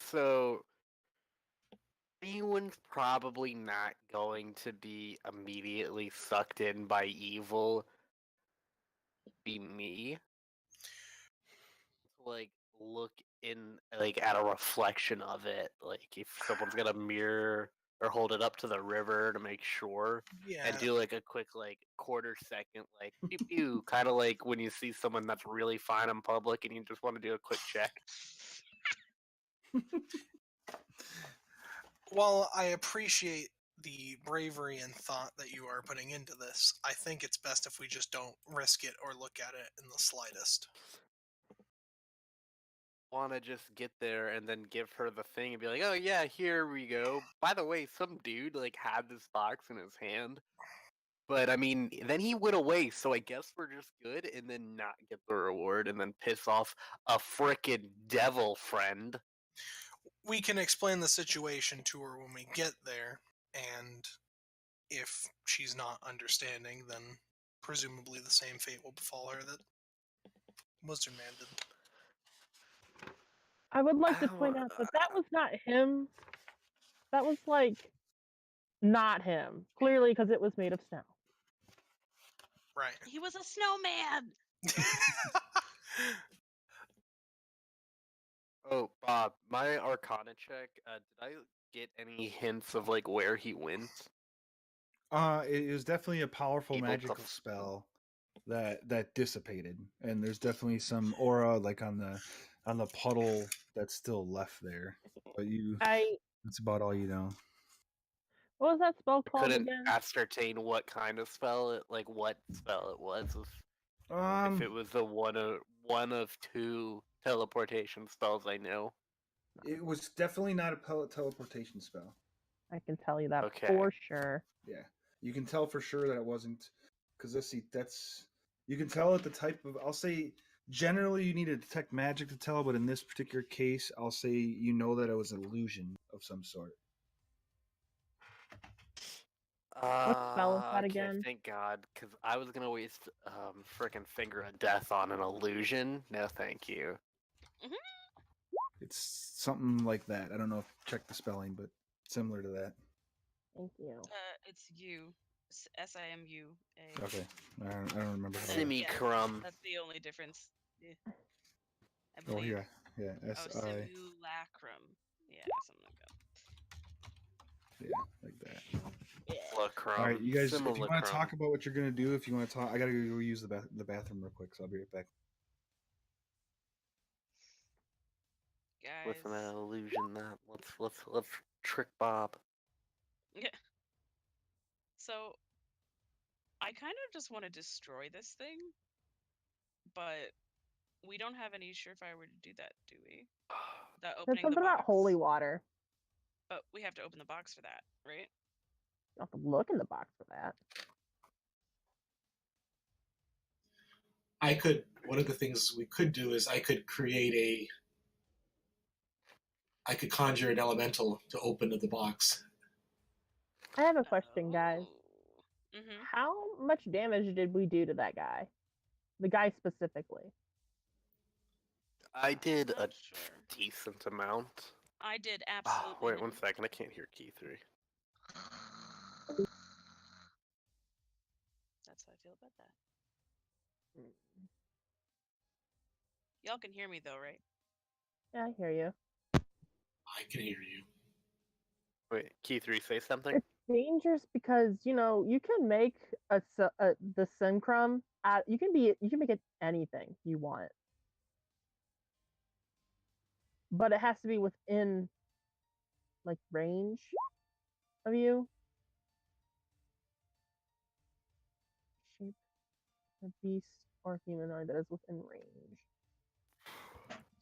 So anyone's probably not going to be immediately sucked in by evil. Be me. Like look in like at a reflection of it. Like if someone's got a mirror or hold it up to the river to make sure. Yeah. And do like a quick like quarter second like pew pew, kind of like when you see someone that's really fine in public and you just want to do a quick check. While I appreciate the bravery and thought that you are putting into this, I think it's best if we just don't risk it or look at it in the slightest. Want to just get there and then give her the thing and be like, oh yeah, here we go. By the way, some dude like had this box in his hand. But I mean, then he went away, so I guess we're just good and then not get the reward and then piss off a frickin' devil friend. We can explain the situation to her when we get there, and if she's not understanding, then presumably the same fate will befall her that Wizard Man did. I would like to point out that that was not him. That was like not him. Clearly, because it was made of snow. Right. He was a snowman. Oh, Bob, my Arcana check, did I get any hints of like where he went? It was definitely a powerful Able to magical spell that dissipated, and there's definitely some aura like on the puddle that's still left there. But that's about all you know. What was that spell called Couldn't again? ascertain what kind of spell it, like what spell it was. If it was the one of two teleportation spells I know. It was definitely not a teleportation spell. I can tell you that Okay. for sure. Yeah, you can tell for sure that it wasn't, because let's see, you can tell at the type of. I'll say generally you need to detect magic to tell, but in this particular case, I'll say you know that it was an illusion of some sort. What spell is that Okay, again? thank God, because I was gonna waste frickin' finger of death on an illusion. No, thank you. It's something like that. I don't know if check the spelling, but similar to that. Thank you. It's you. SIMUA. Okay, I don't remember. How Simicrum. That's the only difference. Yeah. I Oh believe. yeah, Oh, SI. simulacrum. Yeah, something like that. Yeah, like that. Simulacrum. All right, you guys. If you want to Simulacrum. talk about what you're gonna do, if you want to talk, I gotta go use the bathroom real quick, so I'll be right back. Guys. With an illusion, that let's trick Bob. Yeah. So, I kind of just want to destroy this thing, but we don't have any surefire way to do that, do we? That There's opening the something box. about holy water. But we have to open the box for that, right? You don't have to look in the box for that. I could. One of the things we could do is I could conjure an elemental to open the box. I have a question, guys. Mm-hmm. How much damage did we do to that guy? The guy specifically. I did a Not sure. decent amount. I did Oh, absolutely. wait one none. second. I can't hear key 3. That's how I feel about that. Y'all can hear me though, right? Yeah, I hear you. I can hear you. Wait, key 3, say something. It's dangerous because you can make the synchrom. You can make it anything you want, but it has to be within like range of you. Shape a beast or humanoid that is within range.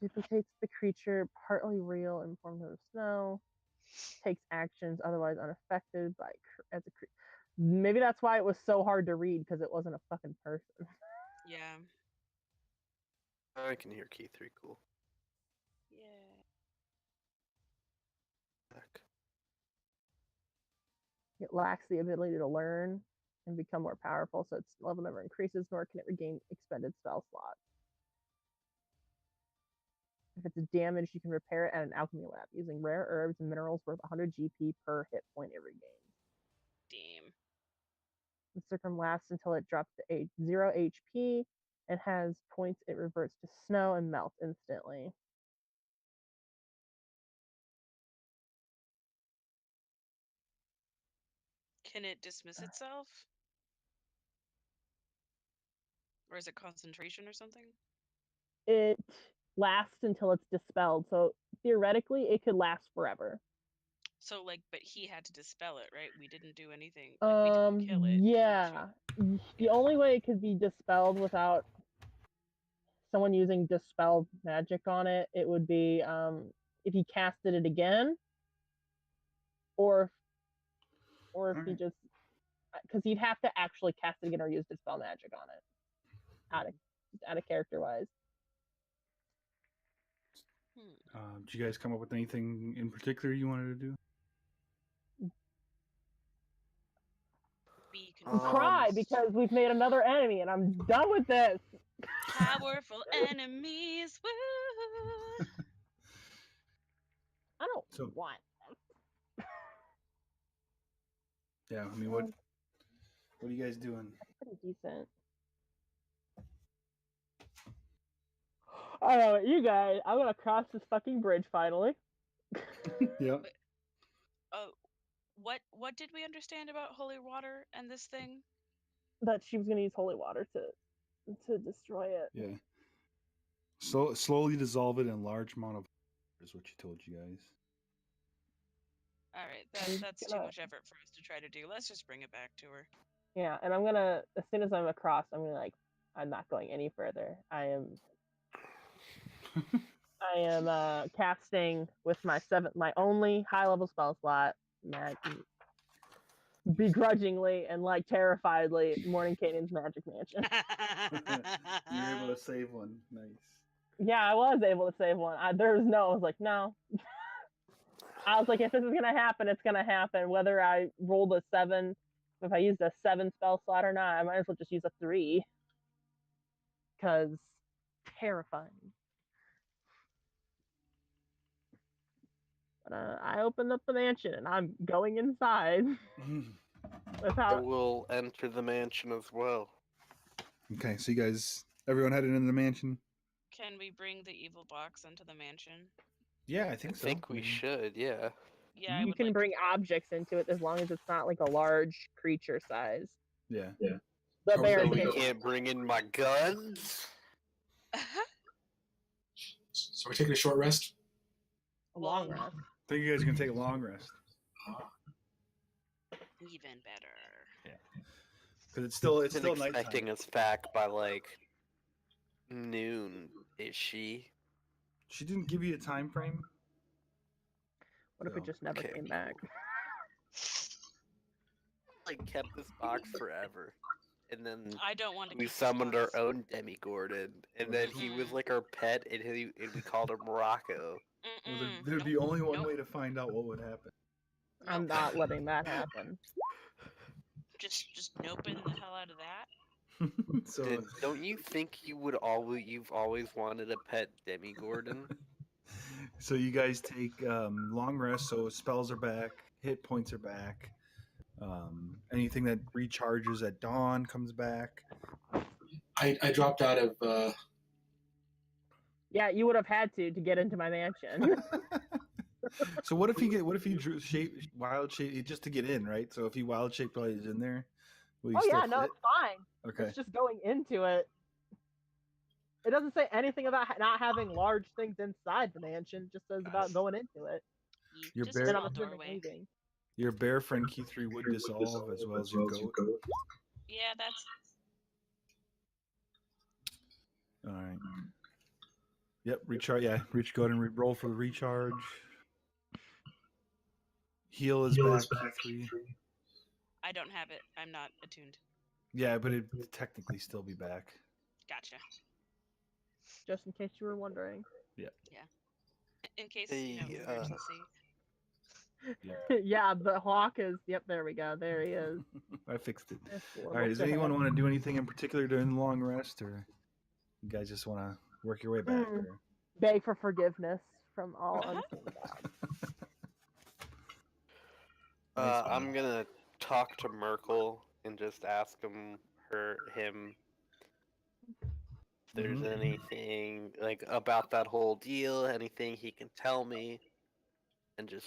Duplicates the creature, partly real in form of snow. Takes actions otherwise unaffected by as a creature. Maybe that's why it was so hard to read because it wasn't a fucking person. Yeah. I can hear key 3. Cool. Yeah. Back. It lacks the ability to learn and become more powerful, so its level never increases, nor can it regain expended spell slots. If it's damaged, you can repair it at an alchemy lab using rare herbs and minerals worth 100 GP per hit point it regains. Damn. The circum lasts until it drops to 0 HP and has points it reverts to snow and melts instantly. Can it dismiss itself? Or is it concentration or something? It lasts until it's dispelled, so theoretically it could last forever. So but he had to dispel it, right? We didn't do anything. We didn't kill it. Yeah. The only way it could be dispelled without someone using dispelled magic on it, it would be if he casted it again, or if he just, because he'd have to actually cast it again or use dispel magic on it, out of character wise. Did you guys come up with anything in particular you wanted to do? Cry because we've made another enemy and I'm done with this. Powerful enemies. Woo! I don't want this. Yeah, I mean, what are you guys doing? Pretty decent. I don't know, you guys. I'm gonna cross this fucking bridge finally. Yep. What did we understand about holy water and this thing? That she was gonna use holy water to destroy it. Yeah. So slowly dissolve it in large amount of water is what she told you guys. All right, that's too much effort for us to try to do. Let's just bring it back to her. Yeah, and I'm gonna, as soon as I'm across, I'm not going any further. I am casting with my only high level spell slot, begrudgingly and terrifiedly, Mordenkainen's Magic Mansion. You were able to save one. Nice. Yeah, I was able to save one. I was like, no. I was like, if this is gonna happen, it's gonna happen. Whether I rolled a 7, if I used a 7 spell slot or not, I might as well just use a 3. Because terrifying. But I opened up the mansion and I'm going inside. I will enter the mansion as well. Okay, so you guys, everyone headed into the mansion? Can we bring the evil box into the mansion? Yeah, I think so. I think we should, yeah. Yeah, you can bring objects into it as long as it's not like a large creature size. Yeah. The bear we can't bring in my guns? So we're taking a short rest? A long rest. I think you guys are going to take a long rest. Even better. Yeah. Because it's still expecting nighttime. us back by noon, is she? She didn't give you a time frame? What if it just never came back? Kept this box forever. and then I don't want to. we keep summoned our dogs. own Demigorgon, and then he was like our pet, and we called him Morocco. Well, Mm-mm. there'd Nope. be only one Nope. way to find out what would happen. I'm not letting that happen. Just noping the hell out of that. So, Don't you think you've always wanted a pet Demigorgon? so you guys take long rest. So spells are back, hit points are back. Anything that recharges at dawn comes back. I dropped out of. Yeah, you would have had to get into my mansion. So what if he drew wild shape just to get in, right? So if he wild shaped while he's in there, will he Oh still yeah, no, fit? it's fine. Okay. It's just going into it. It doesn't say anything about not having large things inside the mansion. It just says about going into it. Your Just a bear- And I'm small assuming doorway. leaving. Your bear friend Key3 would dissolve as well as your goat. Yeah, that's. All right. Yep, recharge. Yeah, go ahead and roll for the recharge. Heal is back, Key3. I don't have it. I'm not attuned. Yeah, but it'd technically still be back. Gotcha. Just in case you were wondering. In case Hey, emergency. Yeah, the hawk is. Yep, there we go. There he is. I fixed it. That's a All little right. Does sad. anyone want to do anything in particular during the long rest, or you guys just want to work your way back? Hmm. Or... Beg for forgiveness from all unseen gods. I'm gonna talk to Merkel and just ask him if there's anything like about that whole deal, anything he can tell me, and just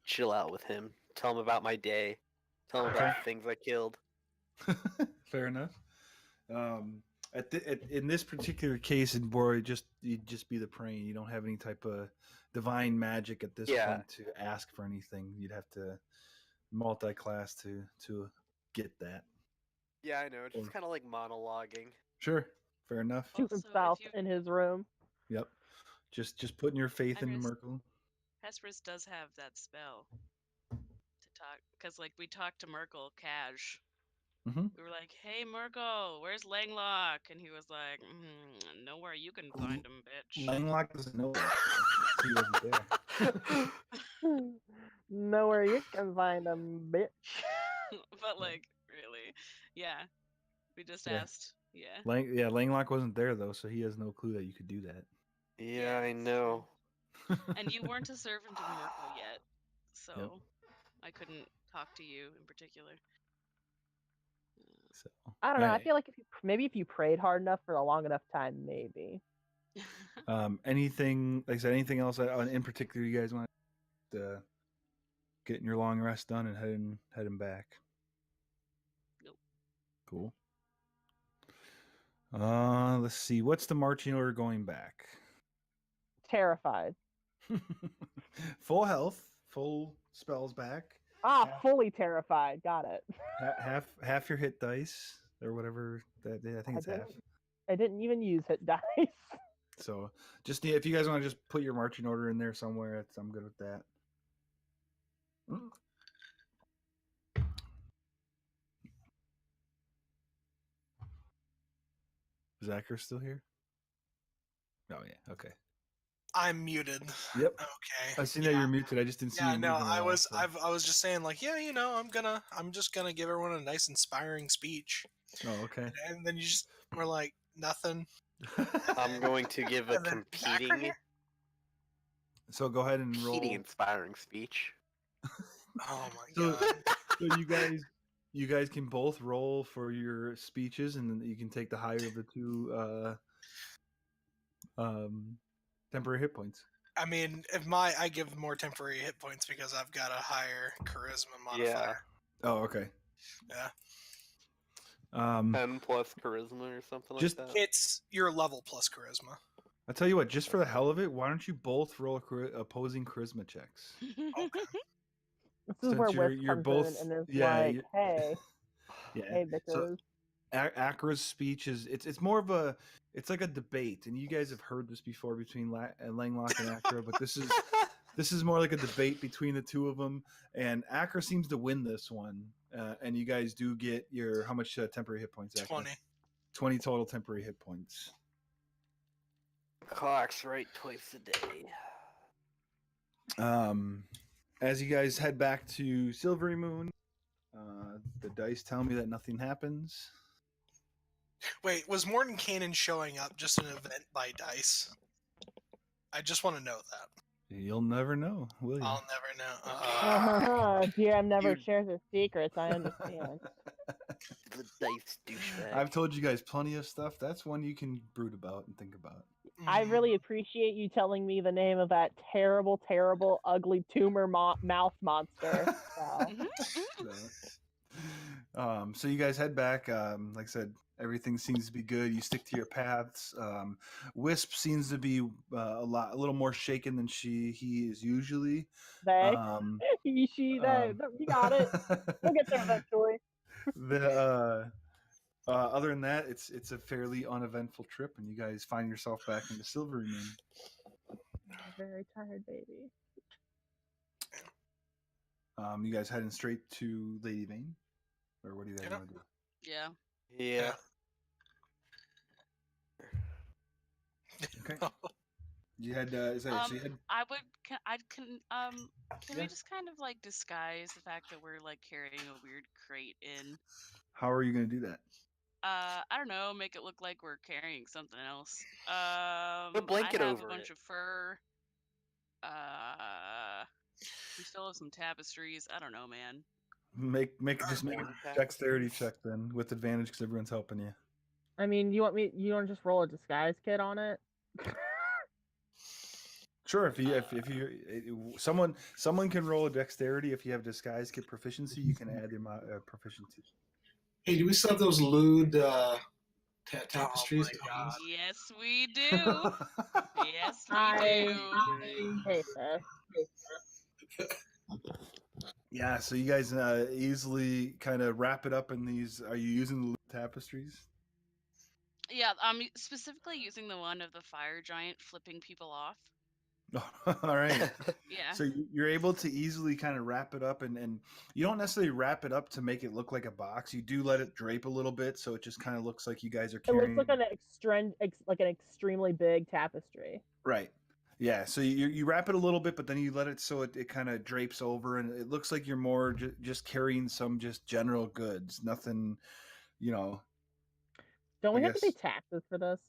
chill out with him. Tell him about my day. Tell him about the things I killed. Fair enough. In this particular case, in Bora, you'd just be the praying. You don't have any type of divine magic at this point to ask for anything. You'd have to multi-class to get that. Yeah, I know. Just kind of like monologuing. Sure, fair enough. To Also, himself if you- in his room. Yep. Just putting your faith in Iris. Merkel. Hesperus does have that spell to talk, because we talked to Merkel cash. Mhm. We were like, "Hey Merkel, where's Langlock?" And he was like, "Nowhere you can find him, bitch." Langlock doesn't know that. He wasn't there. Nowhere you can find him, bitch. But really, yeah. We just Yeah. asked, yeah. Langlock wasn't there though, so he has no clue that you could do that. Yeah, I that's know. And you weren't a servant of Merkel yet, so Yep. I couldn't talk to you in particular. So I don't know. I Alright. feel like if you prayed hard enough for a long enough time, maybe. Anything like I said, anything else in particular you guys want to getting your long rest done and heading back? Nope. Cool. Let's see. What's the marching order going back? Terrified. Full health, full spells back. Fully terrified. Got it. Half your hit dice or whatever that I think it's half. I didn't even use hit dice. So just if you guys want to just put your marching order in there somewhere, I'm good with that. Is Acker still here? Oh yeah, okay. I'm muted. Yep. Okay. I seen that you're muted. I just didn't see Yeah, you. no, moving a I lot, was so- I was just saying I'm just gonna give everyone a nice inspiring speech. Oh, okay. And then you just were like, nothing. I'm going to give a And then Acker competing here? So go ahead and roll. inspiring speech. Oh my So- god. So you guys can both roll for your speeches, and then you can take the higher of the two temporary hit points. I mean, I give more temporary hit points because I've got a higher charisma modifier. Oh, okay. Yeah. 10 plus charisma or something Just- like that. It's your level plus charisma. I'll tell you what. Just for the hell of it, why don't you both roll opposing charisma checks? Okay. This is Since where you're- Wisp you're comes both- in and is yeah, like, you- "Hey, Yeah. hey, bitches." Akra's speech is it's more of a it's like a debate, and you guys have heard this before between Langlock and Akra, but this is This is more like a debate between the two of them, and Acker seems to win this one. And you guys do get your how much temporary hit points? Acker? 20. 20 total temporary hit points. Clock's right twice a day. As you guys head back to Silvery Moon, the dice tell me that nothing happens. Wait, was Mordenkainen showing up just an event by dice? I just want to know that. You'll never know, will you? I'll never know. GM never You- shares his secrets. I understand. The dice douchebag. I've told you guys plenty of stuff. That's one you can brood about and think about. I really appreciate you telling me the name of that terrible, terrible, ugly tumor mouth monster. So you guys head back. Like I said, everything seems to be good. You stick to your paths. Wisp seems to be a little more shaken than he is usually. They, You got it. We'll get there eventually. Other than that, it's a fairly uneventful trip, and you guys find yourself back in the Silvery Moon. I'm very tired, baby. You guys heading straight to Lady Vane, or what do you guys want to do? Yeah. Yeah. Okay. You had is that so you had Can we just kind of like disguise the fact that we're like carrying a weird crate in? how are you going to do that? I don't know, make it look like we're carrying something else. Put a blanket I have over a bunch it. of fur. We still have some tapestries. I don't know, man. Make a dexterity check then with advantage because everyone's helping you. I mean, you want to just roll a disguise kit on it? Sure, if you someone can roll a dexterity if you have disguise kit proficiency, you can add your proficiency. Hey, do we still have those lewd tapestries? Oh my God. Yes, we do. Yes, we do. Hey, Seth. Yeah, so you guys easily kind of wrap it up in these. Are you using the tapestries? Yeah, I'm specifically using the one of the fire giant flipping people off. All right. Yeah. So you're able to easily kind of wrap it up, and you don't necessarily wrap it up to make it look like a box. You do let it drape a little bit, so it just kind of looks like you guys are It carrying. looks like an extremely big tapestry. Right. Yeah. So you wrap it a little bit, but then you let it so it kind of drapes over, and it looks like you're more just carrying some just general goods. Nothing, Don't we I have to pay guess- taxes for this?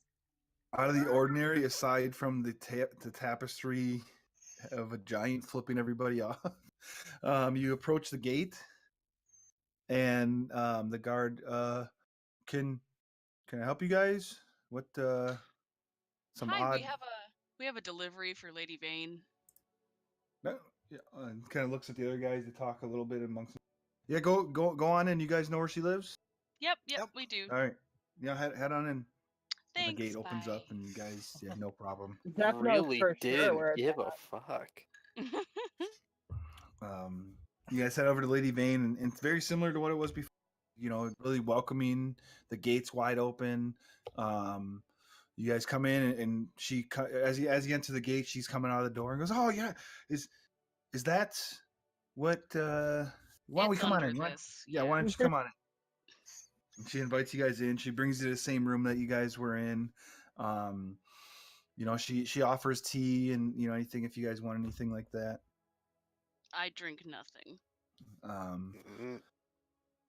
out of the ordinary, aside from the tapestry of a giant flipping everybody off. You approach the gate, and the guard can I help you guys? What some Hi, odd we have a delivery for Lady Vane. no, yeah, kind of looks at the other guys to talk a little bit amongst them. Yeah, go on in. You guys know where she lives? Yep, Yep. we do. All right. Yeah, head on in. And Thanks. the gate opens bye. up, and you guys, yeah, no problem. Zeph knows Really for didn't sure where it's give a at. fuck. You guys head over to Lady Vane, and it's very similar to what it was before. Really welcoming. The gates wide open. You guys come in, and she, as you enter the gate, she's coming out of the door and goes, "Oh yeah, is that what? Why don't we It's come on under in? this, Why don't you come on in?" And she invites you guys in. She brings you to the same room that you guys were in. She offers tea and anything if you guys want anything like that. I drink nothing.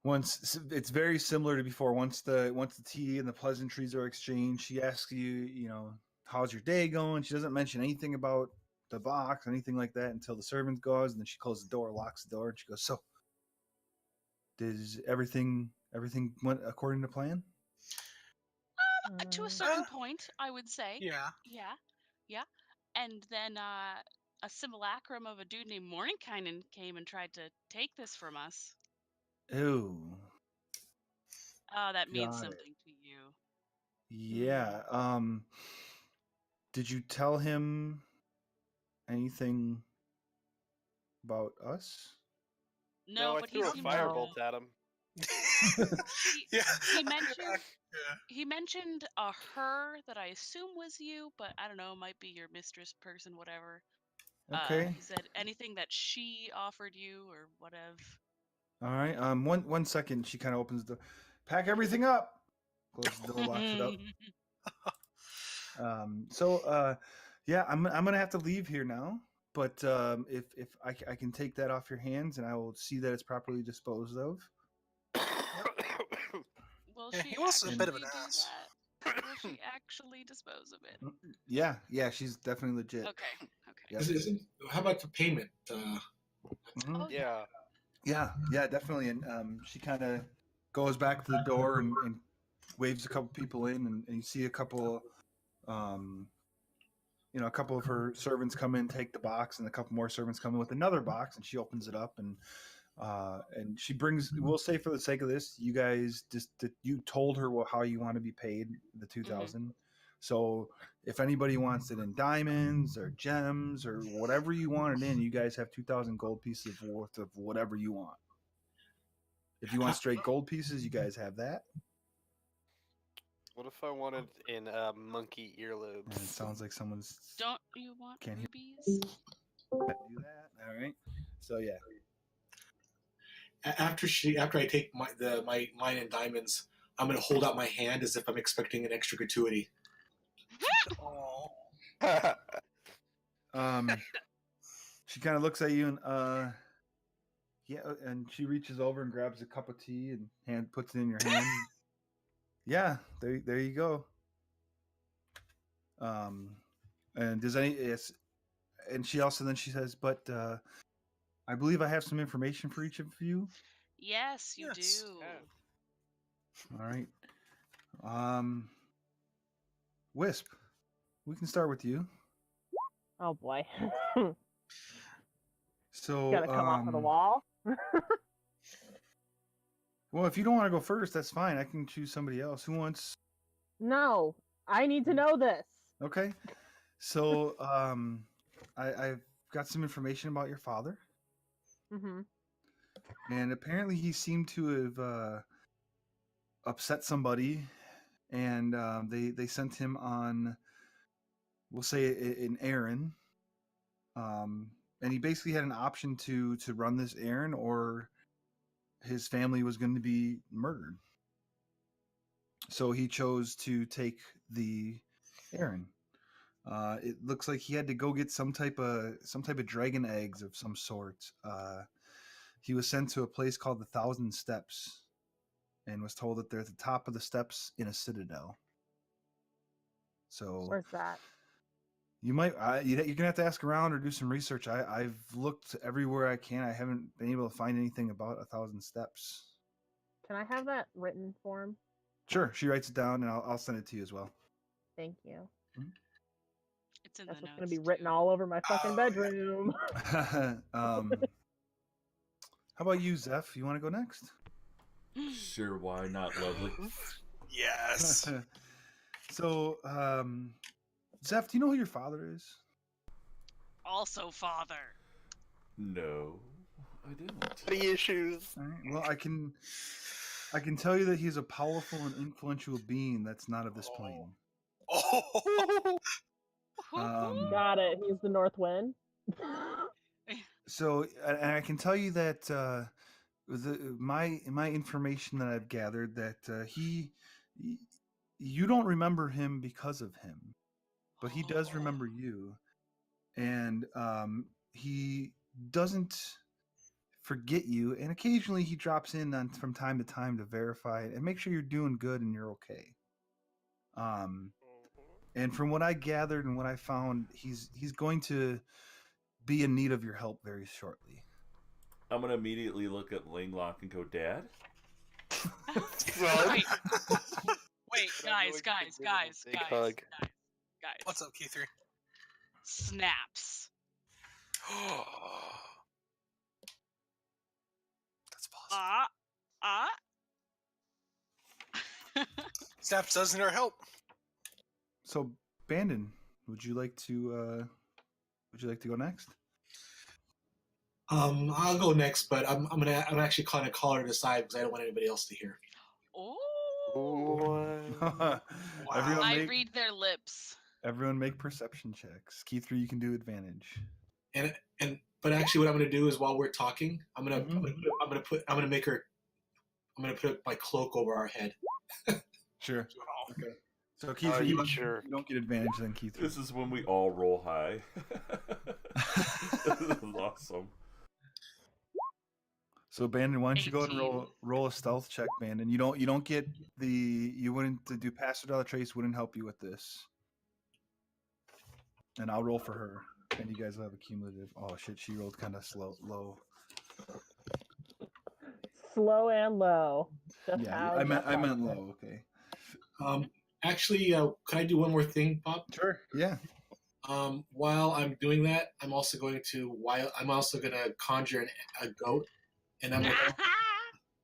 Once it's very similar to before. Once the tea and the pleasantries are exchanged, she asks you, how's your day going? She doesn't mention anything about the box, anything like that, until the servant goes, and then she closes the door, locks the door, and she goes, "So, does everything went according to plan?" To a certain point, I would say. Yeah. Yeah. And then a simulacrum of a dude named Mordenkainen came and tried to take this from us. Ooh. Oh, that means Got it. something to you. Yeah. Did you tell him anything about us? No, I but threw a firebolt at him. Yeah. He mentioned a her that I assume was you, but I don't know, might be your mistress person, whatever. Okay. He said anything that she offered you or whatever. All right. One second. She kind of opens the. Pack everything up. Closes the door, locks it up. Yeah, I'm gonna have to leave here now. But if I can take that off your hands, and I will see that it's properly disposed of. Will Yeah, she he was a actually bit of an do ass. that? Will she actually dispose of it? Yeah, she's definitely legit. Okay. Yep. How about the payment? Mhm. Oh Yeah. Yeah, definitely. And she kind of goes back to the door and waves a couple people in, and you see a couple, a couple of her servants come in, take the box, and a couple more servants come in with another box, and she opens it up, and she brings. We'll say for the sake of this, you guys you told her how you want to be paid the 2,000. So if anybody wants it in diamonds or gems or whatever you want it in, you guys have 2,000 gold pieces worth of whatever you want. If you want straight gold pieces, you guys have that. What if I wanted in monkey earlobes? And it sounds like someone's Don't you want Can't hear- rubies? do that. All right. So yeah. After I take mine in diamonds, I'm gonna hold out my hand as if I'm expecting an extra gratuity. Oh, She kind of looks at you and and she reaches over and grabs a cup of tea and puts it in your hand. Yeah, there you go. And and she also then she says, but I believe I have some information for each of you. Yes, you Yes. do. All right. Wisp, we can start with you. Oh boy. So Gotta come off of the wall. Well, if you don't want to go first, that's fine. I can choose somebody else. Who wants? No, I need to know this. Okay. So I've got some information about your father, Mm-hmm. and apparently he seemed to have upset somebody, and they sent him on, we'll say, an errand. And he basically had an option to run this errand, or his family was going to be murdered. So he chose to take the errand. It looks like he had to go get some type of dragon eggs of some sort. He was sent to a place called the 1,000 Steps, and was told that they're at the top of the steps in a citadel. So Where's that? you might you're gonna have to ask around or do some research. I've looked everywhere I can. I haven't been able to find anything about 1,000 Steps. Can I have that written form? Sure, she writes it down, and I'll send it to you as well. Thank you. It's in That's the what's notes. gonna be written too. all over my fucking Oh, bedroom. How about you, Zeph? You want to go next? Sure, why not, lovely? yes. So, Zeph, do you know who your father is? Also, father. No, I didn't. Any issues? All right. Well, I can tell you that he's a powerful and influential being that's not of this plane. Oh, Got it. He's the North Wind. So, and I can tell you that my information that I've gathered that you don't remember him because of him, but he does remember you, and he doesn't forget you, and occasionally he drops in from time to time to verify it and make sure you're doing good and you're okay. And from what I gathered and what I found, he's going to be in need of your help very shortly. I'm gonna immediately look at Langlock and go, Dad. Wait, guys. Big hug. what's up, Q3? Snaps. That's possible. Ah. Snaps doesn't our help. So, Bandon, would you like to go next? I'll go next, but I'm actually kind of call her to the side because I don't want anybody else to hear. Oh. Everyone I make, read their lips. everyone make perception checks. Key 3, you can do advantage. But actually, what I'm going to do is while we're talking, I'm going Mhm. to put my cloak over our head. Sure. Okay. So Keith, you you jerk. don't get advantage then, Keith. This is when we all roll high. This is awesome. So Bandon, why don't you go ahead and 18. roll a stealth check, Bandon? You don't get you wouldn't do pass without a trace wouldn't help you with this. And I'll roll for her. And you guys will have a cumulative. Oh shit, she rolled kind of low. Slow and low. Just Yeah, how I meant Jeff likes it. low. Okay. Actually, can I do one more thing, Bob? Sure. Yeah. While I'm doing that, I'm also going to conjure a goat, and I'm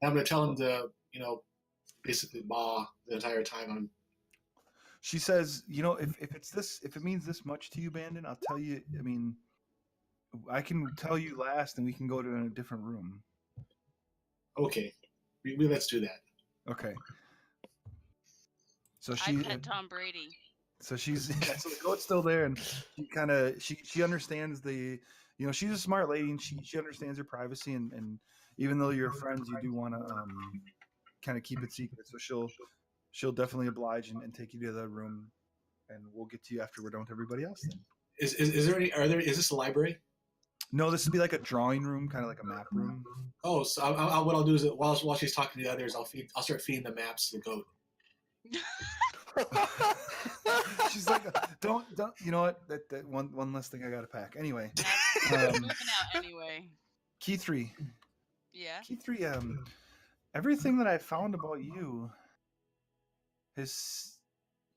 going to tell him to, basically baa the entire time. She says, if it means this much to you, Bandon, I'll tell you. I mean, I can tell you last, and we can go to a different room. Okay, let's do that. Okay. So I pet Tom Brady. So she's so the goat's still there, and she understands she's a smart lady, and she understands her privacy, and even though you're friends, you do want to kind of keep it secret. So she'll definitely oblige and take you to the room, and we'll get to you after we're done with everybody else. Then is this a library? No, this would be like a drawing room, kind of like a map room. Oh, so what I'll do is while she's talking to the others, I'll start feeding the maps to the goat. She's like, don't. You know what? That one less thing I got to pack. Anyway, Moving out anyway. Key 3. Yeah. Key 3. Everything that I found about you is,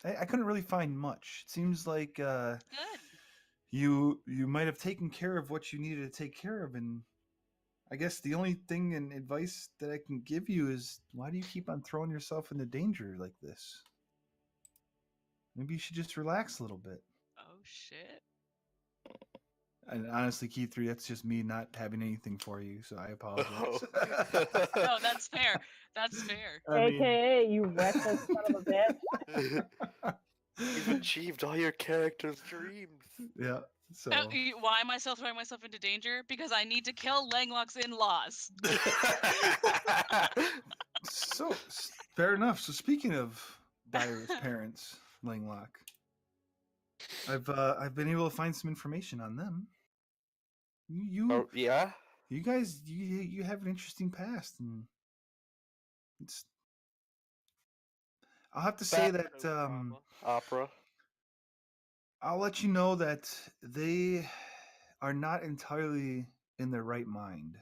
I couldn't really find much. It seems like Good. you might have taken care of what you needed to take care of, and I guess the only thing and advice that I can give you is, why do you keep on throwing yourself into danger like this? Maybe you should just relax a little bit. Oh shit. And honestly, Key 3, that's just me not having anything for you, so I apologize. No, that's fair. That's fair. AKA, you reckless son of a bitch. You've achieved all your characters' dreams. Yeah. So Why am I still throwing myself into danger? Because I need to kill Langlock's in-laws. So fair enough. So speaking of Dyer's parents, Langlock, I've been able to find some information on them. You yeah? You guys you have an interesting past, and it's. I'll have to say that opera. I'll let you know that they are not entirely in their right mind.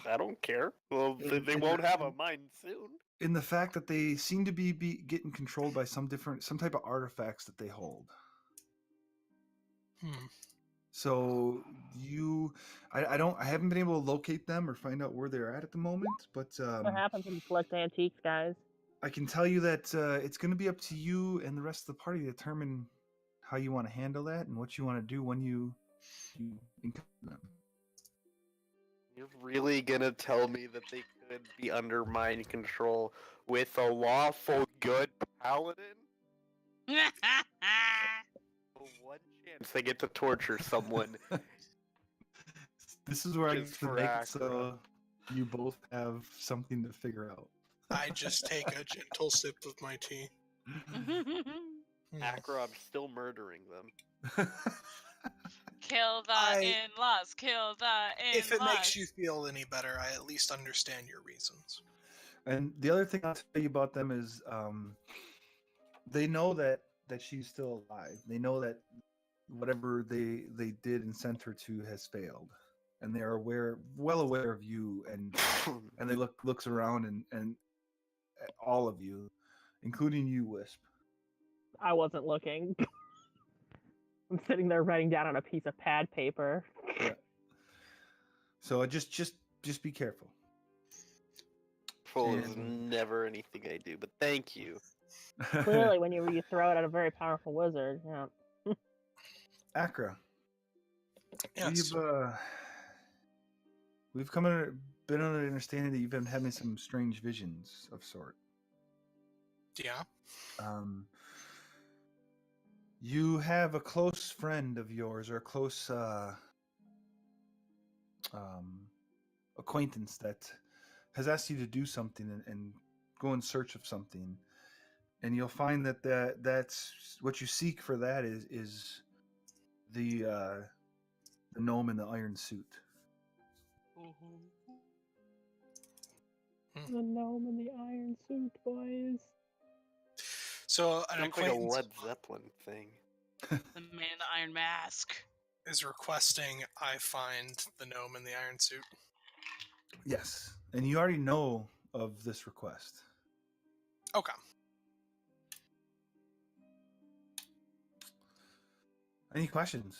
I don't care. Well, they won't have a mind soon. In the fact that they seem to be getting controlled by some type of artifacts that they hold. So I haven't been able to locate them or find out where they're at the moment, but What happens when you collect antiques, guys? I can tell you that it's going to be up to you and the rest of the party to determine how you want to handle that and what you want to do when you encounter them. You're really gonna tell me that they could be under mind control with a lawful good paladin? One chance they get to torture someone. This is where I get Just to for make it Acra. so you both have something to figure out. I just take a gentle sip of my tea. Acra, I'm still murdering them. Kill the in-laws. Kill the in-laws. If it makes you feel any better, I at least understand your reasons. And the other thing I'll tell you about them is they know that she's still alive. They know that whatever they did and sent her to has failed. And they are well aware of you, and they looks around and all of you, including you, Wisp. I wasn't looking. I'm sitting there writing down on a piece of pad paper. Yeah. So just be careful. Full is never anything I do, but thank you. Clearly, when you throw it at a very powerful wizard, yeah. Acra. Yes. We've been under the understanding that you've been having some strange visions of sort. Yeah. You have a close friend of yours or a close acquaintance that has asked you to do something and go in search of something, and you'll find that's what you seek for. That is the gnome in the iron suit. The gnome in the iron suit, boys. So an Sounds like a acquaintance Led Zeppelin thing. The man in the iron mask. is requesting I find the gnome in the iron suit. Yes, and you already know of this request. Okay. Any questions?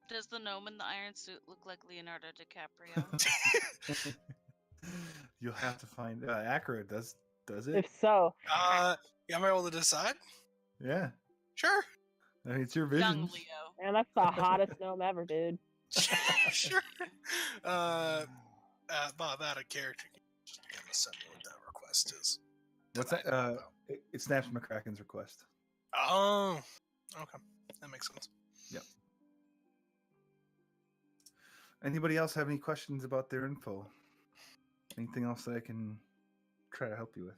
Does the gnome in the iron suit look like Leonardo DiCaprio? You'll have to find. Accurate does it? If so, Yeah, am I able to decide? Yeah, Sure. I mean, it's your Young vision. Leo. man, that's the hottest gnome ever, dude. Sure. Bob, out of character. Just gonna send me what that request is. What's I that? know about. It snaps McCracken's request. Oh, okay. That makes sense. Yep. Anybody else have any questions about their info? Anything else that I can try to help you with?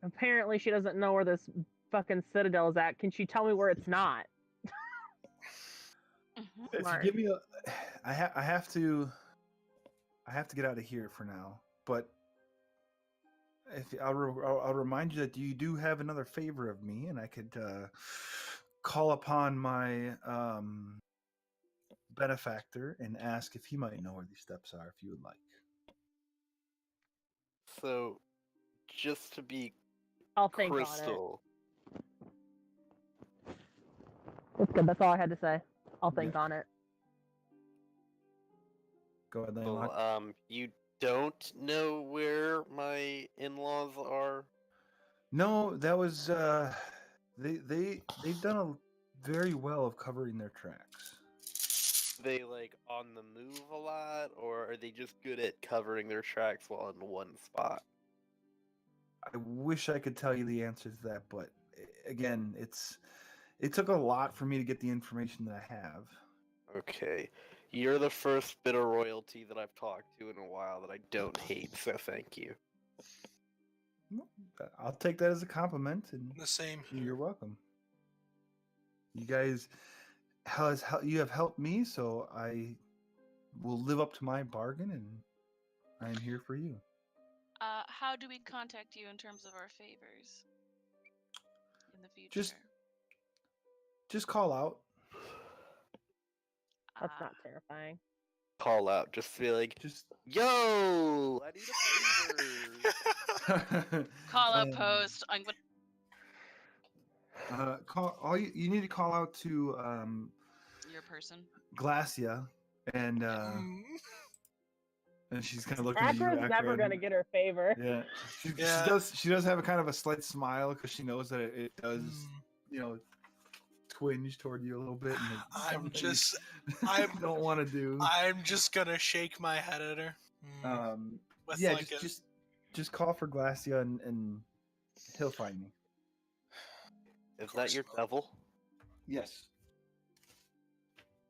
Apparently, she doesn't know where this fucking citadel is at. Can she tell me where it's not? Mhm. If you Smart. give me I have to get out of here for now. But if I'll remind you that you do have another favor of me, and I could call upon my benefactor and ask if he might know where these steps are, if you would like. So, just to be I'll think on it. crystal, That's good. That's all I had to say. I'll think Yeah. on it. Go ahead, Landlock. you don't know where my in-laws are? No, that was they've done a very well of covering their tracks. They like on the move a lot, or are they just good at covering their tracks while in one spot? I wish I could tell you the answer to that, but again, it took a lot for me to get the information that I have. Okay. You're the first bit of royalty that I've talked to in a while that I don't hate, so thank you. I'll take that as a compliment, and The same here. you're welcome. You guys, you have helped me, so I will live up to my bargain, and I am here for you. How do we contact you in terms of our favors in the future? Just call out. That's not terrifying. Call out, just be like, Just yo, I need a favor. Call out post. I'm gonna call all you need to call out to your person. Glacia, and Mm. and she's kind of looking at you. Akron's never Akron. gonna get her favor. Yeah, Yeah. She does have a kind of a slight smile because she knows that it does, Mm. Twinge toward you a little bit. And it's I'm something just, you don't want to do. I'm just gonna shake my head at her. With Yeah, like just call for Glacia and he'll find me. Is that your devil? Yes.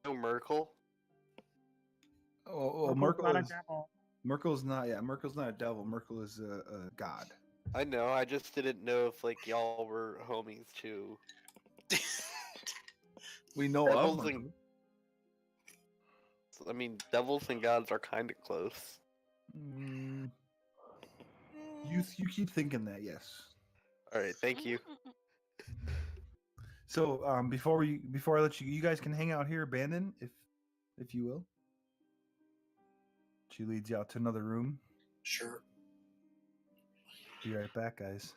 No Merkel? Oh, Merkel's Merkel not a is devil. Merkel's not. Yeah, Merkel's not a devil. Merkel is a god. I know, I just didn't know if like y'all were homies too. We know Devils of and- Merkel. I mean, devils and gods are kind of close. Mm, you keep thinking that, yes. All right, thank you. So before I let you guys can hang out here, abandon if you will. She leads you out to another room. Sure. Be right back, guys.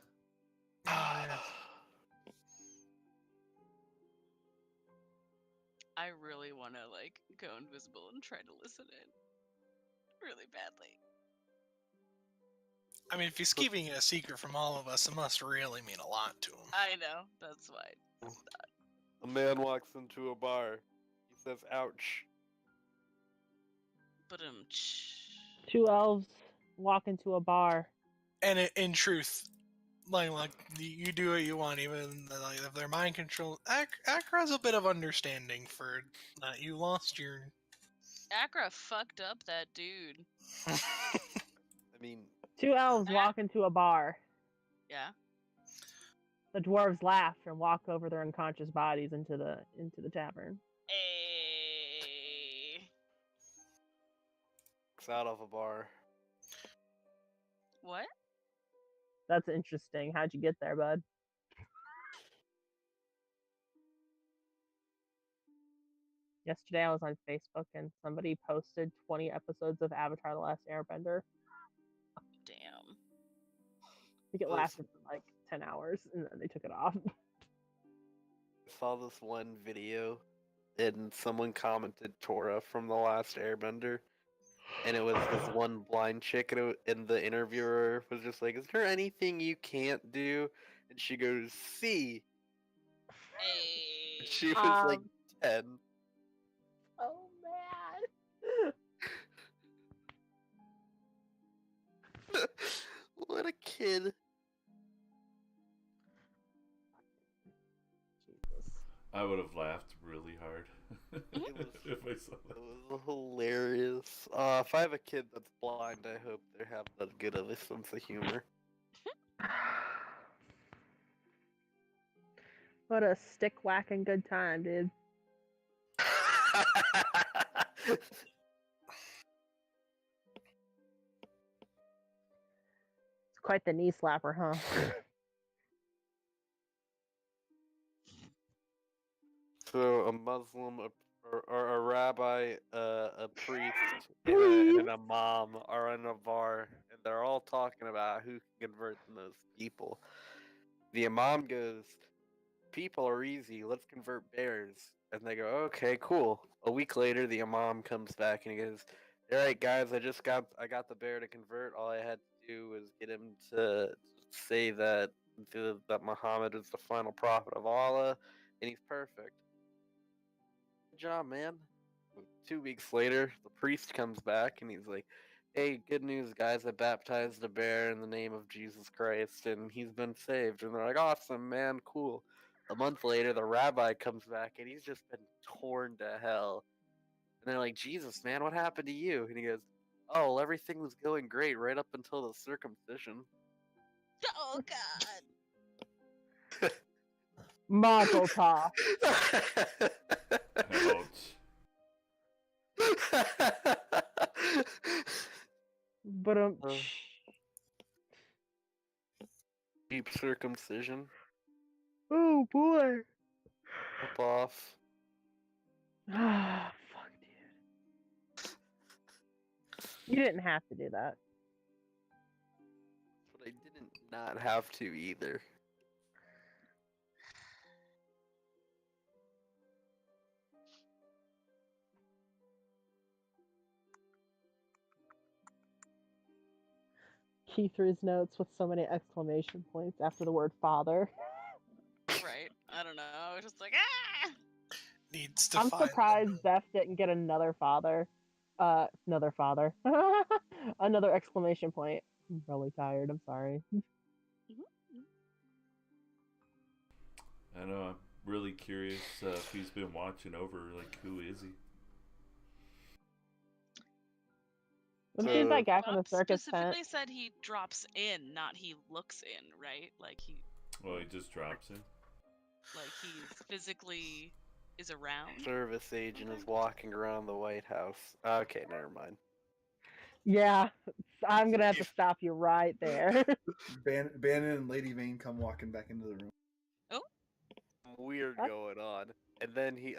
I really want to like go invisible and try to listen in really badly. I mean, if he's keeping it a secret from all of us, it must really mean a lot to him. I know, that's why. A man walks into a bar. He says, ouch. But Two elves walk into a bar. And in truth, like you do what you want, even like if they're mind control. Akra has a bit of understanding for that. You lost your. Akra fucked up that dude. I mean, Two elves walk into a bar. Yeah. The dwarves laugh and walk over their unconscious bodies into the tavern. Hey. it's out of a bar. What? That's interesting. How'd you get there, bud? Yesterday I was on Facebook and somebody posted 20 episodes of Avatar: The Last Airbender. Damn. I think it lasted for like 10 hours and then they took it off. I saw this one video, and someone commented Tora from The Last Airbender, and it was this one blind chick, and the interviewer was just like, "Is there anything you can't do?" And she goes, "See." Hey. She was like 10. Oh man. What a kid. Jesus. I would have laughed really hard if I saw It that. was hilarious. If I have a kid that's blind, I hope they have that good of a sense of humor. What a stick whacking good time, dude. It's quite the knee slapper, huh? So a Muslim, or a rabbi, a priest, and Please. an imam are in a bar, and they're all talking about who can convert the most people. The imam goes, "People are easy. Let's convert bears." And they go, "Okay, cool." A week later, the imam comes back and he goes, "All right, guys, I got the bear to convert. All I had to do was get him to say that Muhammad is the final prophet of Allah, and he's perfect. Good job, man." 2 weeks later, the priest comes back and he's like, "Hey, good news, guys! I baptized a bear in the name of Jesus Christ, and he's been saved." And they're like, "Awesome, man, cool." A month later, the rabbi comes back and he's just been torn to hell. And they're like, "Jesus, man, what happened to you?" And he goes, "Oh, well, everything was going great right up until the circumcision." Oh God. Mazel tov. Ouch. But Deep circumcision. oh boy. Up off. Ah, fuck, dude. You didn't have to do that. But I didn't not have to either. Key through his notes with so many exclamation points after the word father. Right. I don't know. I was just like, ah. Needs to I'm find surprised them. Zeph didn't get another father. Another father. Another exclamation point. I'm really tired. I'm sorry. I know. I'm really curious if he's been watching over. Like, who is he? When she's that guy from the Bob circus tent. specifically said he drops in, not he looks in, right? Like he Just drops in. like he physically is around. Service agent is walking around the White House. Okay, never mind. Yeah, I'm gonna have to stop you right there. Bannon and Lady Vane come walking back into the room. Weird What? going on. And then he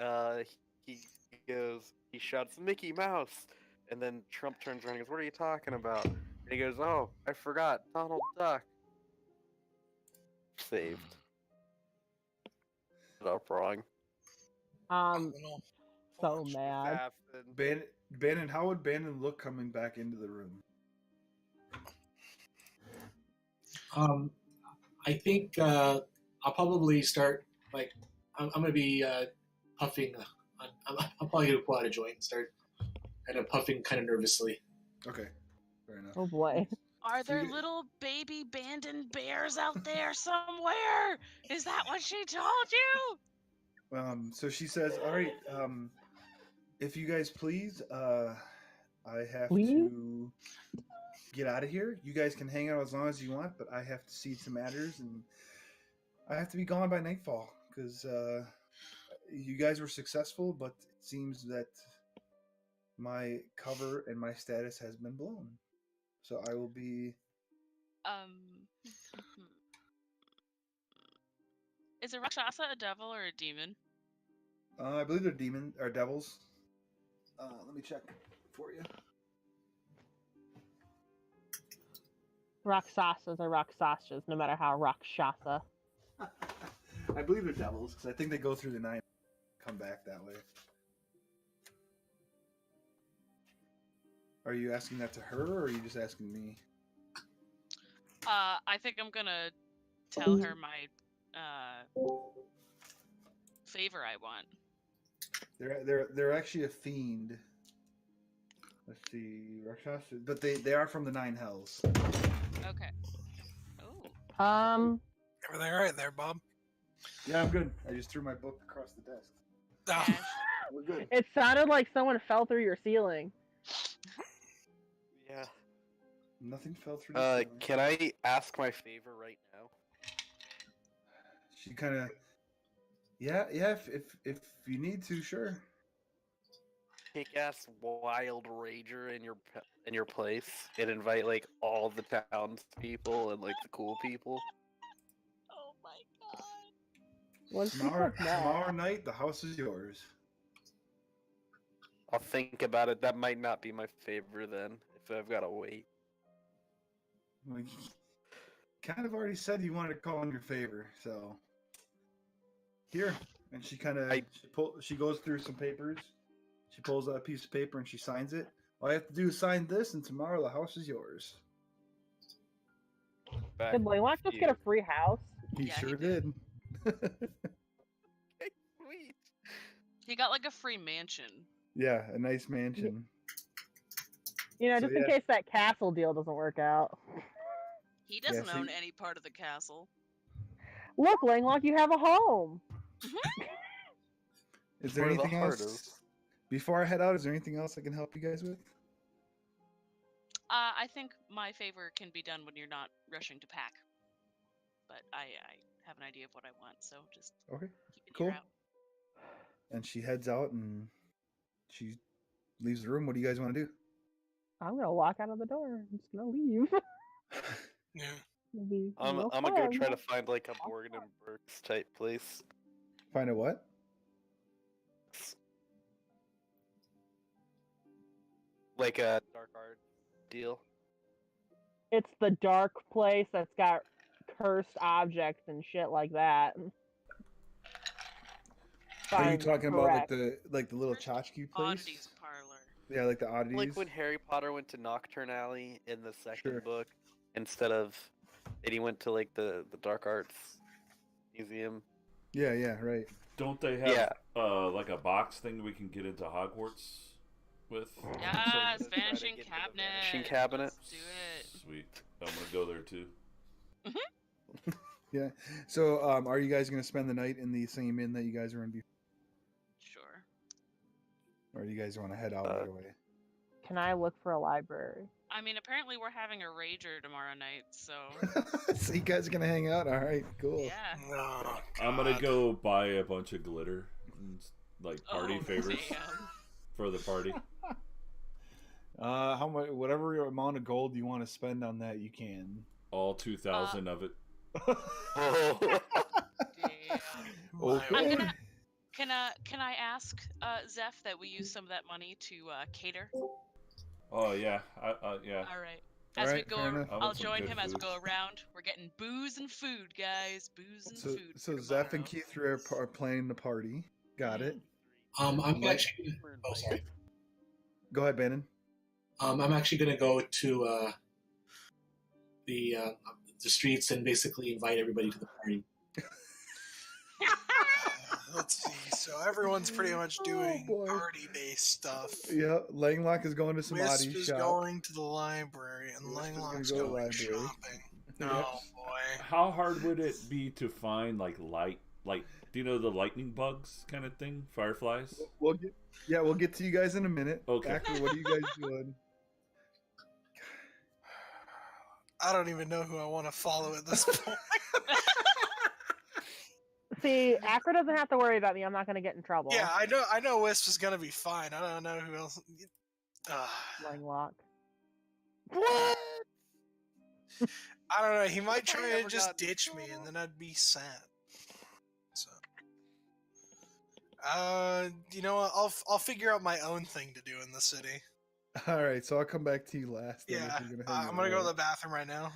goes, he shouts, "Mickey Mouse!" And then Trump turns around and goes, "What are you talking about?" And he goes, "Oh, I forgot, Donald Duck." Saved. Up wrong. So mad. Bannon, how would Bannon look coming back into the room? I think I'll probably start like I'm gonna be puffing. I'm probably gonna pull out a joint and start kind of puffing kind of nervously. Okay, fair enough. Oh boy. Are there little baby abandoned bears out there somewhere? Is that what she told you? So she says, "All right, if you guys please, I have to get out of here. You guys can hang out as long as you want, but I have to see some matters, and I have to be gone by nightfall because you guys were successful, but it seems that my cover and my status has been blown. So I will be." Is a Rakshasa a devil or a demon? I believe they're demon or devils. Let me check for you. Rakshasas are Rakshasas, no matter how Rakshasa. I believe they're devils because I think they go through the night, come back that way. Are you asking that to her, or are you just asking me? I think I'm gonna tell her my favor I want. They're actually a fiend. Let's see, Rakshasa, but they are from the Nine Hells. Okay. Oh. Everything all right there, Bob? Yeah, I'm good. I just threw my book across the desk. Oh. We're good. It sounded like someone fell through your ceiling. Yeah. Nothing fell through the ceiling. Can I ask my favor right now? She kind of, yeah. If you need to, sure. Kick-ass wild rager in your place and invite like all the townspeople and like the cool people. Oh my god. What's Tomorrow night, the house is yours. I'll think about it. That might not be my favor then, if I've got to wait. Well, you kind of already said you wanted to call in your favor, so here. And she kind of she goes through some papers. She pulls out a piece of paper and she signs it. All I have to do is sign this, and tomorrow the house is yours. Did Laylock just get a free house? He sure did. Sweet. He got like a free mansion. Yeah, a nice mansion. You know, just in case that castle deal doesn't work out. He doesn't own any part of the castle. Look, Langlock, you have a home. Is there anything else? Before I head out, is there anything else I can help you guys with? I think my favor can be done when you're not rushing to pack. But I have an idea of what I want, so just okay, keep an cool. ear out. And she heads out and she leaves the room. What do you guys want to do? I'm gonna walk out of the door. I'm just gonna leave. Yeah. I'm gonna go try to find like a Morgan and Burks type place. Find a what? Like a dark art deal. It's the dark place that's got cursed objects and shit like that. Are you talking about like the little tchotchke place? Oddities parlor. Yeah, like the oddities. Like when Harry Potter went to Nocturne Alley in the second book, instead of, and he went to like the dark arts museum. Yeah, right. Don't they have like a box thing we can get into Hogwarts with? Yes, vanishing cabinet. Vanishing cabinet. Let's do it. Sweet. I'm gonna go there too. Yeah. So, are you guys gonna spend the night in the same inn that you guys were in before? Sure. Or do you guys want to head out right away? Can I look for a library? I mean, apparently we're having a rager tomorrow night, so. So you guys are gonna hang out? All right, cool. Yeah. Oh, I'm gonna go buy a bunch of glitter, and, like party favors Damn. for the party. How much? Whatever amount of gold you want to spend on that, you can. All 2,000 of it. Damn. Okay. Can I ask Zeph that we use some of that money to cater? Oh yeah, yeah. All right. As we go, I'll join him as we food. go around. We're getting booze and food, guys. Booze and food. So Zeph and Keith are planning the party. Got it. I'm actually. Oh, sorry. Go ahead, Bannon. I'm actually going to go to the streets and basically invite everybody to the party. Let's see. So everyone's pretty much doing boy. party-based stuff. Yeah, Langlock is going to Samadhi's Wisp is shop. going to the library, and Wisp is gonna Langlock's go to the going library. shopping. Yep. Oh boy. How hard would it be to find like do you know the lightning bugs kind of thing, fireflies? We'll get to you guys in a minute. Okay. Actually, what are you guys doing? I don't even know who I want to follow at this point. See, Acker doesn't have to worry about me. I'm not going to get in trouble. Yeah, I know Wisp is gonna be fine. I don't know who else. Langlock. What? I don't know. He might I try ever to just got- ditch me, and then I'd be sad. So, you know what? I'll figure out my own thing to do in the city. All right, so I'll come back to you last. then, Yeah, if you're gonna hang I'm gonna go to out. the bathroom right now.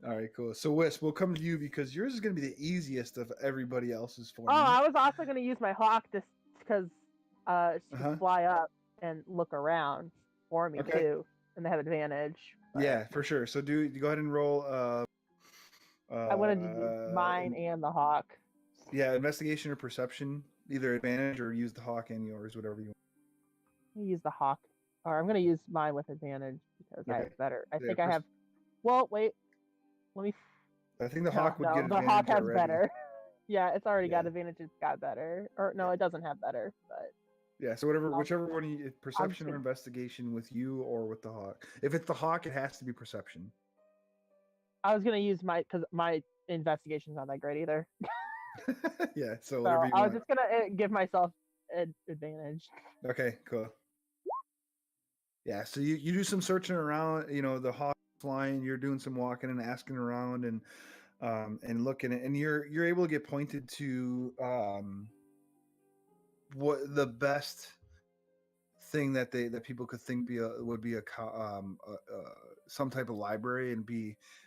All right, cool. So Wisp, we'll come to you because yours is gonna be the easiest of everybody else's for Oh, me. I was also going to use my hawk just because she Uh-huh. can fly up and look around for me Okay. too, and they have advantage. but Yeah, for sure. So go ahead and roll. I wanted to use mine and the hawk. Yeah, investigation or perception, either advantage or use the hawk and yours, whatever you want. I'm gonna use the hawk, or I'm gonna use mine with advantage because I Okay. have better. I Yeah, think I have. Well, wait. Let me. I think the No, hawk would no, get the advantage hawk has already. better. Yeah, it's already got Yeah. advantage. It's got better, or no, it doesn't have better. But Yeah, so whichever one you perception or gonna- investigation with you or with the hawk. If it's the hawk, it has to be perception. I was gonna use my because my investigation's not that great either. Yeah, so So whatever you I was want. just gonna give myself advantage. Okay, cool. Yeah, so you do some searching around, the hawk flying, you're doing some walking and asking around and looking and you're able to get pointed to what the best thing that people could think would be some type of library and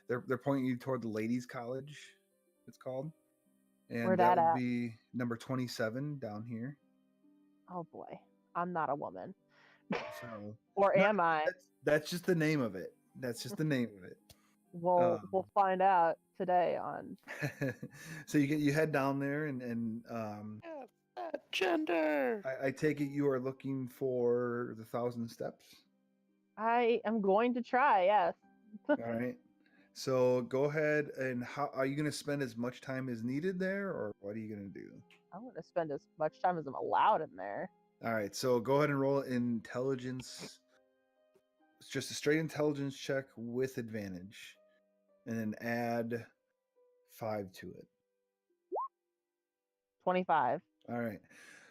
they're pointing you toward the ladies college, it's called. And Where that that would at? be number 27 down here. Oh boy, I'm not a woman, So or No, am I? that's just the name of it. That's just the name of it. We'll find out today on. So you head down there and Yes, that gender. I take it you are looking for the 1,000 steps. I am going to try. Yes. All right. So go ahead and how are you going to spend as much time as needed there, or what are you going to do? I'm going to spend as much time as I'm allowed in there. All right. So go ahead and roll intelligence. It's just a straight intelligence check with advantage, and then add 5 to it. 25. All right.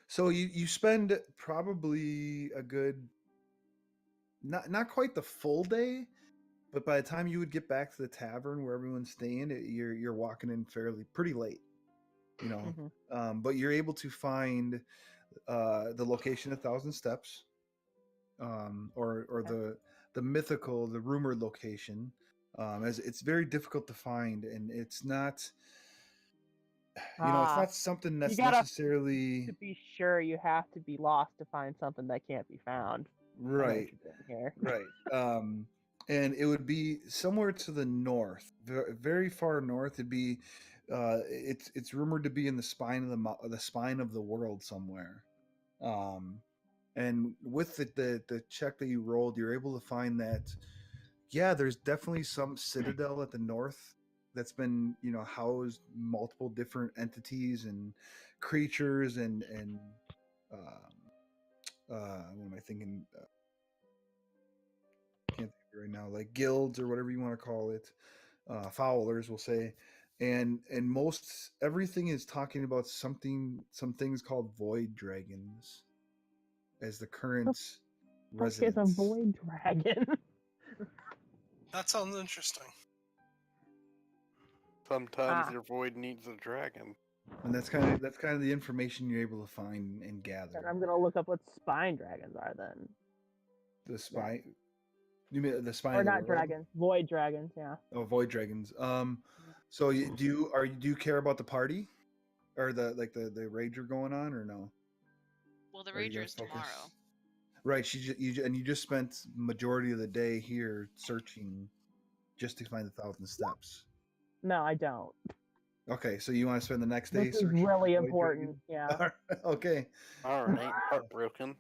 So you spend probably a good not quite the full day, but by the time you would get back to the tavern where everyone's staying, you're walking in pretty late, Mhm. But you're able to find the location of 1,000 Steps, or the mythical, the rumored location, as it's very difficult to find, and it's not. It's not something that's gotta- necessarily To be sure, you have to be lost to find something that can't be found. I know what right. you're doing here. Right. And it would be somewhere to the north, very far north. It'd be, it's rumored to be in the spine of the spine of the world somewhere. And with the check that you rolled, you're able to find that, yeah, there's definitely some citadel at the north that's been, housed multiple different entities and creatures and what am I thinking? Can't think of it right now, like guilds or whatever you want to call it, fowlers, we'll say, and most everything is talking about some things called void dragons as the current It's a residents. void dragon. That sounds interesting. Sometimes Ah. your void needs a dragon. And that's kind of the information you're able to find and gather. And I'm gonna look up what spine dragons are then. The spine. You mean the spine? Or of the not world? dragons, void dragons. Yeah. Oh, void dragons. So do you care about the party, or the rager going on, or no? Well, the Or you rager gonna is focus- tomorrow. Right. You just spent majority of the day here searching, just to find the 1,000 steps. No, I don't. Okay, so you want to spend the next day This is searching for really void important. dragons? Yeah. Okay. All right, heartbroken.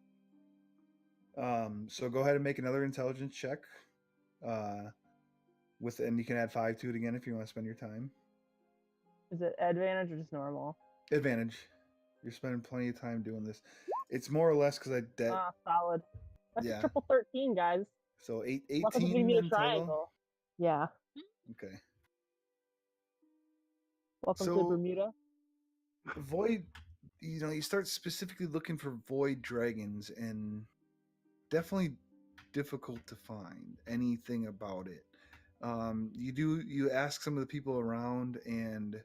So go ahead and make another intelligence check. And you can add 5 to it again if you want to spend your time. Is it advantage or just normal? Advantage. You're spending plenty of time doing this. It's more or less because Solid. That's Yeah. a triple 13, guys. So Welcome to 18 giving me a in total. triangle. Yeah. Okay. Welcome to So- Bermuda. Void, you start specifically looking for void dragons, and definitely difficult to find anything about it. You ask some of the people around, and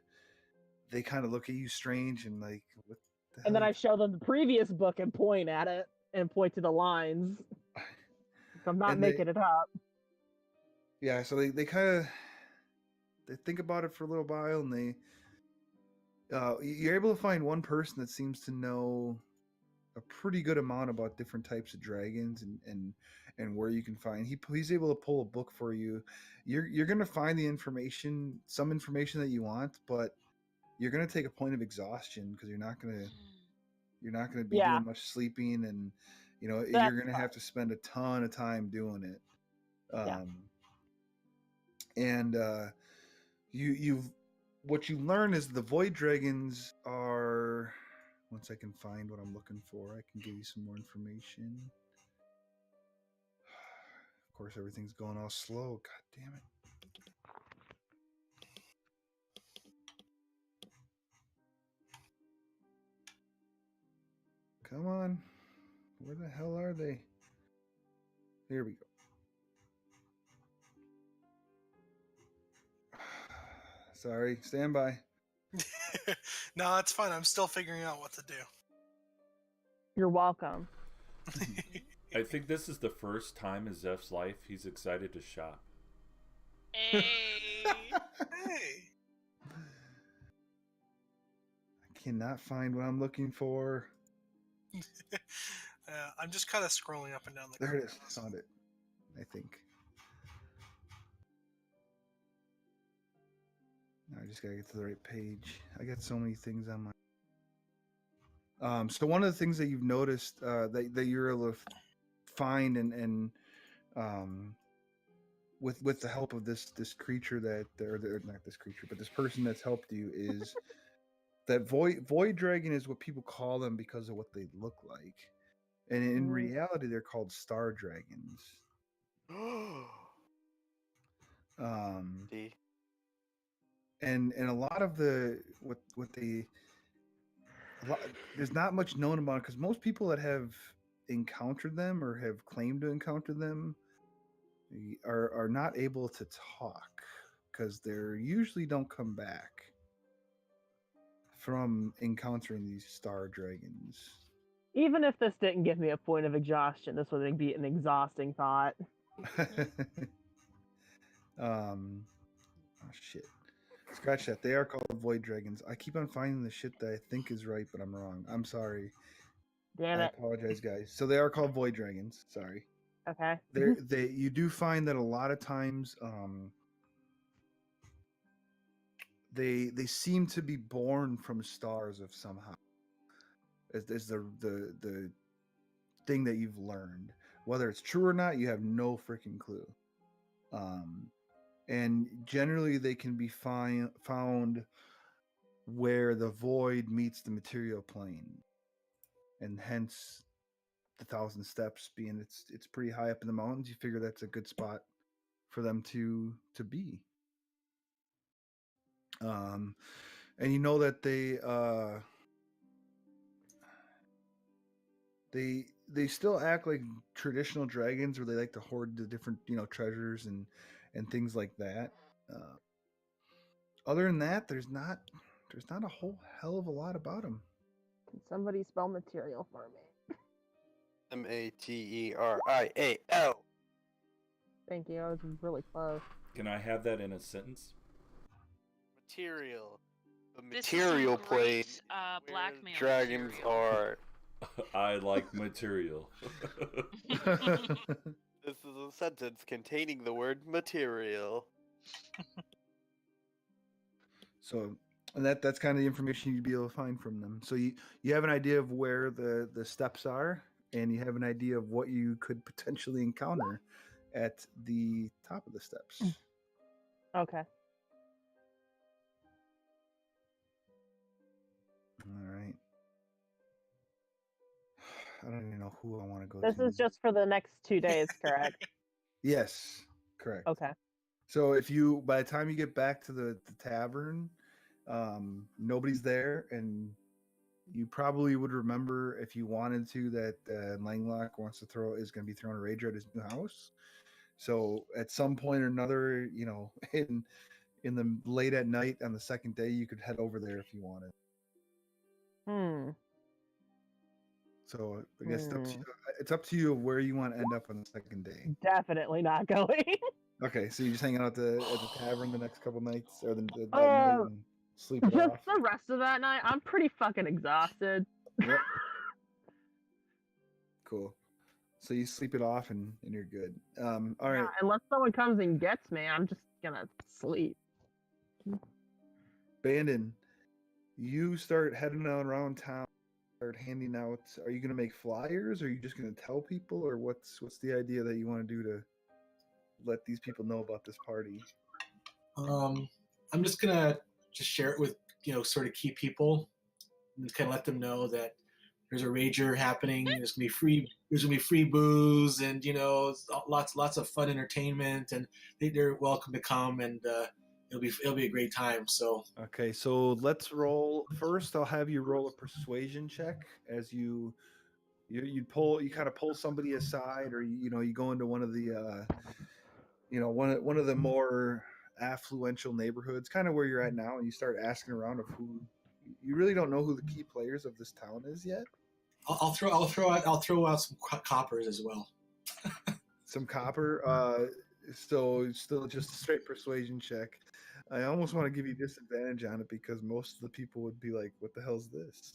they kind of look at you strange and like, what the hell? And then I show them the previous book and point at it and point to the lines. I'm not And making it up. Yeah, so they kind of think about it for a little while, and you're able to find one person that seems to know a pretty good amount about different types of dragons and where you can find. He's able to pull a book for you. You're gonna find some information that you want, but you're gonna take a point of exhaustion because you're not gonna be doing much sleeping, and you're gonna have to spend a ton of time doing it. And what you learn is the void dragons are. Once I can find what I'm looking for, I can give you some more information. Of course, everything's going all slow. God damn it. Come on. Where the hell are they? Here we go. Sorry, stand by. No, it's fine. I'm still figuring out what to do. You're welcome. I think this is the first time in Zeph's life he's excited to shop. Hey. Hey. I cannot find what I'm looking for. I'm just kind of scrolling up and down the. There it is. Found it. I think. I just gotta get to the right page. I got so many things on my. So one of the things that you've noticed that you're able to find and with the help of this creature not this creature, but this person that's helped you is that void dragon is what people call them because of what they look like, and in reality they're called star dragons. See? And a lot of there's not much known about it because most people that have encountered them or have claimed to encounter them are not able to talk because they're usually don't come back from encountering these star dragons. Even if this didn't give me a point of exhaustion, this would be an exhausting thought. Oh shit. Scratch that. They are called void dragons. I keep on finding the shit that I think is right, but I'm wrong. I'm sorry. Damn I it. apologize, guys. So they are called void dragons. Sorry. Okay. You do find that a lot of times they seem to be born from stars of somehow. Is the thing that you've learned. Whether it's true or not, you have no freaking clue. And generally they can be found where the void meets the material plane, and hence the 1,000 steps being it's pretty high up in the mountains. You figure that's a good spot for them to be. And you know that they still act like traditional dragons, where they like to hoard the different treasures and things like that. Other than that, there's not a whole hell of a lot about them. Can somebody spell material for me? Material. Thank you. I was really close. Can I have that in a sentence? Material. The This is material some plane. great, where blackmail dragons material. are. I like material. This is a sentence containing the word material. So And that's kind of the information you'd be able to find from them. So you have an idea of where the steps are, and you have an idea of what you could potentially encounter at the top of the steps. Okay. All right. I don't even know who I want to go This to. is just for the next 2 days, correct? Yes, correct. Okay. So by the time you get back to the tavern, nobody's there, and you probably would remember if you wanted to that Langlock is going to be throwing a rager at his new house. So at some point or another, in the late at night on the second day, you could head over there if you wanted. So I guess it's up to you where you want to end up on the second day. Definitely not going. Okay, so you're just hanging out at the tavern the next couple nights, or the night and sleep it Just off. the rest of that night, I'm pretty fucking exhausted. Yep. Cool. So you sleep it off and you're good. All right. Yeah, unless someone comes and gets me, I'm just gonna sleep. Bandon, you start heading around town, start handing out. Are you gonna make flyers, or are you just gonna tell people, or what's the idea that you want to do to let these people know about this party? I'm just gonna share it with sort of key people, and kind of let them know that there's a rager happening. There's gonna be free booze, and lots of fun entertainment, and they're welcome to come, and it'll be a great time. So okay, so let's roll first. I'll have you roll a persuasion check as you kind of pull somebody aside, or you go into one of the one of the more affluential neighborhoods, kind of where you're at now, and you start asking around of who you really don't know who the key players of this town is yet. I'll throw out some coppers as well. Some copper. So still just a straight persuasion check. I almost want to give you disadvantage on it because most of the people would be like, "What the hell's this?"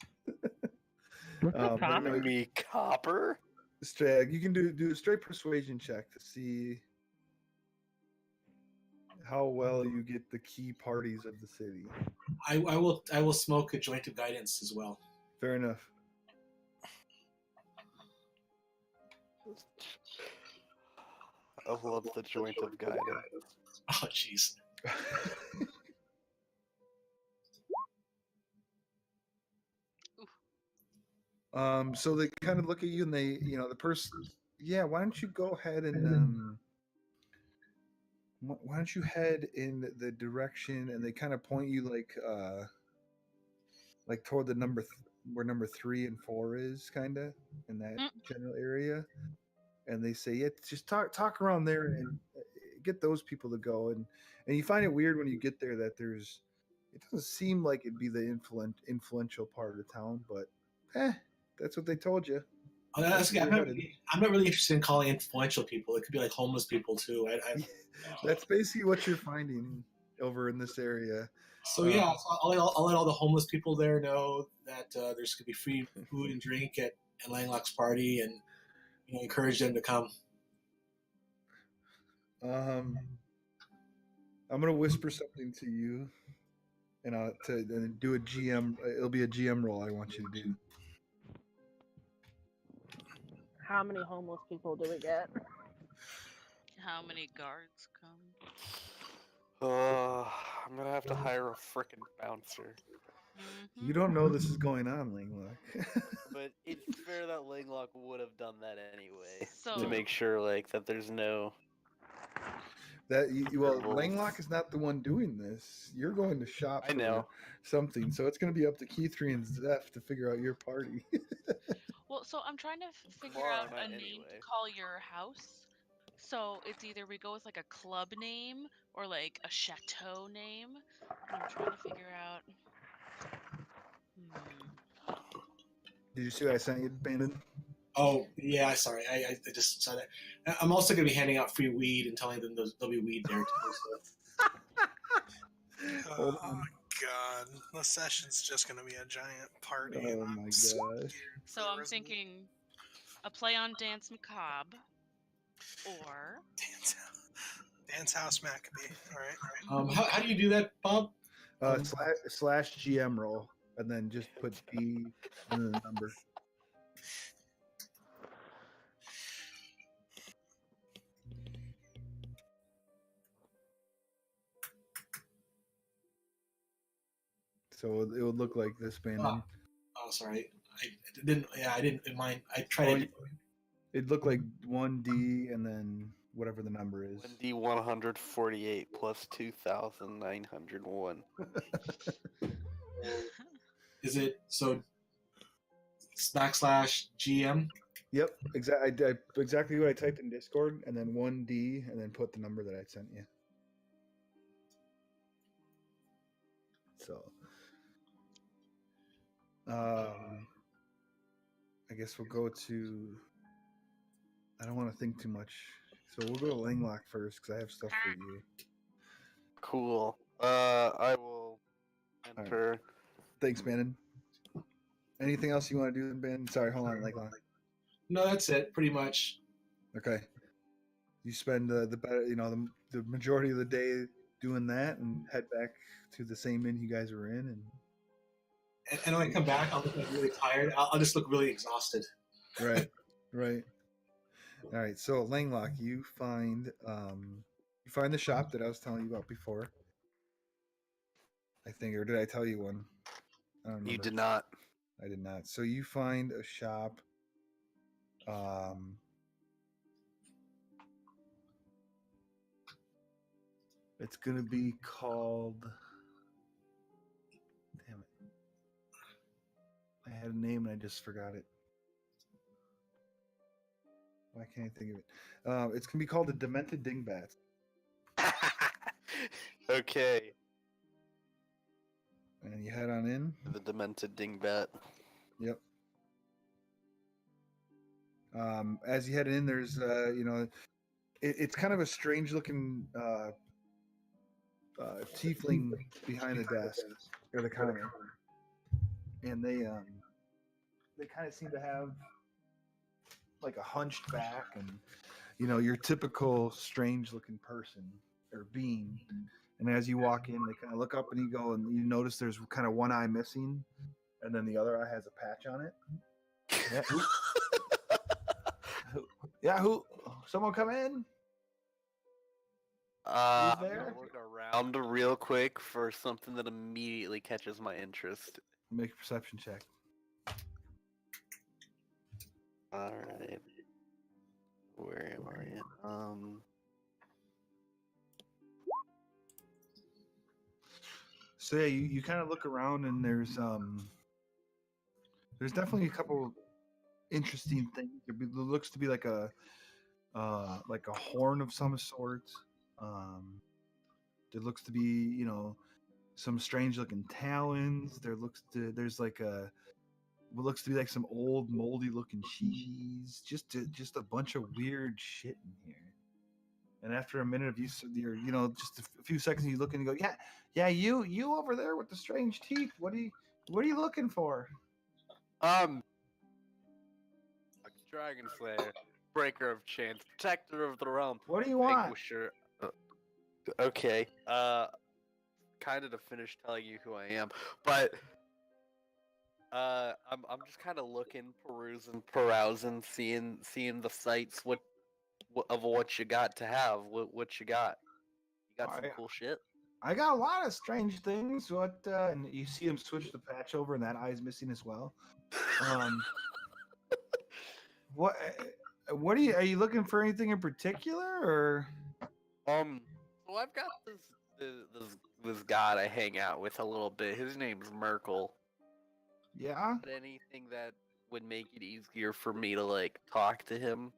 Copper? Me copper? Straight, you can do a straight persuasion check to see how well you get the key parties of the city. I will smoke a joint of guidance as well. Fair enough. I love the joint of guidance. Oh, jeez. So they kind of look at you and they, the person, yeah, why don't you go ahead and, why don't you head in the direction, and they kind of point you like toward the where number 3 and 4 is, kind of in that general area. And they say, yeah, just talk around there and get those people to go. And you find it weird when you get there that it doesn't seem like it'd be the influential part of the town, but that's what they told you. Oh, I'm not really interested in calling influential people. It could be like homeless people too. That's basically what you're finding over in this area. So yeah, I'll let all the homeless people there know that there's going to be free food and drink at Langlock's party, and encourage them to come. I'm gonna whisper something to you, and do a GM. It'll be a GM roll. I want you to do. How many homeless people do we get? How many guards come? I'm gonna have to hire a frickin' bouncer. You don't know this is going on, Langlock. But it's fair that Langlock would have done that anyway, So- to make sure that there's no. Langlock is not the one doing this. You're going to shop. I know. For something, so it's going to be up to Keith3 and Zeph to figure out your party. Well, so I'm trying to figure Tomorrow out a night name anyway. to call your house. So it's either we go with like a club name or like a chateau name. And I'm trying to figure out. Did you see what I sent you, Bandon? Oh yeah, sorry, I just saw that. I'm also going to be handing out free weed and telling them there'll be weed there too. Hold Oh on. my god, the session's just gonna be a giant party. Oh and my I'm so gosh. scared So for I'm the thinking a play on Dance Macabre or Dance House Maccabee. All right. How do you do that, Bob? Slash GM roll, and then just put D and then the number. So it would look like this, Brandon. Oh, sorry. I didn't. Yeah, I didn't in mind. I tried it. It'd look like 1D and then whatever the number is. 1D 148 plus 2,901. Is it so? /GM. Yep, exactly what I typed in Discord, and then 1D, and then put the number that I sent you. So, I guess we'll go to. I don't want to think too much, so we'll go to Langlock first because I have stuff for you. Cool. I will enter. Right. Thanks, Bannon. Anything else you want to do, Ben? Sorry, hold on, Langlock. No, that's it. Pretty much. Okay. You spend the majority of the day doing that, and head back to the same inn you guys were in, and when I come back, I'll look like really tired. I'll just look really exhausted. Right. All right. So Langlock, you find the shop that I was telling you about before. I think, or did I tell you one? I don't remember. You did not. I did not. So you find a shop. It's gonna be called. Damn it! I had a name and I just forgot it. Why can't I think of it? It's gonna be called the Demented Dingbat. Okay. And you head on in. The Demented Dingbat. Yep. As you head in, there's it's kind of a strange looking tiefling behind the desk or the counter, and they kind of seem to have like a hunched back and your typical strange looking person or being. And as you walk in, they kind of look up and you go, and you notice there's kind of one eye missing, and then the other eye has a patch on it. Yeah, who? Someone come in. I'm gonna look around real quick for something that immediately catches my interest. Make a perception check. All right. Where am I? So yeah, you kind of look around and there's definitely a couple interesting things. It looks to be like a horn of some sort. There looks to be some strange looking talons. There's like what looks to be like some old moldy looking cheese. Just a bunch of weird shit in here. And after a minute of just a few seconds, you look and you go, yeah, you over there with the strange teeth. What are you looking for? Dragon Slayer, Breaker of Chains, Protector of the Realm. What do you want? Vanquisher. Okay. Kind of to finish telling you who I am, but I'm just kind of looking, perusing, seeing the sights. What you got to have? What you got? You got some cool shit. I got a lot of strange things. And you see him switch the patch over, and that eye's missing as well. What are you looking for? Anything in particular, or? So I've got this god I hang out with a little bit. His name's Merkel. Yeah. Anything that would make it easier for me to talk to him?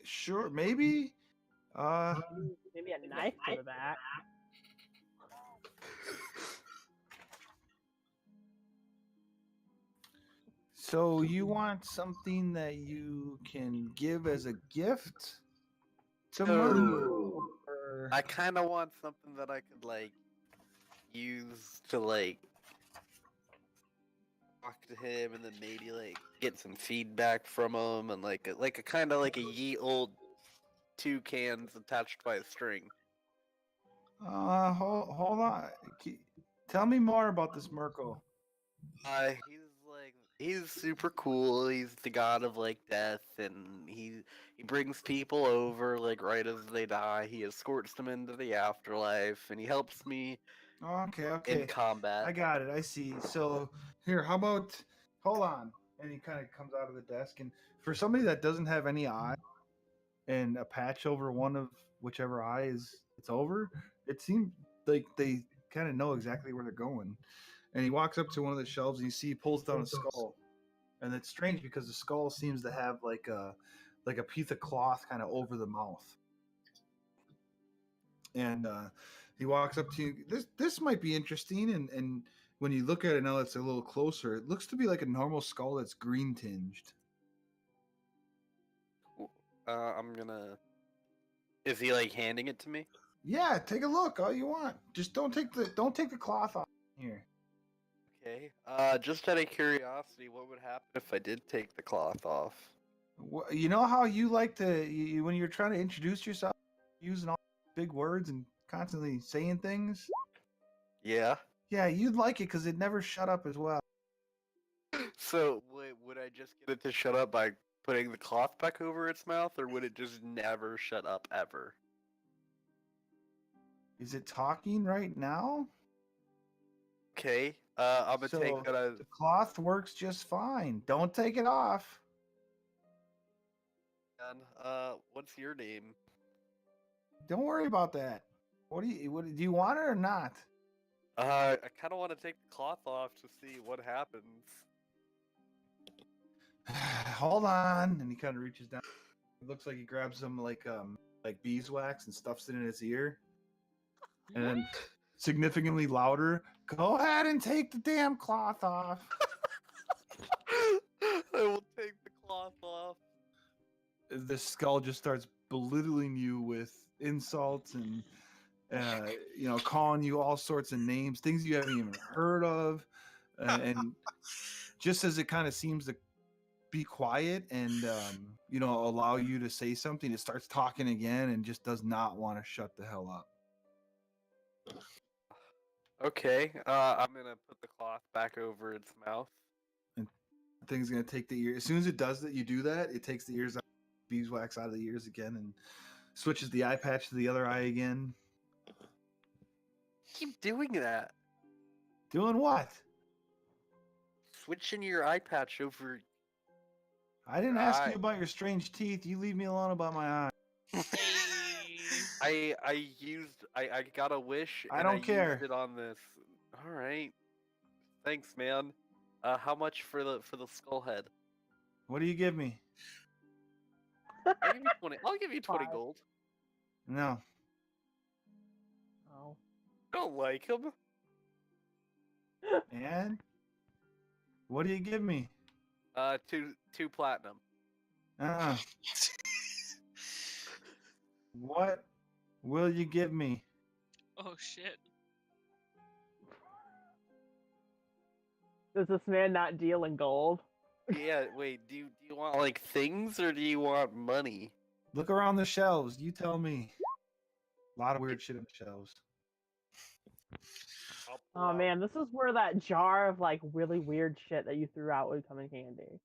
Sure, maybe. Maybe a knife to the back. So you want something that you can give as a gift to Merkel? I kind of want something that I could use to talk to him, and then maybe get some feedback from him, and a kind of a ye old two cans attached by a string. Hold on. Tell me more about this Merkel. He's super cool. He's the god of like death, and he brings people over like right as they die. He escorts them into the afterlife, and he helps me Okay. in combat. I got it. I see. So here, how about hold on? And he kind of comes out of the desk, and for somebody that doesn't have any eye and a patch over one of whichever eye it's over, it seems like they kind of know exactly where they're going. And he walks up to one of the shelves, and you see he pulls down a skull, and it's strange because the skull seems to have like a piece of cloth kind of over the mouth. And he walks up to you. This might be interesting, and when you look at it now, it's a little closer. It looks to be like a normal skull that's green tinged. I'm gonna. Is he like handing it to me? Yeah, take a look all you want. Just don't take the cloth off here. Okay. Just out of curiosity, what would happen if I did take the cloth off? You know how you like to when you're trying to introduce yourself, using all big words and constantly saying things. Yeah. Yeah, you'd like it because it never shut up as well. So would I just get it to shut up by putting the cloth back over its mouth, or would it just never shut up ever? Is it talking right now? Okay. I'm gonna take that as the cloth works just fine. Don't take it off. what's your name? Don't worry about that. What do you want it or not? I kind of want to take the cloth off to see what happens. Hold on, and he kind of reaches down. It looks like he grabs some like beeswax and stuffs it in his ear, and then significantly louder, go ahead and take the damn cloth off. I will take the cloth off. The skull just starts belittling you with insults and calling you all sorts of names, things you haven't even heard of, and just as it kind of seems to be quiet and allow you to say something, it starts talking again and just does not want to shut the hell up. Okay, I'm gonna put the cloth back over its mouth. And the thing's gonna take the ear. As soon as it does that, you do that, it takes the ears out, beeswax out of the ears again, and switches the eye patch to the other eye again. Keep doing that. Doing what? Switching your eye patch over. I didn't ask you about your strange teeth. You leave me alone about my eye. I got a wish. I don't care. Used it on this. All right. Thanks, man. How much for the skull head? What do you give me? I'll give you 20. I'll give you 20 gold. No. Oh. Don't like him. And what do you give me? Two platinum. What will you give me? Oh shit. Does this man not deal in gold? Yeah, wait, do you want like things or do you want money? Look around the shelves. You tell me. A lot of weird shit on the shelves. Oh man, this is where that jar of like really weird shit that you threw out would come in handy.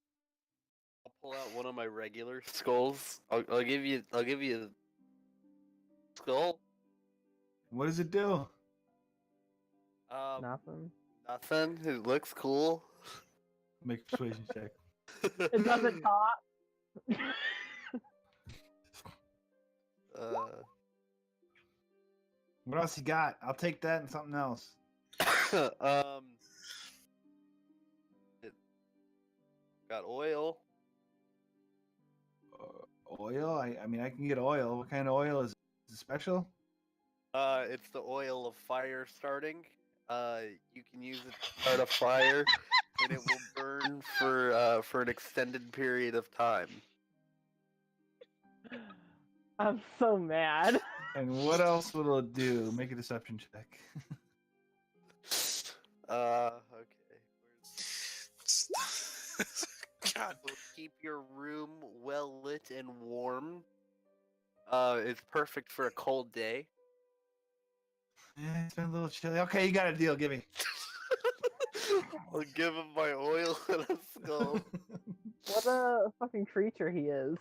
I'll pull out one of my regular skulls. I'll give you a skull. What does it do? Nothing. Nothing. It looks cool. Make a persuasion check. It doesn't talk. What else you got? I'll take that and something else. Got oil. Oil? I mean, I can get oil. What kind of oil is it? Is it special? It's the oil of fire starting. You can use it to start a fire, and it will burn for an extended period of time. I'm so mad. And what else will it do? Make a deception check. Okay. God. Will keep your room well lit and warm. It's perfect for a cold day. Yeah, it's been a little chilly. Okay, you got a deal. Give me. I'll give him my oil and a skull. What a fucking creature he is.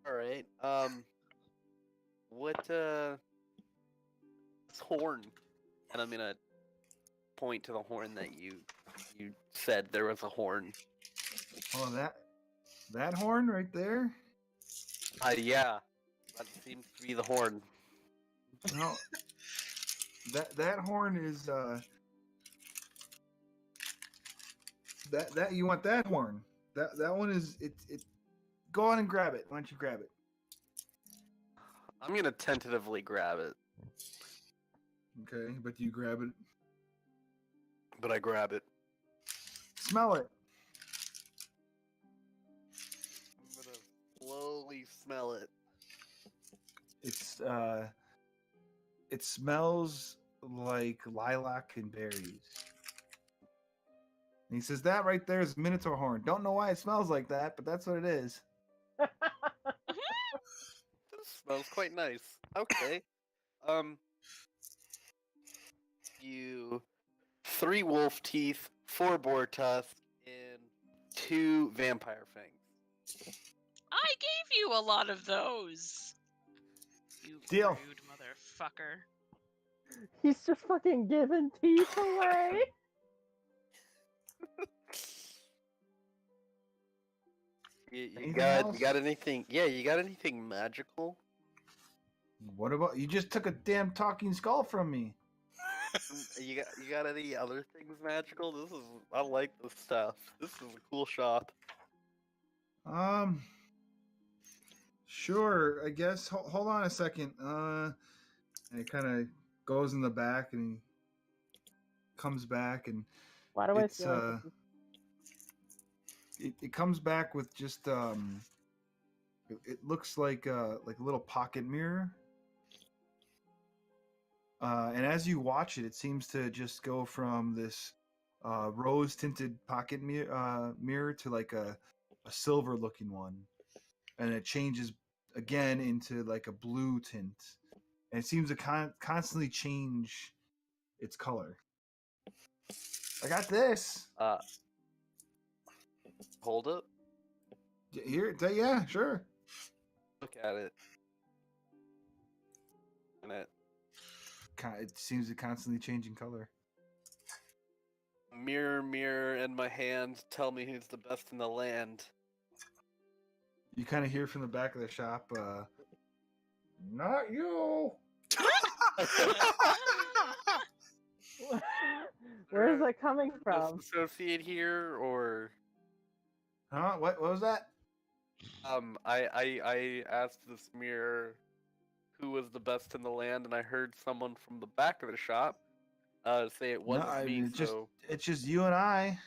All right. What this horn? And I'm gonna point to the horn that you said there was a horn. Oh, that horn right there. Yeah, that seems to be the horn. No, that horn is that you want that horn. That one is it. Go on and grab it. Why don't you grab it? I'm gonna tentatively grab it, Okay, but you grab it. but I grab it. Smell it. I'm gonna slowly smell it. It's it smells like lilac and berries. And he says that right there is Minotaur horn. Don't know why it smells like that, but that's what it is. This smells quite nice. Okay. You 3 wolf teeth, 4 boar tusks, and 2 vampire fangs. I gave you a lot of those. You Deal. rude motherfucker. He's just fucking giving teeth away. You Anything got else? you got anything? Yeah, you got anything magical? What about you? Just took a damn talking skull from me. You got any other things magical? I like this stuff. This is a cool shop. Sure. I guess. Hold on a second. And it kind of goes in the back and he comes back and Why do I it's feel like this is... it comes back with just it looks like a little pocket mirror. And as you watch it, it seems to just go from this rose tinted pocket mirror to like a silver looking one, and it changes again into like a blue tint, and it seems to constantly change its color. I got this. Hold it. Here, yeah, sure. Look at it. And It seems to constantly changing color. mirror, mirror in my hand, tell me who's the best in the land. You kind of hear from the back of the shop, not you. Where is that coming from? Associate here, or Huh? What was that? I asked this mirror who was the best in the land, and I heard someone from the back of the shop say it wasn't No, me. It's just you and I.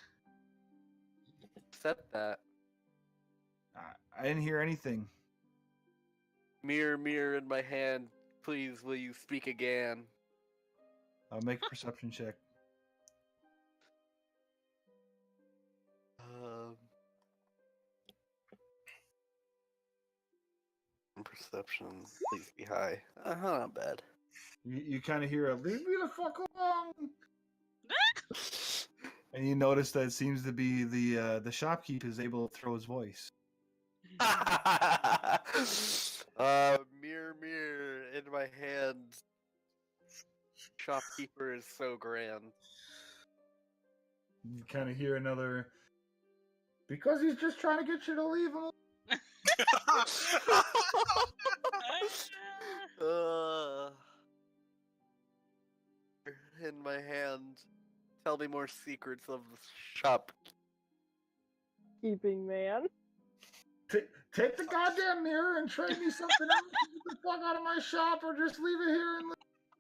Accept that. I didn't hear anything. Mirror, mirror in my hand, please will you speak again? I'll make a perception check. Perception, please be high. Not bad. You kind of hear a "leave me the fuck alone," and you notice that it seems to be the shopkeep is able to throw his voice. Mirror, mirror in my hand. Shopkeeper is so grand. You kind of hear another, because he's just trying to get you to leave him alone. In my hand. Tell me more secrets of the shop. Keeping man. Take the goddamn mirror and trade me something else. Get the fuck out of my shop, or just leave it here and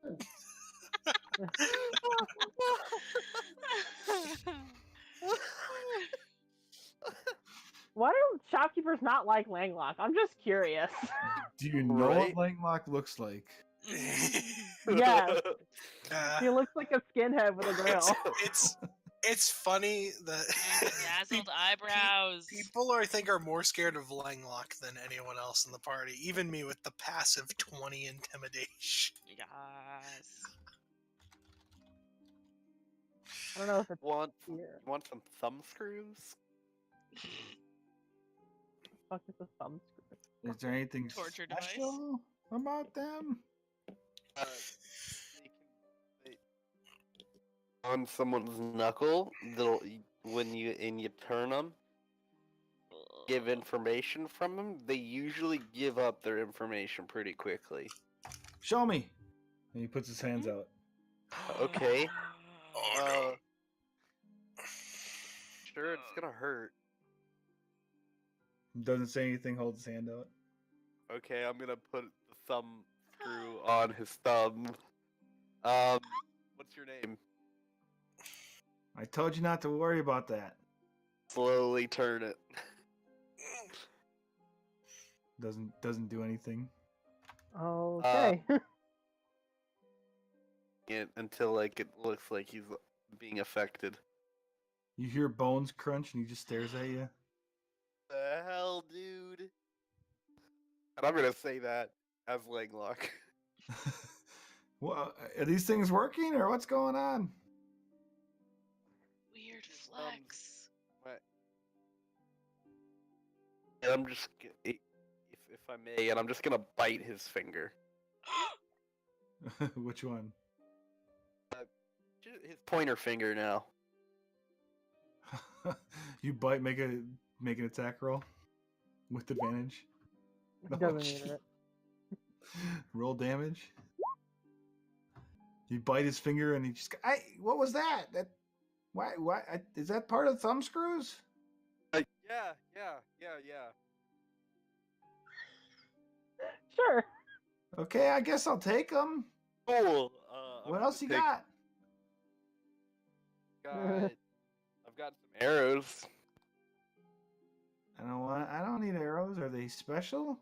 live. Why do shopkeepers not like Langlock? I'm just curious. Do you know Right? what Langlock looks like? Yes. He looks like a skinhead with a grill. it's It's funny that Dazzled eyebrows. people I think are more scared of Langlock than anyone else in the party. Even me with the passive 20 intimidation. Yes. I don't know if it's Want here. you want some thumb screws? Fuck is a thumb screw? Is there anything Torture device. special about them? They on someone's knuckle, when you turn them, give information from them. They usually give up their information pretty quickly. Show me. And he puts his hands out. Okay. Oh, Sure, it's gonna hurt. Doesn't say anything. Holds his hand out. Okay, I'm gonna put the thumb screw on his thumb. What's your name? I told you not to worry about that. Slowly turn it. Doesn't do anything. Okay. Until like it looks like he's being affected. You hear bones crunch, and he just stares at you. The hell, dude? And I'm gonna say that as Langlock. Well, are these things working, or what's going on? Weird flex. What? And I'm just, if I may, and I'm just gonna bite his finger. Which one? His pointer finger now. You bite, make an attack roll with advantage. He doesn't need it. Roll damage. You bite his finger, and he just. What was that? Why? Is that part of thumb screws? Yeah. Sure. Okay, I guess I'll take them. Cool. What else you got? I've got some arrows. I don't need arrows. Are they special?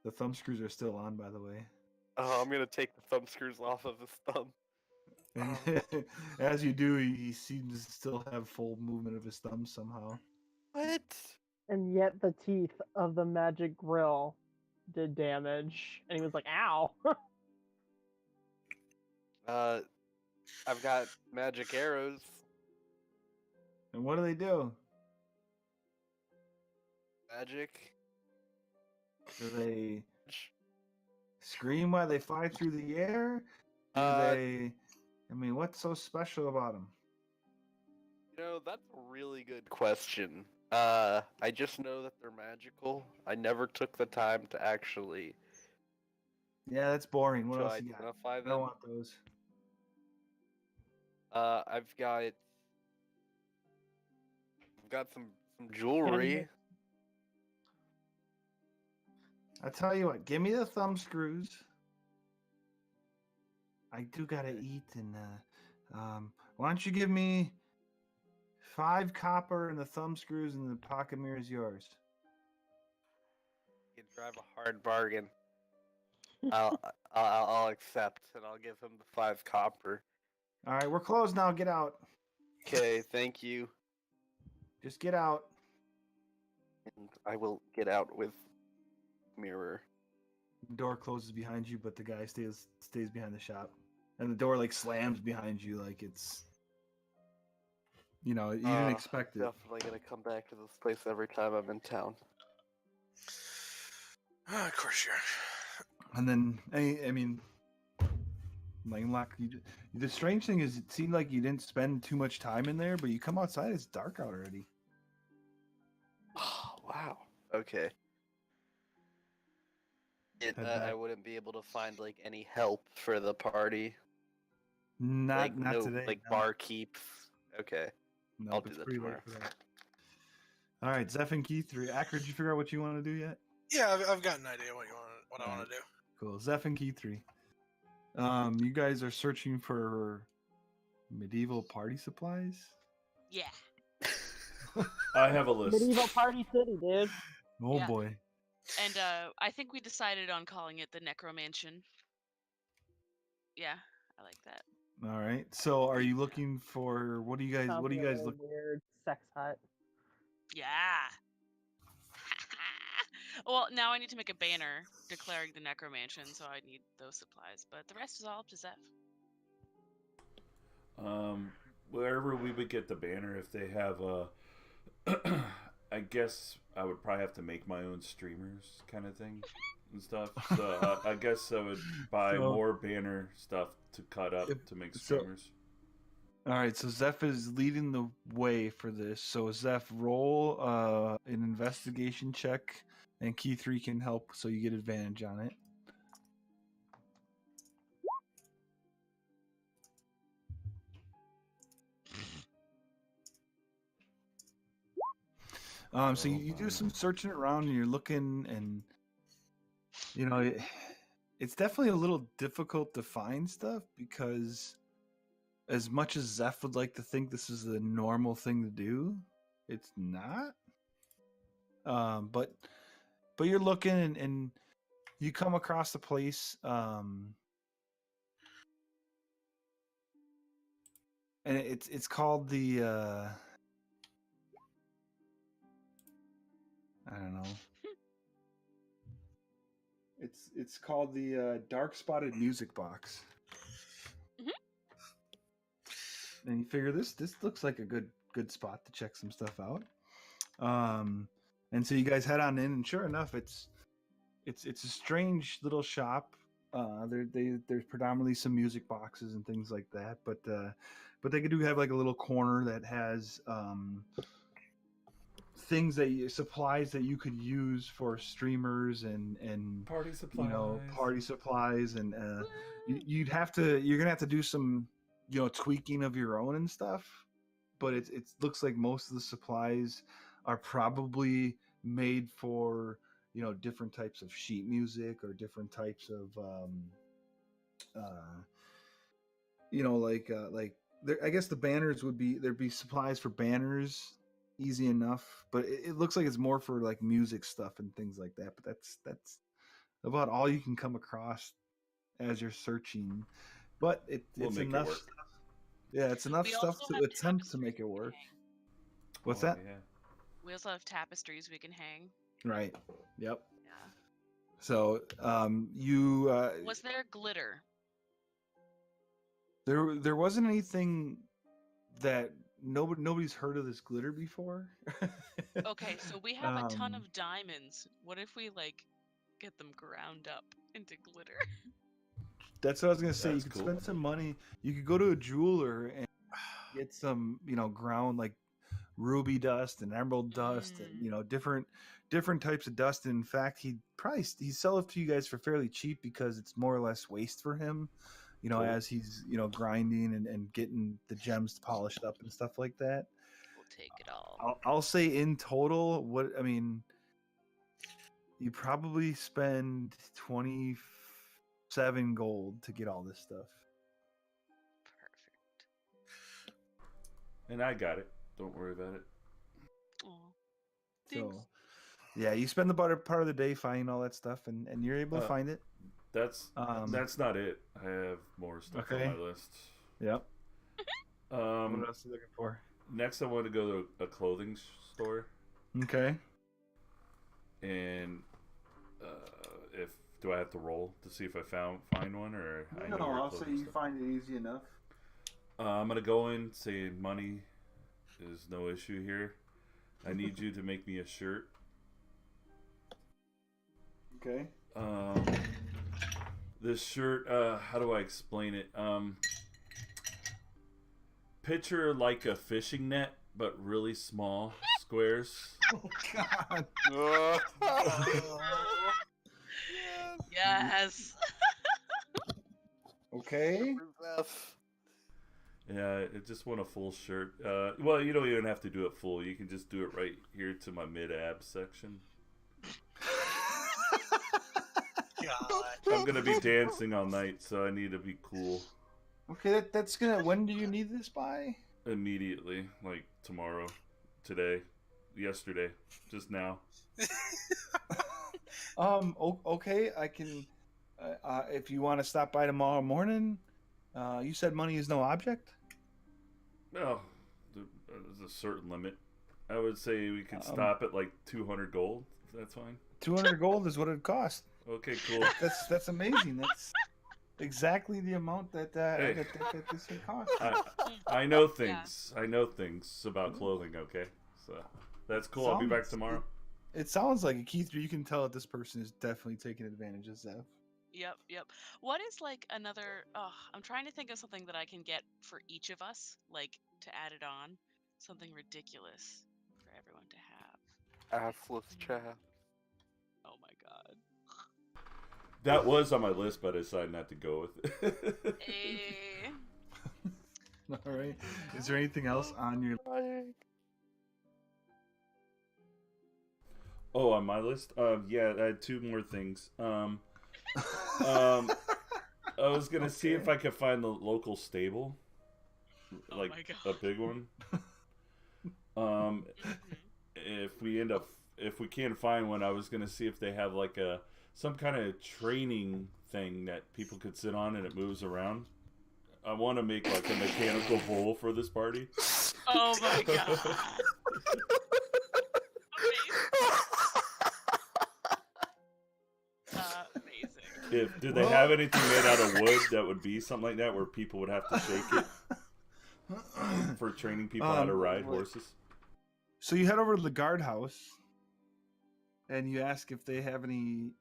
The thumb screws are still on, by the way. I'm gonna take the thumb screws off of his thumb. And as you do, he seems to still have full movement of his thumb somehow. What? And yet the teeth of the magic grill did damage. And he was like, ow. I've got magic arrows. And what do they do? Magic. Do they scream while they fly through the air? Do they? I mean, what's so special about them? You know, that's a really good question. I just know that they're magical. I never took the time to actually Yeah, that's boring. What to else you got? identify I them. don't want those. I've got some jewelry. I tell you what, give me the thumb screws. I do gotta eat, and why don't you give me 5 copper and the thumb screws, and the pocket mirror is yours. You can drive a hard bargain. I'll accept, and I'll give him the 5 copper. All right, we're closed now. Get out. Okay, thank you. Just get out. And I will get out with mirror. The door closes behind you, but the guy stays behind the shop, and the door like slams behind you, like it's. You know, you didn't expect it. Definitely gonna come back to this place every time I'm in town. Of course you are. And then, I mean, Langlock, the strange thing is, it seemed like you didn't spend too much time in there, but you come outside, it's dark out already. Oh, wow. Okay. I wouldn't be able to find like any help for the party. Not today. Like no. barkeeps. Okay. No, I'll but do it's that pretty late tomorrow. for that. All right, Zeph and Key 3. Acker, did you figure out what you want to do yet? Yeah, I've got an idea what I want to do. Cool. Zeph and Key 3. You guys are searching for medieval party supplies? Yeah. I have a list. Medieval Party City, dude. Oh Yeah. boy. And I think we decided on calling it the Necromansion. Yeah, I like that. All right. So, are you looking for what do you guys? What do you guys look? Weird sex hut. Yeah. Well, now I need to make a banner declaring the necromantion, so I need those supplies. But the rest is all up to Zeph. Wherever we would get the banner, if they have I guess I would probably have to make my own streamers kind of thing and stuff. So I guess I would buy more banner stuff to cut up to make streamers. All right, so Zeph is leading the way for this. So Zeph, roll an investigation check, and Key 3 can help, so you get advantage on it. So you do some searching around, and you're looking, and you know it's definitely a little difficult to find stuff because, as much as Zeph would like to think this is the normal thing to do, it's not. But you're looking, and you come across a place, and it's called the I don't know. It's called the Dark Spotted Music Box. And you figure this looks like a good spot to check some stuff out. And so you guys head on in, and sure enough, it's a strange little shop. There's predominantly some music boxes and things like that, but they do have like a little corner that has things supplies that you could use for streamers and party supplies. Party supplies, and you're gonna have to do some tweaking of your own and stuff. But it looks like most of the supplies are probably made for different types of sheet music or different types of I guess the banners there'd be supplies for banners, easy enough, but it looks like it's more for like music stuff and things like that. But that's about all you can come across as you're searching. But it's enough. Yeah, it's enough stuff to attempt to make it work. What's that? Yeah. We also have tapestries we can hang. Right. Yep. Yeah. So, you was there glitter? There wasn't anything that nobody's heard of this glitter before. Okay, so we have a ton of diamonds. What if we get them ground up into glitter? That's what I was gonna say. That's you could cool. spend some money. You could go to a jeweler and get some, ground like ruby dust and emerald dust and different types of dust. And in fact, he'd sell it to you guys for fairly cheap because it's more or less waste for him. Cool. As he's grinding and getting the gems polished up and stuff like that. We'll take it all. I'll say in total, you probably spend 27 gold to get all this stuff. Perfect. And I got it. Don't worry about it. Oh, thanks. So, yeah, you spend the better part of the day finding all that stuff, and you're able to find it. That's not it. I have more stuff on my list. Yep. What else are you looking for? Next, I want to go to a clothing store. Okay. And do I have to roll to see if I find one, or no? I'll say you find it easy enough. I'm gonna go in, say money is no issue here. I need you to make me a shirt. Okay. This shirt, how do I explain it? Picture like a fishing net, but really small squares. Oh God! Yes. Okay. Yeah, I just want a full shirt. Well, you don't even have to do it full. You can just do it right here to my mid-ab section. God. I'm gonna be dancing all night, so I need to be cool. Okay, that's gonna. When do you need this by? Immediately, like tomorrow, today, yesterday, just now. Okay, I can. If you want to stop by tomorrow morning, You said money is no object? Well, there's a certain limit. I would say we could stop at like 200 gold. If that's fine. 200 gold is what it cost. Okay, cool. That's amazing. That's exactly the amount that that this thing costs. I know things. I know things about clothing. Okay, so that's cool. I'll be back tomorrow. It sounds like it, Keith. You can tell that this person is definitely taking advantage of Zev. Yep. What is like another? Oh, I'm trying to think of something that I can get for each of us, like to add it on. Something ridiculous for everyone to have. Assless chaff. Oh my god. That was on my list, but I decided not to go with it. All right. Is there anything else on your? Oh, on my list? Yeah, I had 2 more things. I was gonna see if I could find the local stable, like a big one. If we can't find one, I was gonna see if they have like some kind of training thing that people could sit on and it moves around. I want to make like a mechanical bull for this party. Oh my god. Amazing. Did they have anything made out of wood that would be something like that where people would have to shake it for training people how to ride horses? So you head over to the guardhouse and you ask if they have any,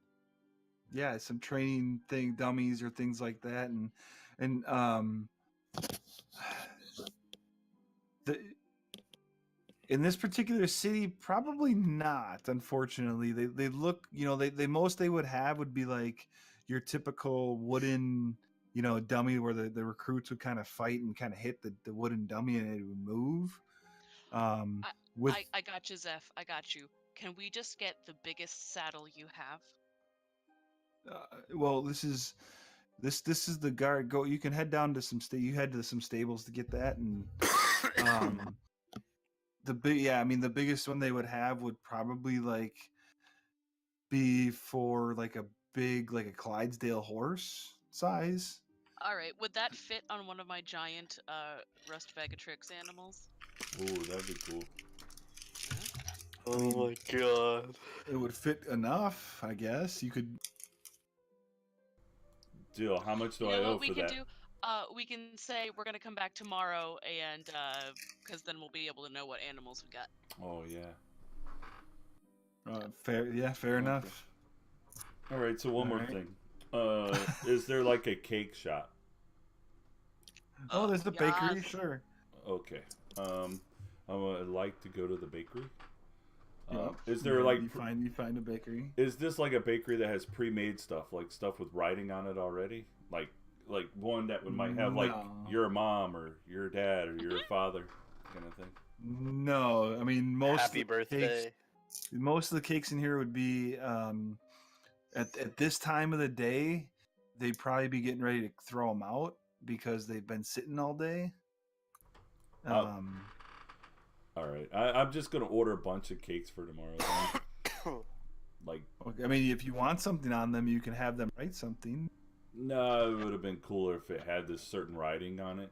some training dummies or things like that, and in this particular city, probably not. Unfortunately, they look, they most they would have would be like your typical wooden, dummy where the recruits would kind of fight and kind of hit the wooden dummy and it would move. I got you, Zeph. I got you. Can we just get the biggest saddle you have? Well, this is the guard. Go. You can head down to you head to some stables to get that, and the biggest one they would have would probably like be for like a big, like a Clydesdale horse size. All right. Would that fit on one of my giant Rust Bag of Tricks animals? Oh, that'd be cool. Oh my god. It would fit enough, I guess. You could. Deal. How much do I owe for that? We can say we're gonna come back tomorrow, and because then we'll be able to know what animals we got. Oh yeah. Fair. Yeah, fair enough. All right. So one more thing. Is there like a cake shop? Oh, there's the bakery. Sure. Okay. I would like to go to the bakery. Yep. Is there like you find a bakery? Is this like a bakery that has pre-made stuff, like stuff with writing on it already, like one that might have like your mom or your dad or your father kind of thing? No, I mean most. Happy birthday. Most of the cakes in here would be at this time of the day. They'd probably be getting ready to throw them out because they've been sitting all day. All right, I'm just gonna order a bunch of cakes for tomorrow. Like, I mean, if you want something on them, you can have them write something. No, it would have been cooler if it had this certain writing on it.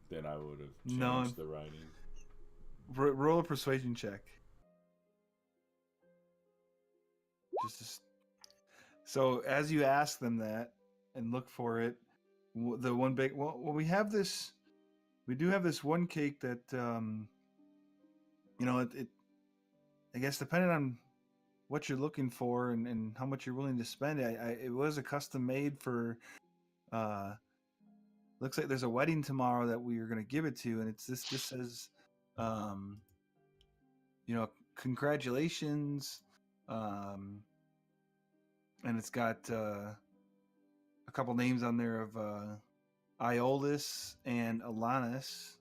Then I would have changed the writing. Roll a persuasion check. So as you ask them that and look for it, the one big we have this. We do have this one cake that it I guess depending on what you're looking for and how much you're willing to spend, it was a custom made for looks like there's a wedding tomorrow that we are going to give it to, and it's this says congratulations, and it's got a couple names on there of Iolus and Alanis.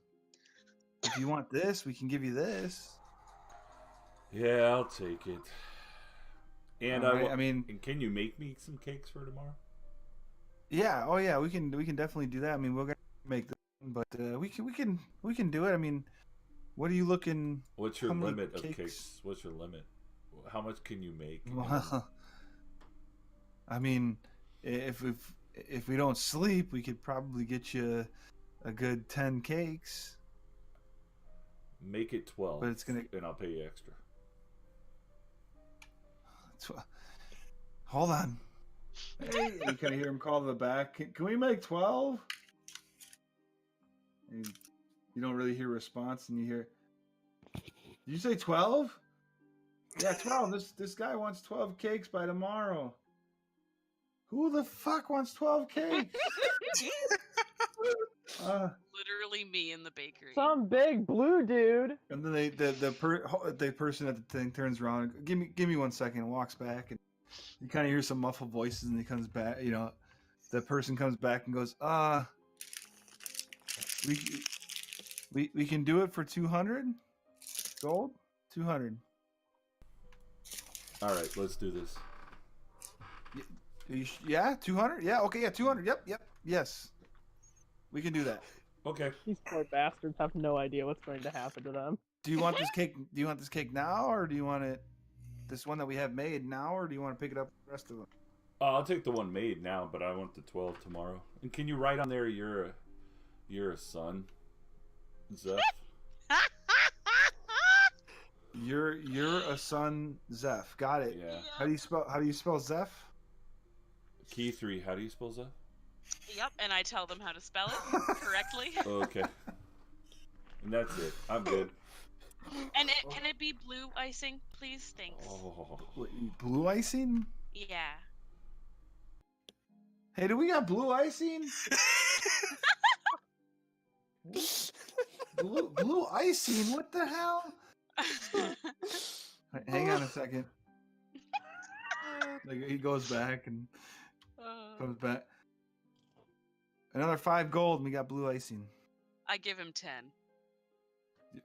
If you want this, we can give you this. Yeah, I'll take it. And and can you make me some cakes for tomorrow? Yeah. Oh yeah. We can definitely do that. I mean, we're gonna make them, but we can do it. I mean, what are you looking? What's your limit of cakes? What's your limit? How much can you make? Well, I mean, if if we don't sleep, we could probably get you a good 10 cakes. Make it 12, But it's gonna. and I'll pay you extra. Hold on. Hey, you kind of hear him call to the back. Can we make 12? And you don't really hear a response, and you hear, did you say 12? Yeah, 12. This guy wants 12 cakes by tomorrow. Who the fuck wants 12 cakes? Literally me in the bakery. Some big blue dude. And then the person at the thing turns around. Give me 1 second. And walks back, and you kind of hear some muffled voices, and he comes back. You know, the person comes back and goes, we can do it for 200 gold. 200. All right, let's do this. Yeah, 200. Yeah, okay, yeah, 200. Yep, yes. We can do that. Okay. These poor bastards have no idea what's going to happen to them. Do you want this cake? Do you want this cake now, or do you want it, this one that we have made now, or do you want to pick it up the rest of them? I'll take the one made now, but I want the 12 tomorrow. And can you write on there you're a son, Zeph? You're a son, Zeph. Got it. Yeah. How do you spell Zeph? Key 3. How do you spell Zeph? Yep, and I tell them how to spell it correctly. Okay. And that's it. I'm good. And can it be blue icing, please? Thanks. Oh. Wait, blue icing? Yeah. Hey, do we got blue icing? blue icing? What the hell? Hang on a second. Like, he goes back and comes back. Another 5 gold, and we got blue icing. I give him 10.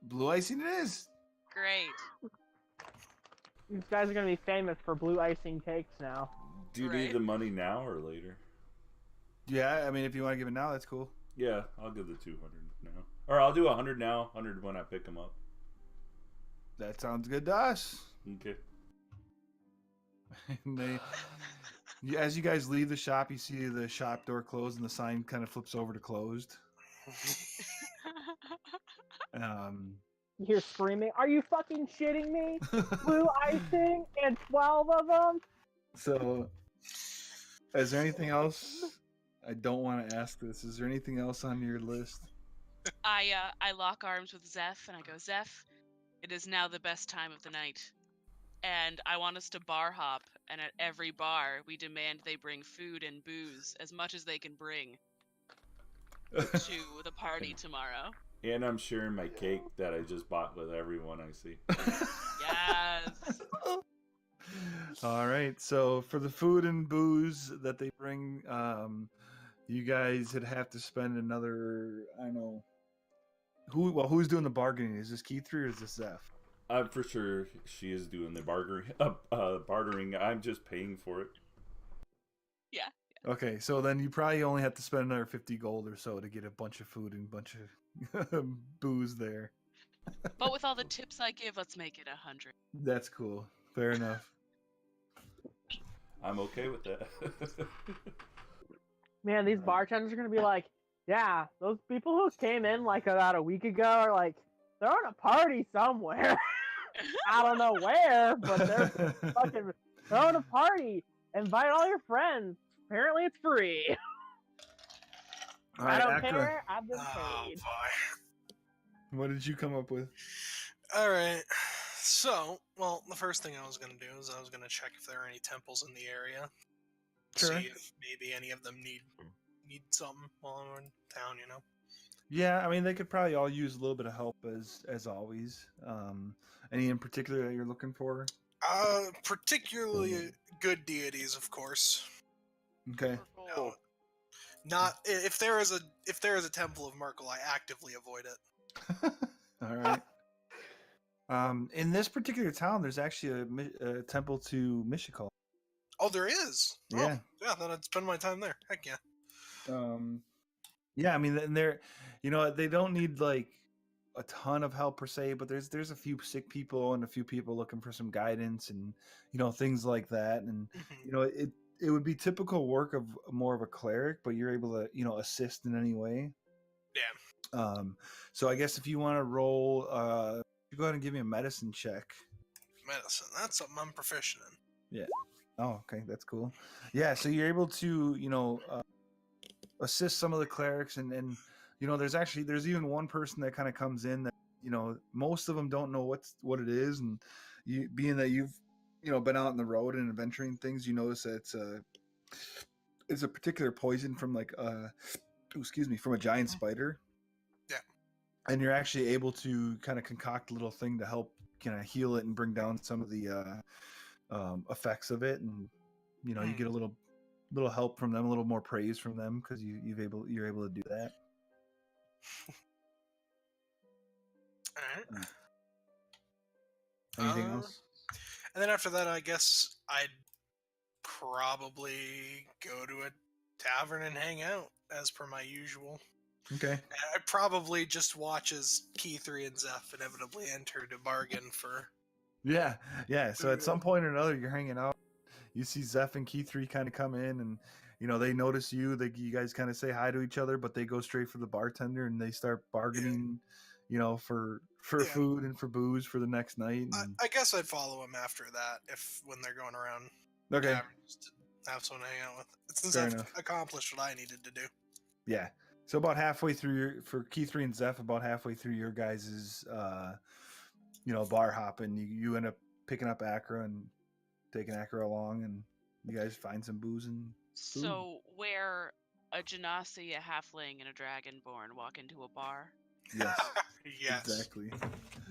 Blue icing it is. Great. These guys are going to be famous for blue icing cakes now. Do you need the money now or later? Yeah, I mean, if you want to give it now, that's cool. Yeah, I'll give the 200 now. Or I'll do 100 now, 100 when I pick them up. That sounds good to us. Okay. And as you guys leave the shop, you see the shop door closed, and the sign kind of flips over to closed. You hear screaming, "Are you fucking shitting me? Blue icing and 12 of them?" So, is there anything else? I don't want to ask this. Is there anything else on your list? I lock arms with Zeph and I go, Zeph, it is now the best time of the night. And I want us to bar hop, and at every bar we demand they bring food and booze, as much as they can bring, to the party tomorrow. And I'm sharing my cake that I just bought with everyone I see. Yes. All right. So for the food and booze that they bring, you guys would have to spend another. I don't know. Who's doing the bargaining? Is this Keith or is this Zeph? I'm for sure she is doing the bartering. I'm just paying for it. Yeah. Okay, so then you probably only have to spend another 50 gold or so to get a bunch of food and a bunch of booze there. But with all the tips I give, let's make it 100. That's cool. Fair enough. I'm okay with that. Man, these bartenders are going to be like, yeah, those people who came in like about a week ago are like, they're on a party somewhere. I don't know where, but they're fucking throwing a party. Invite all your friends. Apparently it's free. All I right, don't Akra, care. I've been Oh paid. boy. what did you come up with? All right. So, well, the first thing I was going to do is I was going to check if there are any temples in the area. Sure. See if maybe any of them need something while I'm in town, you know? Yeah, I mean, they could probably all use a little bit of help as always. Any in particular that you're looking for? Particularly good deities, of course. Okay. No, not if there is a temple of Merkel, I actively avoid it. All right. In this particular town, there's actually a temple to Mishikal. Oh, there is. Yeah. Oh, yeah. Then I'd spend my time there. Heck yeah. Yeah, I mean, and they're, they don't need like a ton of help per se, but there's a few sick people and a few people looking for some guidance and things like that, and it would be typical work of more of a cleric, but you're able to assist in any way. Yeah. So I guess if you want to roll, you go ahead and give me a medicine check. Medicine. That's something I'm proficient in. Yeah. Oh, okay, that's cool. Yeah, so you're able to assist some of the clerics, and there's even one person that kind of comes in that most of them don't know what it is, and you being that you've been out on the road and adventuring things, you notice that it's a particular poison from like from a giant spider. Yeah. And you're actually able to kind of concoct a little thing to help kind of heal it and bring down some of the effects of it, and you get a little help from them, a little more praise from them because you're able to do that. All right. Anything else? And then after that, I guess I'd probably go to a tavern and hang out as per my usual. Okay. And I probably just watch as Key3 and Zeph inevitably enter to bargain for. Yeah. So at some point or another, you're hanging out. You see Zeph and Key3 kind of come in, and they notice you. You guys kind of say hi to each other, but they go straight for the bartender and they start bargaining, for food and for booze for the next night. And... I guess I'd follow them after that when they're going around. Okay. Taverns to have someone to hang out with. Since Fair I've enough. accomplished what I needed to do. Yeah. So about halfway through for Key3 and Zeph, about halfway through your guys' bar hopping, you end up picking up Acra and taking Acra along, and you guys find some booze and food. So where a Genasi, a halfling, and a dragonborn walk into a bar? Yes. Yes. Exactly.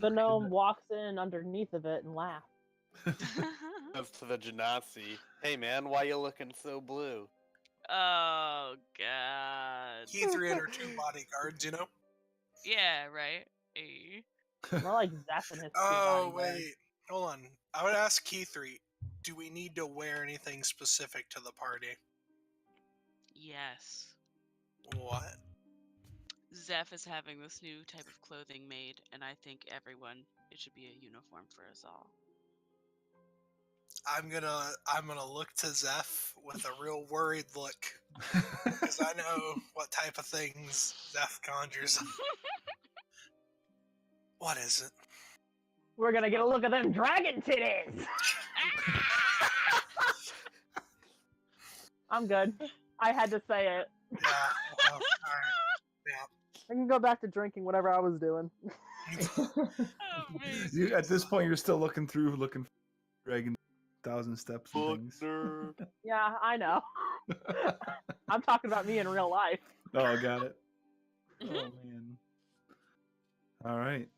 The gnome walks in underneath of it and laughs. Goes to the Genasi. Hey man, why you looking so blue? Oh god. Key3 and her 2 bodyguards, Yeah, right. Eh. More like Zeph and his two Oh, bodyguards. wait. Hold on. I would ask Key3, do we need to wear anything specific to the party? Yes. What? Zeph is having this new type of clothing made, and I think it should be a uniform for us all. I'm gonna look to Zeph with a real worried look, because I know what type of things Zeph conjures up. What is it? We're gonna get a look at them dragon titties! I'm good. I had to say it. Yeah, well, alright. I can go back to drinking whatever I was doing. Amazing. At this point, you're still looking for Dragon 1,000 Steps and things. Yeah, I know. I'm talking about me in real life. Oh, got it. Oh, man. All right.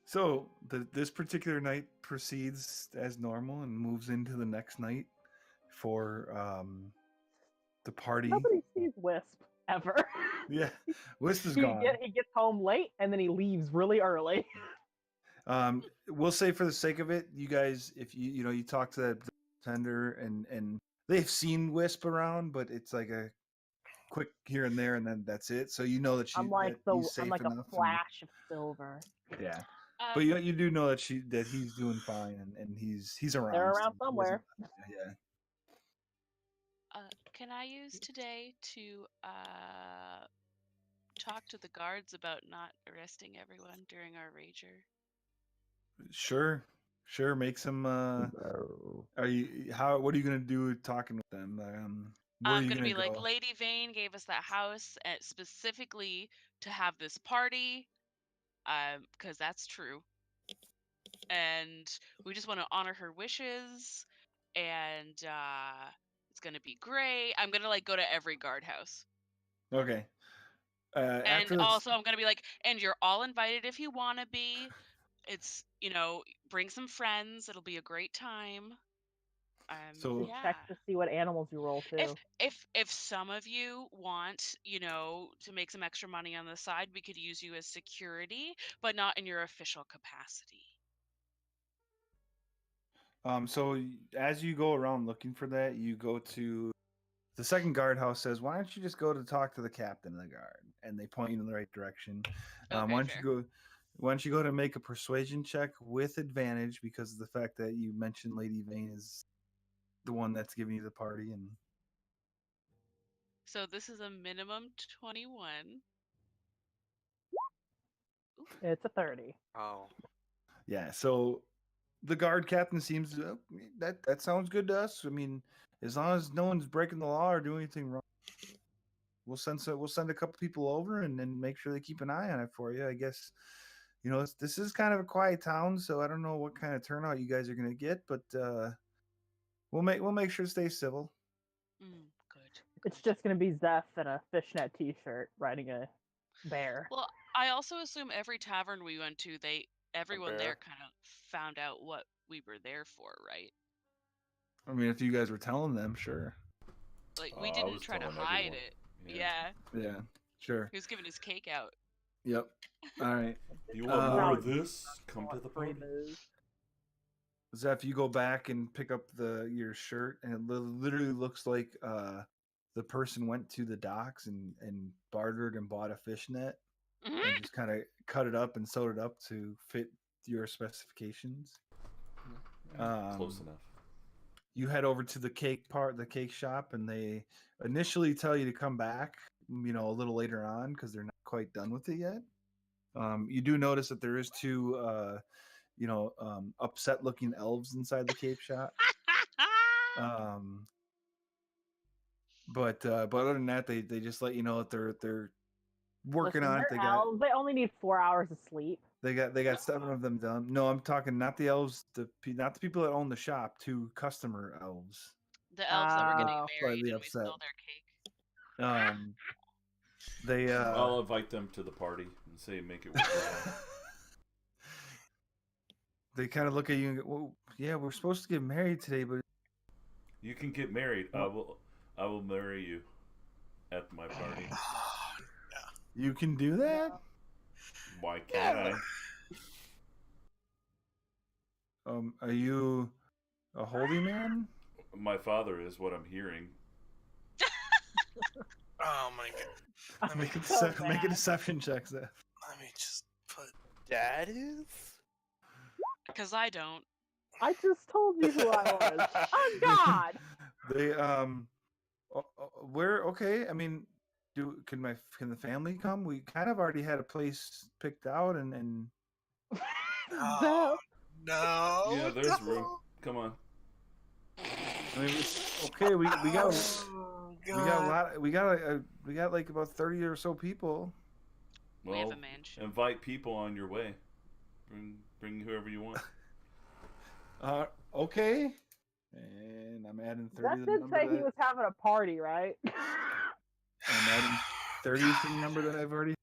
So, this particular night proceeds as normal and moves into the next night for the party. Nobody sees Wisp, ever. Yeah, Wisp is he gone. He gets home late, and then he leaves really early. We'll say for the sake of it, you guys, if you talk to that tender and they've seen Wisp around, but it's like a quick here and there, and then that's it. So you know that I'm like a flash of silver. Yeah, but you do know that he's doing fine, and he's around. They're around somewhere. Yeah. Can I use today to talk to the guards about not arresting everyone during our rager? Sure. Make some. What are you gonna do talking with them? I'm gonna be like, Lady Vane gave us that house specifically to have this party, because that's true, and we just want to honor her wishes, and it's gonna be great. I'm gonna go to every guardhouse. Okay. And also, I'm gonna be like, and you're all invited if you want to be. It's bring some friends. It'll be a great time. So check to see what animals you roll too. If some of you want, to make some extra money on the side, we could use you as security, but not in your official capacity. So as you go around looking for that, you go to the second guardhouse. Says, "Why don't you just go to talk to the captain of the guard?" And they point you in the right direction. Okay, why don't you go to make a persuasion check with advantage because of the fact that you mentioned Lady Vane is the one that's giving you the party, and So this is a minimum 21. It's a 30. Oh. yeah. So the guard captain seems that sounds good to us. I mean, as long as no one's breaking the law or doing anything wrong, we'll send a couple people over and then make sure they keep an eye on it for you. I guess this is kind of a quiet town, so I don't know what kind of turnout you guys are gonna get, but we'll make sure to stay civil. Good. It's just gonna be Zeph in a fishnet T-shirt riding a bear. Well, I also assume every tavern we went to, everyone bear? there kind of found out what we were there for, right? I mean, if you guys were telling them, sure. Like we I didn't was try to telling hide everyone. it. Yeah. Yeah. Yeah, sure. He was giving his cake out. Yep. All right. You want more Probably of this? Come to the free party. booze. Zeph, you go back and pick up your shirt, and it literally looks like the person went to the docks and bartered and bought a fishnet and just kind of cut it up and sewed it up to fit your specifications. Close enough. You head over to the cake shop, and they initially tell you to come back, a little later on because they're not quite done with it yet. You do notice that there is two, upset-looking elves inside the cake shop. But other than that, they just let you know that they're working Listen, on it. they're elves. They only need 4 hours of sleep. They got 7 of them done. No, I'm talking not the elves, not the people that own the shop, 2 customer elves. The elves that were getting Oh. married Slightly and we upset. stole their cake. They I'll invite them to the party and say make it worthwhile. they kind of look at you and go, "Well, yeah, we're supposed to get married today, but You can get married. I will marry you at my party. you can do that." Why can't Are you a holy man? I? My father is what I'm hearing. Oh my god. Make a So deception check, Zeph. Let me just put. Dad is? Because I don't. I just told you who I was. Oh God! They where okay? I mean, can the family come? We kind of already had a place picked out, and Oh, no. Yeah, there's room. Come on. I mean, okay. We got Oh, we got a God. lot. We got like about 30 or so people. Well, We have a mansion. invite people on your way. Bring whoever you want. Okay. And I'm adding 30 Zeph to the did number say he that was having a party, right? I'm adding 30 to the number that I've already.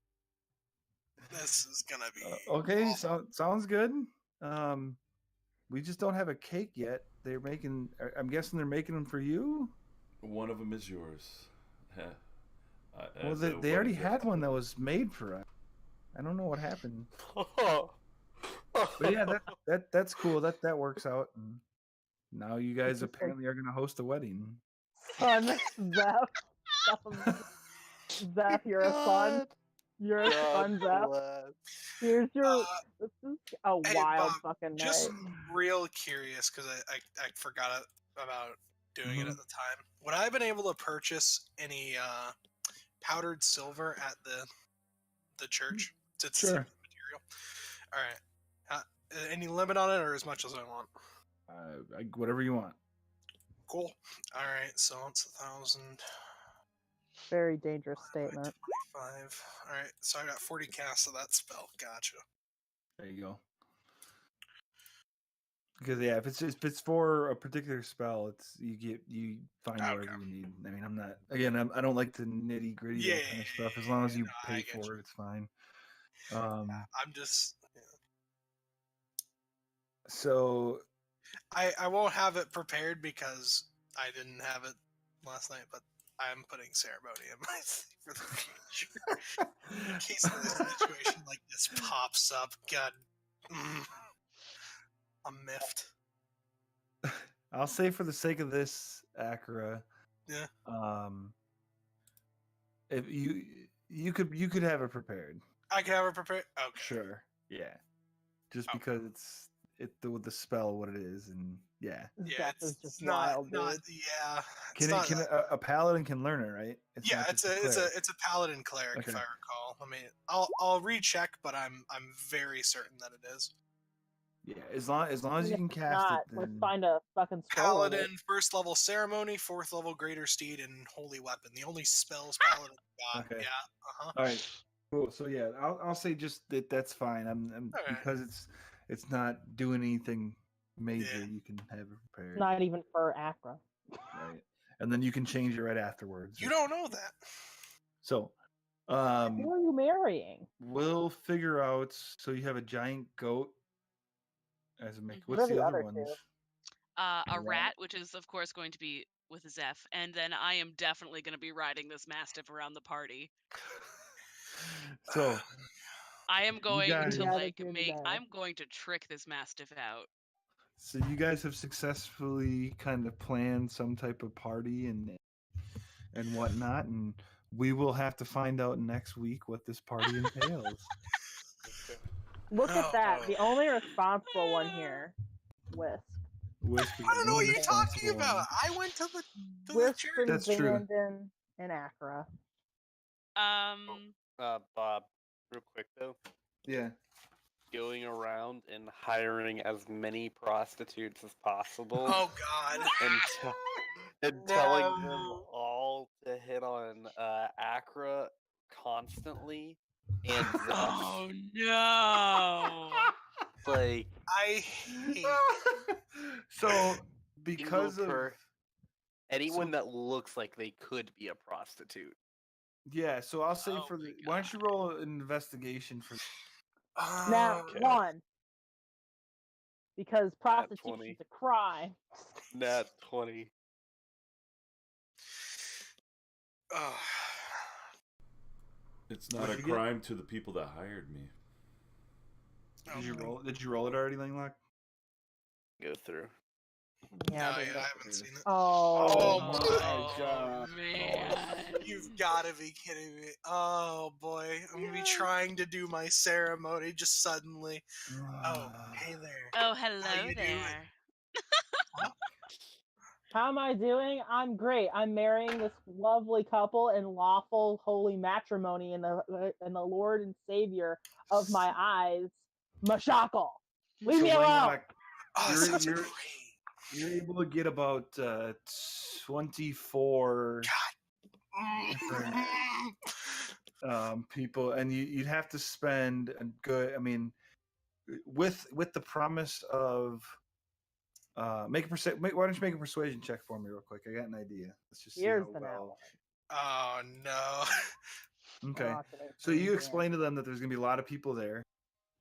This is gonna be. Okay, awful. sounds good. We just don't have a cake yet. They're making. I'm guessing they're making them for you. One of them is yours. Well, they already had one that was made for us. I don't know what happened. But yeah, that's cool. That works out. And now you guys Interesting. apparently are going to host a wedding. Son, Zeph. Zeph, you're a son. You're a son, Zeph. Here's your. This is a Hey, wild Bob, fucking just night. real curious because I forgot about doing it Mhm. at the time. Would I have been able to purchase any powdered silver at the church to see Sure. the material? All right. Any limit on it, or as much as I want? Whatever you want. Cool. All right. So it's 1,000. Very dangerous statement. 25. All right. So I got 40 casts of that spell. Gotcha. There you go. Because yeah, if it's for a particular spell, you find Okay. whatever you need. I mean, I'm not I don't like the nitty gritty that kind of stuff. As long as you I pay get for you. it, it's fine. I'm just. So I won't have it prepared because I didn't have it last night, but I'm putting ceremony in my sleep for the future. In case a situation like this pops up. God. I'm miffed. I'll say for the sake of this, Acura, Yeah. if you could have it prepared. I can have it prepared? Okay. Sure. Yeah. Just Okay. because it's with the spell what it is, and Yeah. Yeah, Zeph is it's just not wild, not dude. yeah. Can It's it? not, Can a paladin can learn it, right? yeah, not it's just a cleric. it's a paladin cleric if Okay. I recall. I mean, I'll recheck, but I'm very certain that it is. Yeah, as long as Even you if can it's cast not, it, let's then find a fucking scroll of it. Paladin, 1st level ceremony, 4th level greater steed, and holy weapon. The only spells paladin got. Okay. Yeah. all right, cool. So yeah, I'll say just that's fine. I'm Okay. because it's not doing anything major. Yeah. You can have it prepared, Not even for Accra. right? And then you can change it right afterwards. You don't know that. So, Who are you marrying? we'll figure out. So you have a giant goat as a make. Mhm. What's What are the the other other ones? two? A rat? rat, which is of course going to be with Zeph, and then I am definitely going to be riding this mastiff around the party. So I am going guys- to Yeah, like that's make. really I'm going to trick this mastiff out. So you guys have successfully kind of planned some type of party and whatnot, and we will have to find out next week what this party entails. Look Oh, at that. boy. The only responsible one here. Wisp. Wisp is I don't know the what only you're talking responsible about. one. I went to the Wisp church. and That's true. Zandon and Accra. Bob, real quick though, Yeah. going around and hiring as many prostitutes as possible Oh God. and telling them all to hit on Accra constantly and Zeph. Oh no! Like I hate. So because of anyone so- that looks like they could be a prostitute. yeah, so I'll say Oh for my the why don't you roll an investigation for Now, Okay. one. Because 20. prostitution's a crime. Nat 20. Oh. It's not What'd a you get? crime to the people that hired me. Did you roll it already, Langlock? Go through. Yeah, No, I yeah, did I that. haven't seen it. Oh my God. Man. You've got to be kidding me. Oh boy, I'm gonna be trying to do my ceremony just suddenly. Oh, hey there. Oh, How hello you there. doing? How am I doing? I'm great. I'm marrying this lovely couple in lawful holy matrimony in the Lord and Savior of my eyes, Mashakal. Leave me alone. Langlock, Oh, that You're- sounds you're- great. you're able to get about 24 different people, and you'd have to spend a good. I mean, with the promise of why don't you make a persuasion check for me real quick? I got an idea. Let's just see Here's how the well. Oh no. Okay, now. so you explain to them that there's gonna be a lot of people there,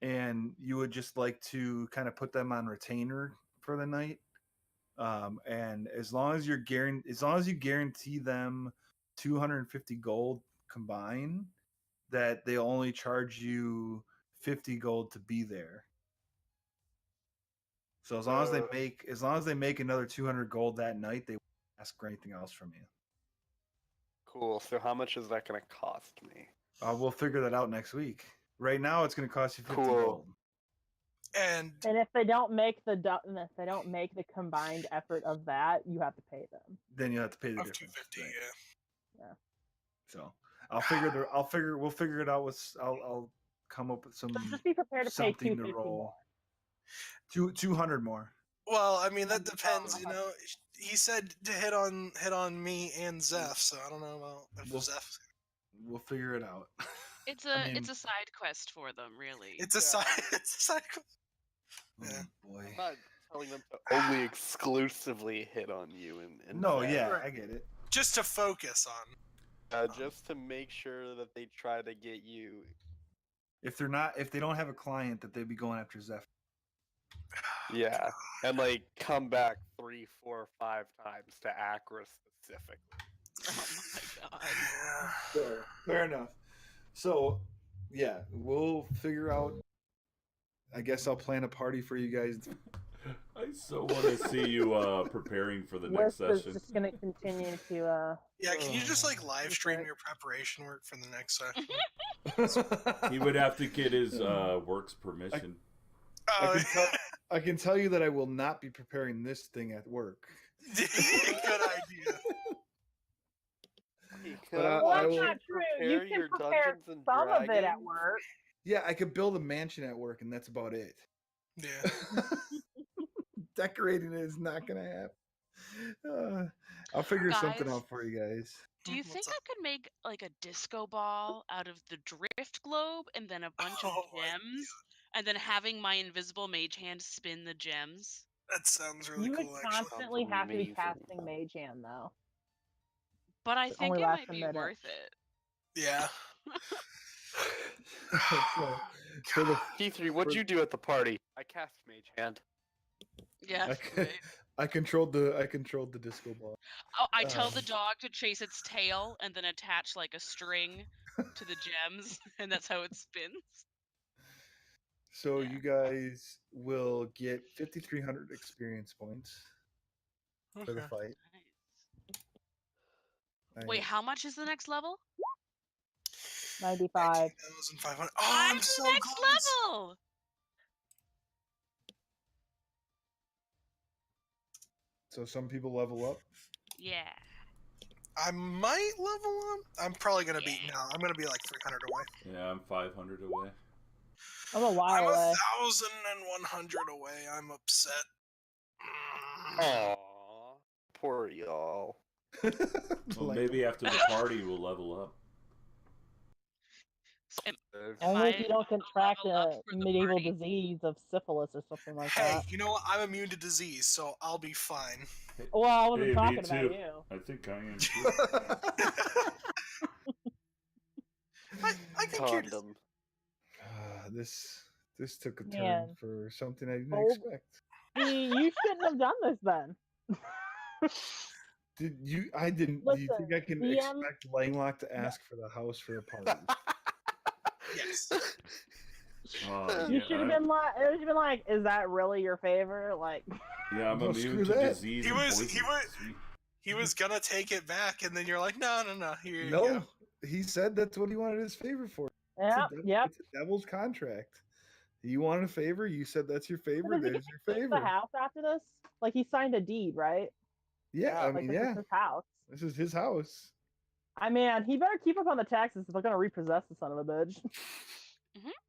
and you would just like to kind of put them on retainer for the night. And as long as you guarantee them 250 gold combined, that they only charge you 50 gold to be there. So as long as they make another 200 gold that night, they won't ask for anything else from you. Cool. So how much is that going to cost me? We'll figure that out next week. Right now, it's going to cost you 50 Cool. gold. And if they don't make the combined effort of that, you have to pay them. Then you have to pay the of difference. 250, right? yeah. So we'll figure it out. I'll come up with some So just be prepared to pay something to 250 roll. more. 200 more. Well, I mean that depends, you know. He said to hit on me and Zeph, so I don't know about if We'll- Zeph. We'll figure it out. It's I a mean- it's a side quest for them, really. It's a side. It's a side. Oh Yeah. boy. I'm not telling them to only exclusively hit on you and No, Zeph. yeah, I get it. Just to focus on. Just to make sure that they try to get you. If they don't have a client, that they'd be going after Zeph. Yeah, and like come back 3, 4, 5 times to Accra specifically. Oh my god. Yeah. Fair enough. So, yeah, we'll figure out. I guess I'll plan a party for you guys. I so want to see you preparing for the next Wisp is session. just going to continue to. Yeah. Can you just like live stream Okay. your preparation work for the next session? He would have to get his works permission. I Oh, can tell. I can tell you that I will not be preparing this thing at work. Good idea. But Well, I that's will. not true. You prepare can your prepare Dungeons and some of it at Dragons? work. Yeah, I could build a mansion at work, and that's about it. Yeah. Decorating it is not gonna happen. I'll figure something Guys, out for you guys. Do you What's think up? I could make like a disco ball out of the drift globe and then a bunch of Oh my gems and then having my invisible mage hand spin the gems? That sounds really You would cool, actually. constantly have to be amazing. casting Mage Hand, though. But I It think only it lasts might a be minute. worth it. Yeah. So, for the T3, what'd you do at the party? I cast Mage Hand. Yeah. I, I controlled the disco ball. Oh, I tell the Um, dog to chase its tail and then attach like a string to the gems, and that's how it spins. So Yeah. you guys will get 5,300 experience points for the Okay. fight. Nice. Wait, how much is the next level? 95. 19,500. Oh, I'm I'm the so next close. level. So some people level up. Yeah. I might level up. I'm probably gonna be Yeah. no. I'm gonna be like 300 away. Yeah, I'm 500 away. I'm a while I'm away. 1,100 away. I'm upset. Aww. Poor y'all. Well, Like, maybe after the party we'll level up. Only if you don't I'll contract level up a for the medieval party. disease of syphilis or something like Hey, that. you know what? I'm immune to disease, so I'll be fine. Well, I wasn't Hey, me talking too. about you. I think I am too. I can cure disease. Condom. This took a turn Man. for something I didn't Bold. expect. See, you shouldn't have done this then. Did you? I didn't. do you Listen, think I can DM expect Langlock to ask for the house for a party? Yes. You Yeah, should have been like, it should have been like, is that really your favor? Like, yeah, I'm No, immune screw to that. disease He and was- poison. he was- Sweet. He was gonna take it back, and then you're like, no. Here you No, go. he said that's what he wanted his favor for. yeah, yep. It's a devil's contract. You wanted a favor. You said that's your So favor. does he There's get your to keep the favor. house after this? Like, he signed a deed, right? Yeah, I Like, mean, this yeah, is his house. this is his house. I mean, he better keep up on the taxes if they're gonna repossess the son of a bitch.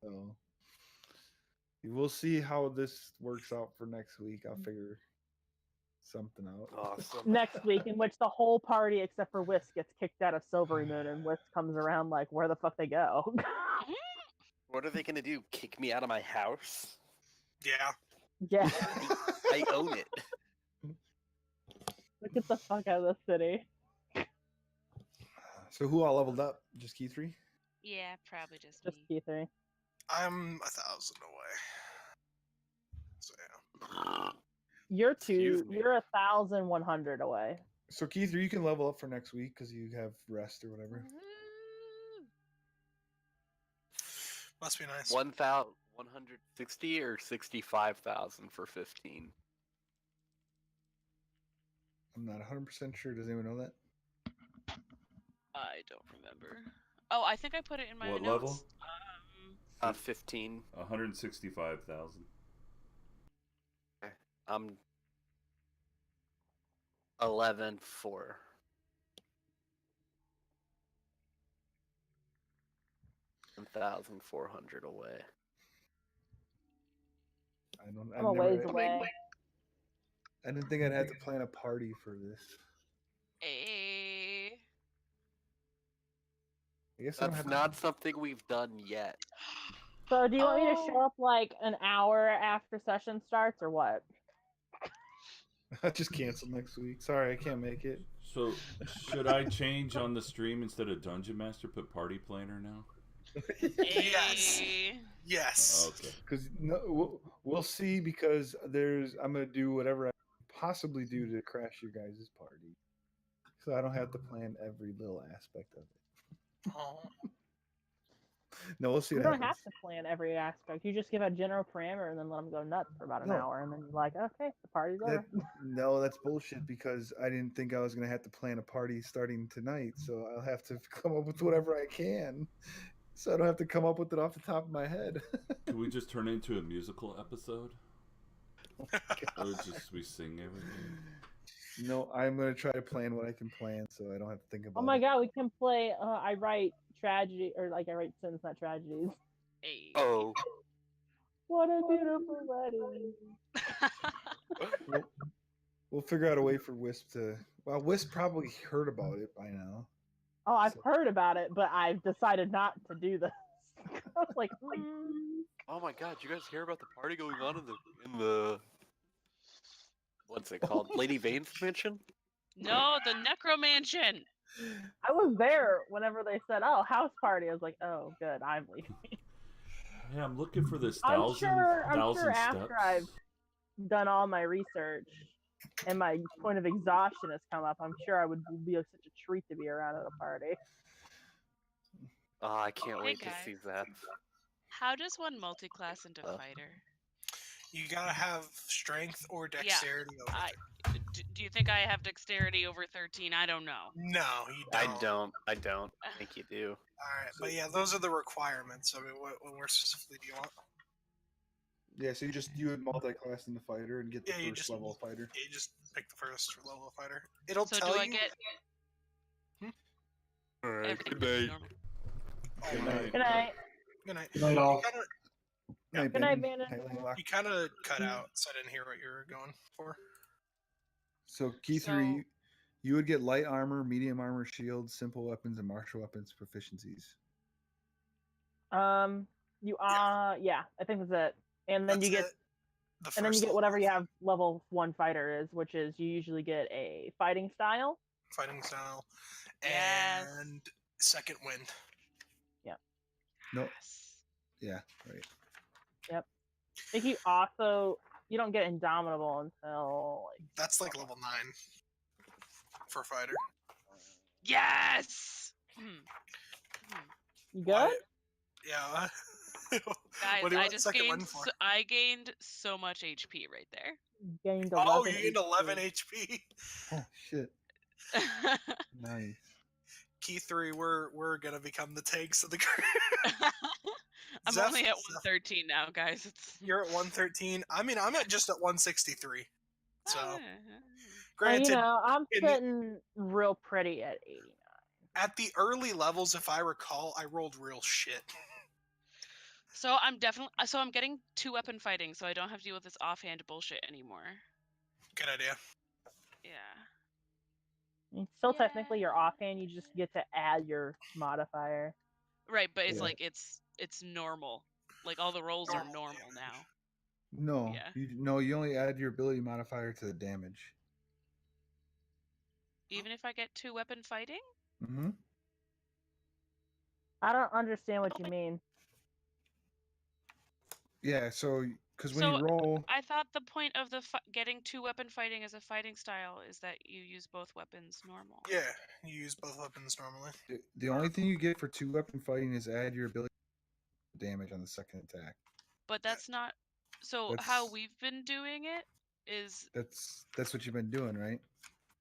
So we'll see how this works out for next week. I'll figure something out. Awesome. Next week, in which the whole party except for Whisk gets kicked out of Silvery Moon, and Whisk comes around like, where the fuck they go? What are they gonna do? Kick me out of my house? Yeah. Yeah, I own it. get the fuck out of the city. So who all leveled up? Just Key 3? Yeah, probably just Just me. Key3. I'm 1,000 away. So yeah. Excuse me. You're 1,100 away. So Key 3, you can level up for next week because you have rest or whatever. Must be nice. 1,160 or 65,000 for 15. I'm not 100% sure. Does anyone know that? I don't remember. Oh, I think I put it in my What notes. level? 15. 165,000. I'm 11 4. $1,400 away. I'm a ways away. I didn't think I'd have to plan a party for this. Eh. I guess I don't That's have not something we've done yet. So do you want me to Oh. show up like an hour after session starts or what? I'll just cancel next week. Sorry, I can't make it. So, should I change on the stream instead of Dungeon Master, put Party Planner now? Yes. Eh. Yes. Okay. Because we'll see. Because I'm gonna do whatever I possibly do to crash your guys' party, so I don't have to plan every little aspect of it. Oh. No, we'll see. You What don't happens. have to plan every aspect. You just give a general parameter and then let them go nuts for about an No. hour, and then you're like, okay, the party's over. No, that's bullshit. Because I didn't think I was gonna have to plan a party starting tonight, so I'll have to come up with whatever I can. So I don't have to come up with it off the top of my head. Can we just turn it into a musical episode? I would just be singing everything. No, I'm gonna try to plan what I can plan, so I don't have to think about Oh my it. god, we can play. I write tragedy, or like I write sins, not tragedies. Hey. Oh. What a beautiful wedding. We'll figure out a way for Wisp to. Well, Wisp probably heard about it by now. Oh, I've So- heard about it, but I've decided not to do this. I was like, Oh my god, you guys hear about the party going on in the what's it called? Lady Vane's mansion? No, the Necromansion. I was there whenever they said, "Oh, house party." I was like, "Oh, good, I'm leaving." Yeah, I'm looking for this I'm thousand sure after steps. I've done all my research and my point of exhaustion has come up, I'm sure I would be such a treat to be around at a party. Oh, I can't Hey, wait to guys. see that. How does one multi-class into Oh. fighter? You gotta have strength or dexterity over I- there. Do you think I have dexterity over 13? I don't know. No, you don't. I don't think you do. Alright, but yeah, those are the requirements. I mean, what more specifically do you want? Yeah, so you would multi-class in the fighter and get the Yeah, you first just- level fighter. You just pick the first level fighter. It'll So tell do I you. get Alright, everything good night. normal? Oh, Good my- night. Good night. Good night. Good night, all. Night, Good night, Benton. Bannon. Night, Langlock. You kind of cut out, so I didn't hear what you were going for. So key So- three, you would get light armor, medium armor, shield, simple weapons, and martial weapons proficiencies. Yeah, I think that's it. And then That's you get it. The and then you first get level whatever you have level 1 fighter is, which is you usually get a fighting style. fighting style Yes. and second wind. No, Yes. yeah, right. I think you don't get indomitable until That's like level 9 for fighter. Yes. You good? Why- Yeah. Guys, What do you I want just second gained. wind for? I gained so much HP right there. You gained 11 Oh, you gained 11 HP. HP. Oh shit, nice. Key 3, we're gonna become the tanks of the group. I'm Zeph- only at Zeph, 113 now, guys. It's You're at 113. I mean, I'm at just at 163. So, Well, granted, I'm in the- sitting real pretty at 89. at the early levels, if I recall, I rolled real shit. So I'm getting 2 weapon fighting, so I don't have to deal with this offhand bullshit anymore. Good idea. Yeah. Still technically you're offhand, you just get to add your modifier. Right, but it's Yeah. like it's normal. Like all the rolls are Normal normal now. No, Yeah. you only add your ability modifier to the damage. Even if I get 2 weapon fighting? Mm-hmm. I don't understand what you mean. Yeah, so because when So, you roll, I thought the point of the getting 2 weapon fighting as a fighting style is that you use both weapons normal. Yeah, you use both weapons normally. the only thing you get for 2-weapon fighting is add your ability damage on the second attack. But that's not. So how That's- we've been doing it is That's what you've been doing, right?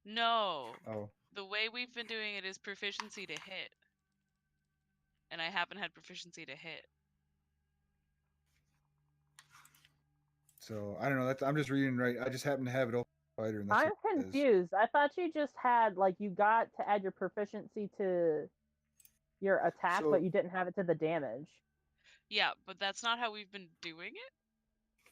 no. Oh, The way we've been doing it is proficiency to hit. And I haven't had proficiency to hit. so I don't know. I'm just reading right. I just happen to have it open fighter, and that's I'm what it says. confused. I thought you just had you got to add your proficiency to your attack, So- but you didn't have it to the damage. Yeah, but that's not how we've been doing it.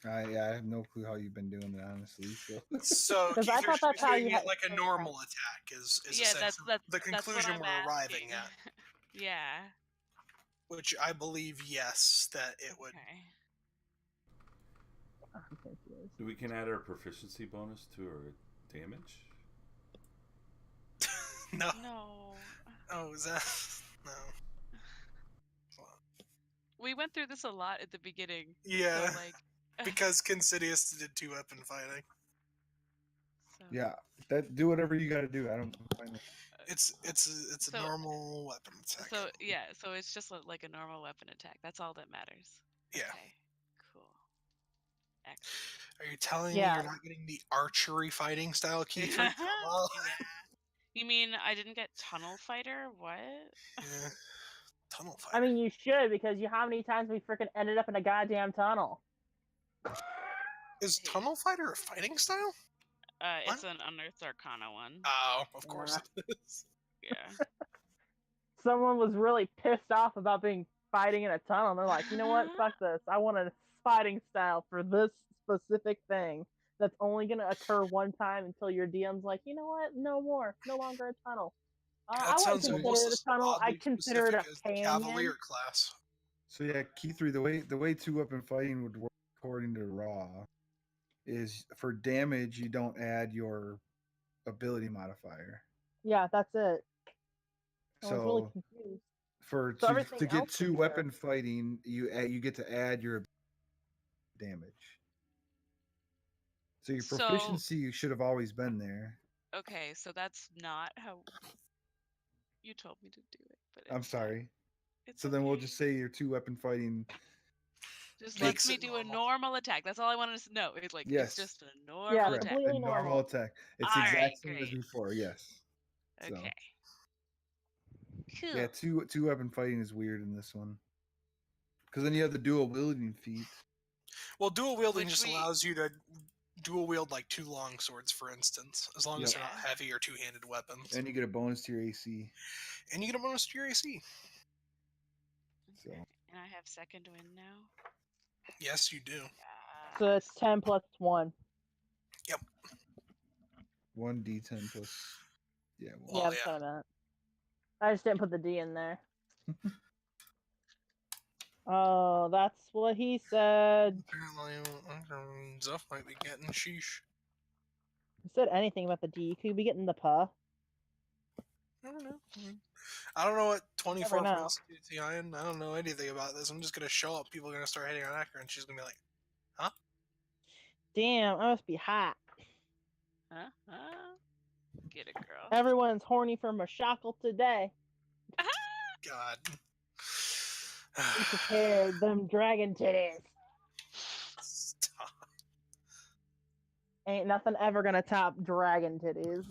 I have no clue how you've been doing it, honestly. So So, 'Cause I Keith, thought that's how doing you it had- like a normal attack is Yeah, that's essentially the that's what conclusion I'm we're arriving asking. at. Yeah. Which I believe, yes, that it would. Okay. I'm confused. We can add our proficiency bonus to our damage. No. No. Oh, is that no? We went through this a lot at the beginning. Yeah, So like because Considious did 2-weapon fighting. so. yeah, do whatever you got to do. I don't find it. It's a So- normal weapon attack. So yeah, so it's just like a normal weapon attack. That's all that matters. Yeah. Okay. Cool. Excellent. Are you telling me Yeah. you're not getting the archery fighting style, Keith? Come on. You mean I didn't get tunnel fighter? What? Yeah. Tunnel fighter. I mean, you should, because how many times we freaking ended up in a goddamn tunnel? Is Tunnel Fighter a fighting style? It's an Unearthed Arcana one. Oh, of course it is. Yeah. Someone was really pissed off about being fighting in a tunnel. And they're like, you know what? Fuck this. I want a fighting style for this specific thing that's only going to occur one time until your DM's like, you know what? No more. No longer a tunnel. I That wouldn't sounds consider almost it a as tunnel. I oddly consider it specific a as the canyon. Cavalier class. So yeah, key 3, the way 2-weapon fighting would work according to Raw is for damage you don't add your ability modifier. Yeah, that's it. I was really So confused. to everything get else is 2-weapon fighting, you get to add your damage. So your proficiency should have always been there. Okay, so that's not how you told me to do it. But I'm sorry. It's so then we'll just say your 2-weapon fighting just Makes lets me it do normal. a normal attack. That's all I wanted to know. It's like Yes. it's just a normal Yeah, correct. attack. completely A normal normal. attack. It's All exact right, same as great. before. Yes. So, Okay. Cool. yeah, 2-weapon fighting is weird in this one. Because then you have the dual wielding feat. Well, dual wielding Which just we- allows you to dual wield like 2 long swords, for instance, as long as Yep. they're not heavy or two-handed weapons. And you get a bonus to your AC. And you get a bonus to your AC. So And I have second wind now. Yes, you do. So it's 10 plus 1. 1d10 plus. Yeah. Oh, Yeah, that's what I meant. I just didn't put the D in there. Oh, that's what he said. Apparently, Zuff might be getting sheesh. He said anything about the D. You could be getting the puh. I don't know. I don't know what 24 Never know. constitutes the iron. I don't know anything about this. I'm just gonna show up. People are gonna start hitting on Acker, and she's gonna be like, Damn, I must be hot. Huh? Get it, girl. Everyone's horny for Mashakal today. God. Be prepared, them dragon titties. Stop. Ain't nothing ever gonna top dragon titties.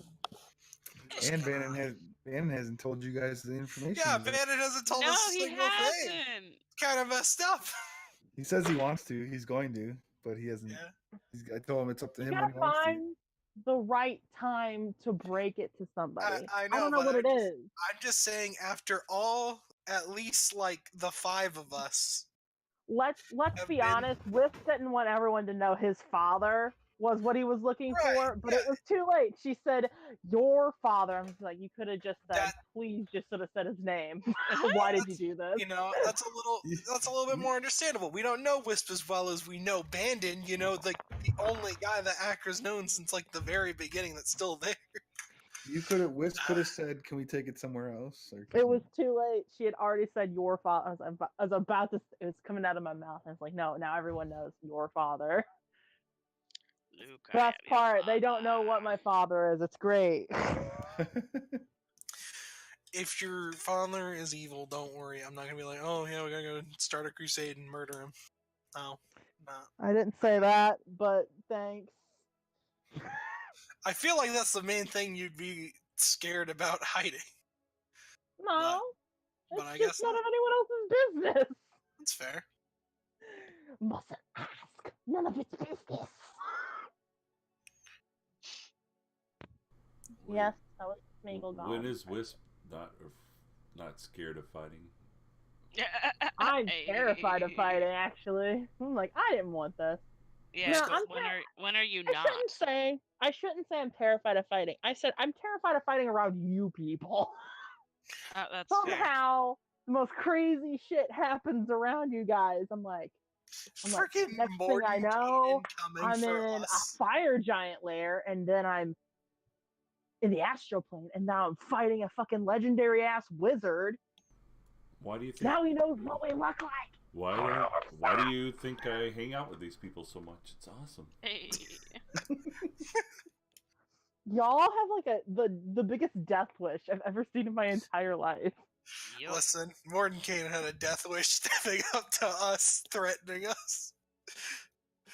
And Bannon hasn't told you guys the information. Yeah, yet. Bannon hasn't told No, us a he single thing. hasn't. Kind of messed up. He says he wants to. He's going to, but he hasn't. Yeah. I told him it's up to You him when gotta he wants to. find the right time to break it to somebody. I know, don't know but what it is. I'm just saying, after all, at least like the 5 of us. Let's have be been- honest. Wisp didn't want everyone to know his father was what he was looking Right, for, but it yeah. was too late. She said, "Your father." I was like, "You could have just said, That- please, just sort of said his name. Why did you do this?" You know, that's a little bit more understandable. We don't know Wisp as well as we know Bandon. You know, the only guy that Acker's known since like the very beginning that's still there. Wisp could have said, "Can we take it somewhere else?" Or It was too late. She had already said your father. I was about to. It was coming out of my mouth. I was like, "No, now everyone knows your father." Luke, I Best am your part, they don't know father. what my father is. It's great. If your father is evil, don't worry. I'm not gonna be like, oh yeah, we gotta go start a crusade and murder him. No, not. I didn't say that, but thanks. I feel like that's the main thing you'd be scared about hiding. No, but it's I just guess none not. of anyone else's business. That's fair. Mustn't ask. None of its business. Yes, that was Smeagol gone. When is Wisp not scared of fighting? I'm terrified of fighting, actually. I'm like, I didn't want this. Yeah, No, but when are you not? I shouldn't say I'm terrified of fighting. I said I'm terrified of fighting around you people. That's fair. Somehow the most crazy shit happens around you guys. I'm like, Freaking next thing I Mordenkainen know, coming I'm for in us. a fire giant lair, and then I'm in the astral plane, and now I'm fighting a fucking legendary ass wizard. Why do you think? Now he knows what we look like. Why do you think I hang out with these people so much? It's awesome. Hey. Y'all have like the biggest death wish I've ever seen in my entire life. Yup. Listen, Mordenkainen had a death wish stepping up to us, threatening us.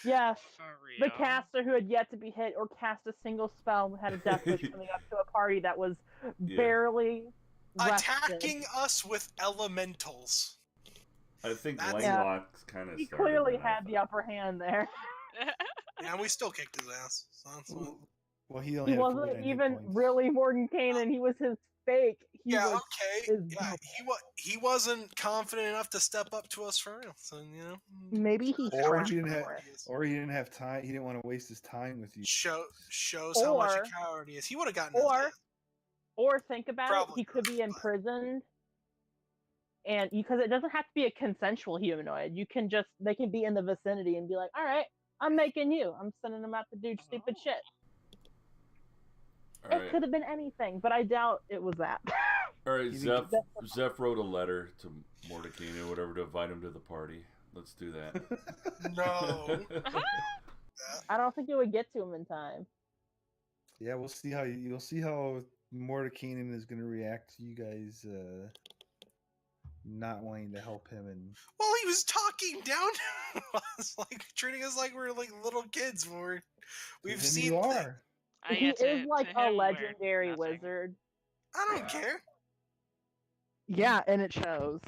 Yes, For real. the caster who had yet to be hit or cast a single spell had a death wish coming up to a party that was barely rested. Attacking us with elementals. I think That's- Langlock's kind of. He clearly had the upper hand there. Yeah, we still kicked his ass. So that's what... Well, he only He had wasn't 49 hit even points. really Mordenkainen. He was his fake. He Yeah, was okay. his Yeah, he wasn't confident enough to step up to us for real. So Maybe he Or trapped he didn't for have, it. or he didn't have time. He didn't want to waste his time with you. Shows how much a Or- coward he is. He would have gotten his Or ass. or think about Probably it, he could be not, but- imprisoned, and because it doesn't have to be a consensual humanoid. They can be in the vicinity and be like, all right, I'm making you. I'm sending them out to do stupid shit. All It right. could have been anything, but I doubt it was that. All right, You Zeph. think Zeph wrote a letter to Mordenkainen or whatever to invite him to the party. Let's do that. No. I don't think it would get to him in time. Yeah, we'll see how you'll see how Mordenkainen is going to react to you guys not wanting to help him. And Well, he was talking down to us, like treating us like we're like little kids. We've then seen. you are. He is like a legendary nothing. wizard. I don't care. Yeah, and it shows.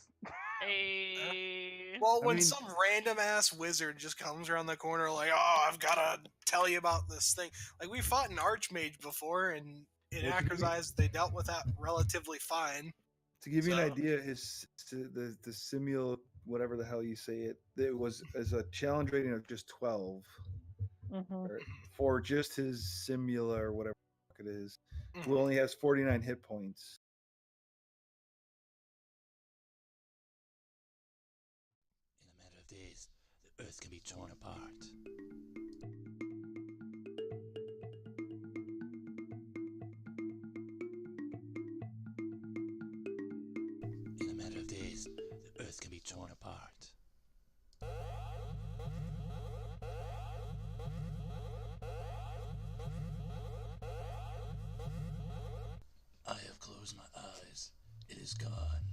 Hey. Well, I when mean- some random ass wizard just comes around the corner, like, oh, I've got to tell you about this thing. Like, we fought an archmage before, and in Well, Acker's eyes, they dealt with that relatively fine. To give you an So- idea, the simul, whatever the hell you say it was as a challenge rating of just 12 Mm-hmm. for just his simula or whatever it is. Mhm. Who only has 49 hit points. In a matter of days, the Earth can be torn apart. In a matter of days, the Earth can be torn apart. I have closed my eyes. It is gone.